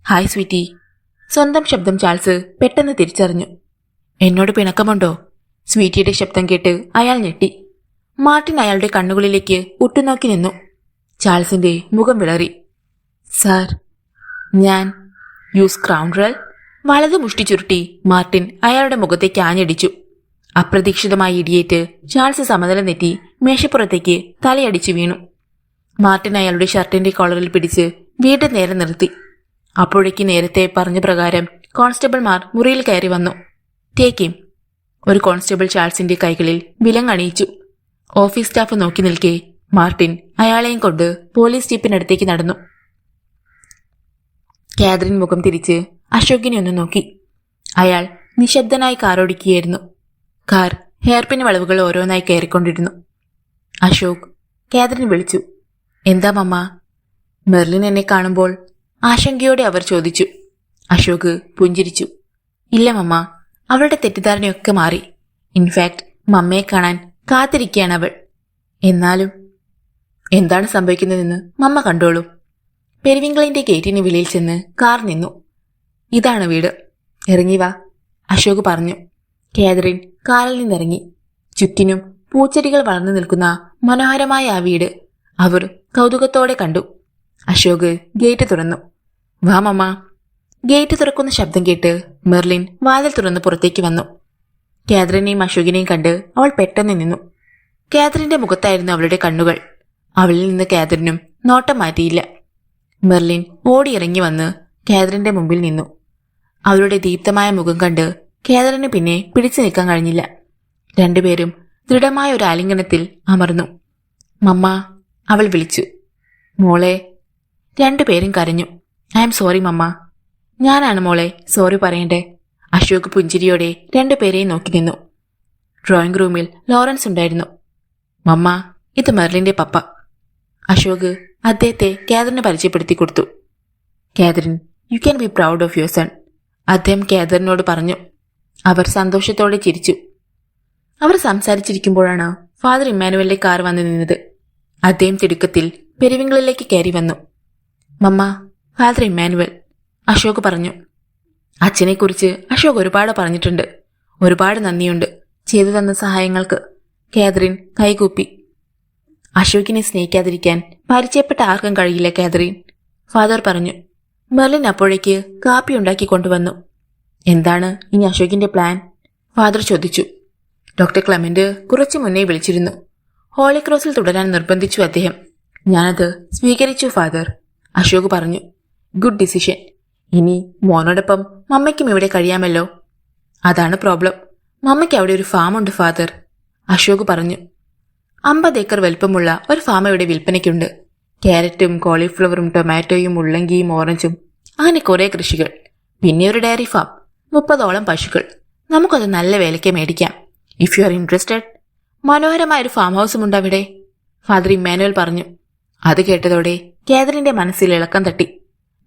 Hi sweety. സ്വന്തം ശബ്ദം ചാൾസ് പെട്ടെന്ന് തിരിച്ചറിഞ്ഞു. എന്നോട് പിണക്കമുണ്ടോ? സ്വീറ്റിയുടെ ശബ്ദം കേട്ട് അയാൾ ഞെട്ടി. മാർട്ടിൻ അയാളുടെ കണ്ണുകളിലേക്ക് ഉറ്റുനോക്കി നിന്നു. ചാൾസിന്റെ മുഖം വിളറി. സാർ, ഞാൻ യു സ്ക്രൗണ്ടറൽ. വലതു മുഷ്ടി ചുരുട്ടി മാർട്ടിൻ അയാളുടെ മുഖത്തേക്ക് ആഞ്ഞടിച്ചു. അപ്രതീക്ഷിതമായി ഇടിയേറ്റ് ചാൾസ് സമനില നെറ്റി മേശപ്പുറത്തേക്ക് തലയടിച്ചു വീണു. മാർട്ടിൻ അയാളുടെ ഷർട്ടിന്റെ കോളറിൽ പിടിച്ച് വീണ്ടും നേരെ നിർത്തി. അപ്പോഴേക്ക് നേരത്തെ പറഞ്ഞ പ്രകാരം കോൺസ്റ്റബിൾമാർ മുറിയിൽ കയറി വന്നു. ടേക്കിം. ഒരു കോൺസ്റ്റബിൾ ചാൾസിന്റെ കൈകളിൽ വിലങ്ങണിയിച്ചു. ഓഫീസ് സ്റ്റാഫ് നോക്കി നിൽക്കെ മാർട്ടിൻ അയാളെയും കൊണ്ട് പോലീസ് ജീപ്പിനടുത്തേക്ക് നടന്നു. കാതറിൻ മുഖം തിരിച്ച് അശോകിനെ ഒന്ന് നോക്കി. അയാൾ നിശബ്ദനായി കാറോടിക്കുകയായിരുന്നു. കാർ ഹെയർപിൻ വളവുകൾ ഓരോന്നായി കയറിക്കൊണ്ടിരുന്നു. അശോക്, കാതറിൻ വിളിച്ചു. എന്താ മമ്മ? മെർലിൻ എന്നെ കാണുമ്പോൾ ആശങ്കയോടെ അവർ ചോദിച്ചു. അശോക് പുഞ്ചിരിച്ചു. ഇല്ല മമ്മ, അവളുടെ തെറ്റിദ്ധാരണയൊക്കെ മാറി. ഇൻഫാക്ട് മമ്മയെ കാണാൻ കാത്തിരിക്കുകയാണ് അവൾ. എന്നാലും എന്താണ് സംഭവിക്കുന്നതെന്ന് മമ്മ കണ്ടോളൂ. പെരുവിങ്കളിന്റെ ഗേറ്റിന് വെളിയിൽ ചെന്ന് കാർ നിന്നു. ഇതാണ് വീട്, ഇറങ്ങി വാ, അശോക് പറഞ്ഞു. കാതറിൻ കാറിൽ നിന്നിറങ്ങി. ചുറ്റിനും പൂച്ചെടികൾ വളർന്നു നിൽക്കുന്ന മനോഹരമായ ആ വീട് അവർ കൗതുകത്തോടെ കണ്ടു. അശോക് ഗേറ്റ് തുറന്നു. വാ മമ്മ. ഗേറ്റ് തുറക്കുന്ന ശബ്ദം കേട്ട് മെർലിൻ വാതിൽ തുറന്ന് പുറത്തേക്ക് വന്നു. കാതറിനെയും അശോകിനെയും കണ്ട് അവൾ പെട്ടെന്ന് നിന്നു. കാതറിന്റെ മുഖത്തായിരുന്നു അവളുടെ കണ്ണുകൾ. അവളിൽ നിന്ന് കാതറിനും നോട്ടം മാറ്റിയില്ല. മെർലിൻ ഓടിയിറങ്ങി വന്ന് കാതറിന്റെ മുമ്പിൽ നിന്നു. അവളുടെ ദീപ്തമായ മുഖം കണ്ട് കാതറിന് പിന്നെ പിടിച്ചു നിൽക്കാൻ കഴിഞ്ഞില്ല. രണ്ടുപേരും ദൃഢമായ ഒരു ആലിംഗനത്തിൽ അമർന്നു. മമ്മ, അവൾ വിളിച്ചു. മോളെ. രണ്ടുപേരും കരഞ്ഞു. ഐ എം സോറി മമ്മ. ഞാനാണ് മോളെ സോറി പറയണ്ടേ. അശോക് പുഞ്ചിരിയോടെ രണ്ടുപേരെയും നോക്കി നിന്നു. ഡ്രോയിങ് റൂമിൽ ലോറൻസ് ഉണ്ടായിരുന്നു. മമ്മ, ഇത് മെർലിന്റെ പപ്പ. അശോക് അദ്ദേഹത്തെ കാതറിന് പരിചയപ്പെടുത്തി കൊടുത്തു. Catherine, you can be proud of your sun, അദ്ദേഹം കാതറിനോട് പറഞ്ഞു. അവർ സന്തോഷത്തോടെ ചിരിച്ചു. അവർ സംസാരിച്ചിരിക്കുമ്പോഴാണ് ഫാദർ ഇമ്മാനുവലിന്റെ കാർ വന്നു നിന്നത്. അദ്ദേഹം തിടുക്കത്തിൽ പെരുവിങ്കളിലേക്ക് കയറി വന്നു. മമ്മ, ഫാദർ ഇമ്മാനുവൽ, അശോക് പറഞ്ഞു. അച്ഛനെക്കുറിച്ച് അശോക് ഒരുപാട് പറഞ്ഞിട്ടുണ്ട്. ഒരുപാട് നന്ദിയുണ്ട് ചെയ്തു തന്ന സഹായങ്ങൾക്ക്. കാതറിൻ കൈകൂപ്പി. അശോകിനെ സ്നേഹിക്കാതിരിക്കാൻ പരിചയപ്പെട്ട ആർക്കും കഴിയില്ല കാതറിൻ, ഫാദർ പറഞ്ഞു. മെർലിൻ അപ്പോഴേക്ക് കാപ്പി ഉണ്ടാക്കി കൊണ്ടുവന്നു. എന്താണ് ഇനി അശോകിന്റെ പ്ലാൻ? ഫാദർ ചോദിച്ചു. ഡോക്ടർ ക്ലെമന്റ് കുറച്ചു മുന്നേ വിളിച്ചിരുന്നു. ഹോളിക്രോസിൽ തുടരാൻ നിർബന്ധിച്ചു അദ്ദേഹം. ഞാനത് സ്വീകരിച്ചു ഫാദർ, അശോക് പറഞ്ഞു. Good decision. ഇനി മോനോടൊപ്പം മമ്മയ്ക്കും ഇവിടെ കഴിയാമല്ലോ. അതാണ് പ്രോബ്ലം. മമ്മയ്ക്ക് അവിടെ ഒരു ഫാം ഉണ്ട് ഫാദർ, അശോക് പറഞ്ഞു. 50 ഏക്കർ വലുപ്പമുള്ള ഒരു ഫാം ഇവിടെ വിൽപ്പനയ്ക്കുണ്ട്. ക്യാരറ്റും കോളിഫ്ലവറും ടൊമാറ്റോയും മുള്ളങ്കിയും ഓറഞ്ചും, അങ്ങനെ കുറെ കൃഷികൾ. പിന്നെ ഒരു ഡയറി ഫാം, 30ഓളം പശുക്കൾ. നമുക്കത് നല്ല വിലയ്ക്ക് മേടിക്കാം. If you are interested. മനോഹരമായൊരു ഫാം ഹൗസും ഉണ്ട് അവിടെ, ഫാദർ ഇമ്മാനുവൽ പറഞ്ഞു. അത് കേട്ടതോടെ കാതറിന്റെ മനസ്സിൽ ഇളക്കം തട്ടി.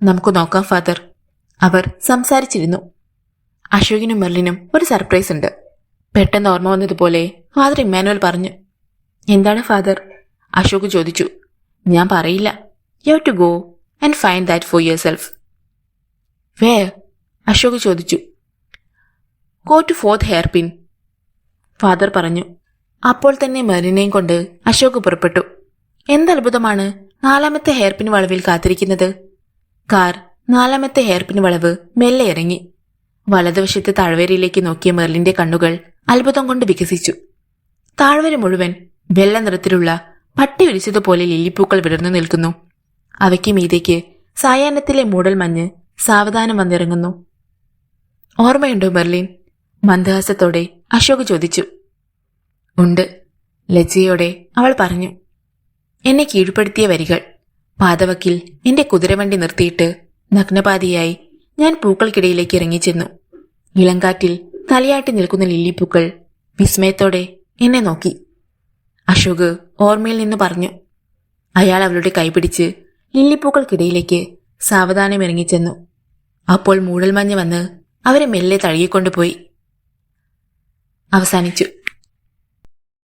നമുക്ക് നോക്കാം ഫാദർ. അവർ സംസാരിച്ചിരുന്നു. അശോകിനും മെർലിനും ഒരു സർപ്രൈസ് ഉണ്ട്, പെട്ടെന്ന് ഓർമ്മ വന്നതുപോലെ ഫാദർ ഇമ്മാനുവൽ പറഞ്ഞു. എന്താണ് ഫാദർ? അശോക് ചോദിച്ചു. ഞാൻ പറയില്ല. You have to go and find that for yourself. Where? Ashok ചോദിച്ചു. Go to 4th hairpin, father പറഞ്ഞു. അപ്പോൾ തന്നെ മെർലിനെയും കൊണ്ട് അശോക് പുറപ്പെട്ടു. എന്തത്ഭുതമാണ് 4ാമത്തെ ഹെയർപിൻ വളവിൽ കാത്തിരിക്കുന്നത്. കാർ 4ാമത്തെ ഹെയർപിൻ വളവ് മെല്ലെ ഇറങ്ങി. വലതുവശത്തെ താഴ്വരയിലേക്ക് നോക്കിയ മെർലിന്റെ കണ്ണുകൾ അത്ഭുതം കൊണ്ട് വികസിച്ചു. താഴ്വര മുഴുവൻ വെള്ള നിറത്തിലുള്ള പട്ടി വിരിച്ചതുപോലെ ലില്ലിപ്പൂക്കൾ വിടർന്നു നിൽക്കുന്നു. അവയ്ക്ക് മീതേക്ക് സായാഹ്നത്തിലെ മൂടൽ മഞ്ഞ് സാവധാനം വന്നിറങ്ങുന്നു. ഓർമ്മയുണ്ടോ മെർലിൻ? മന്ദഹാസത്തോടെ അശോക് ചോദിച്ചു. ഉണ്ട്, ലജ്ജയോടെ അവൾ പറഞ്ഞു. എന്നെ കീഴ്പ്പെടുത്തിയ വരികൾ. പാതവക്കിൽ എന്റെ കുതിരവണ്ടി നിർത്തിയിട്ട് നഗ്നപാതിയായി ഞാൻ പൂക്കൾക്കിടയിലേക്ക് ഇറങ്ങിച്ചെന്നു. ഇളങ്കാറ്റിൽ തലയാട്ടി നിൽക്കുന്ന ലില്ലിപ്പൂക്കൾ വിസ്മയത്തോടെ എന്നെ നോക്കി. അശോക് ഓർമ്മയിൽ നിന്ന് പറഞ്ഞു. അയാൾ അവളുടെ കൈപിടിച്ച് ലില്ലിപ്പൂക്കൾക്കിടയിലേക്ക് സാവധാനം ഇറങ്ങിച്ചെന്നു. അപ്പോൾ മൂടൽമഞ്ഞ് വന്ന് അവരെ മെല്ലെ തഴുകിക്കൊണ്ടുപോയി. അവസാനിച്ചു.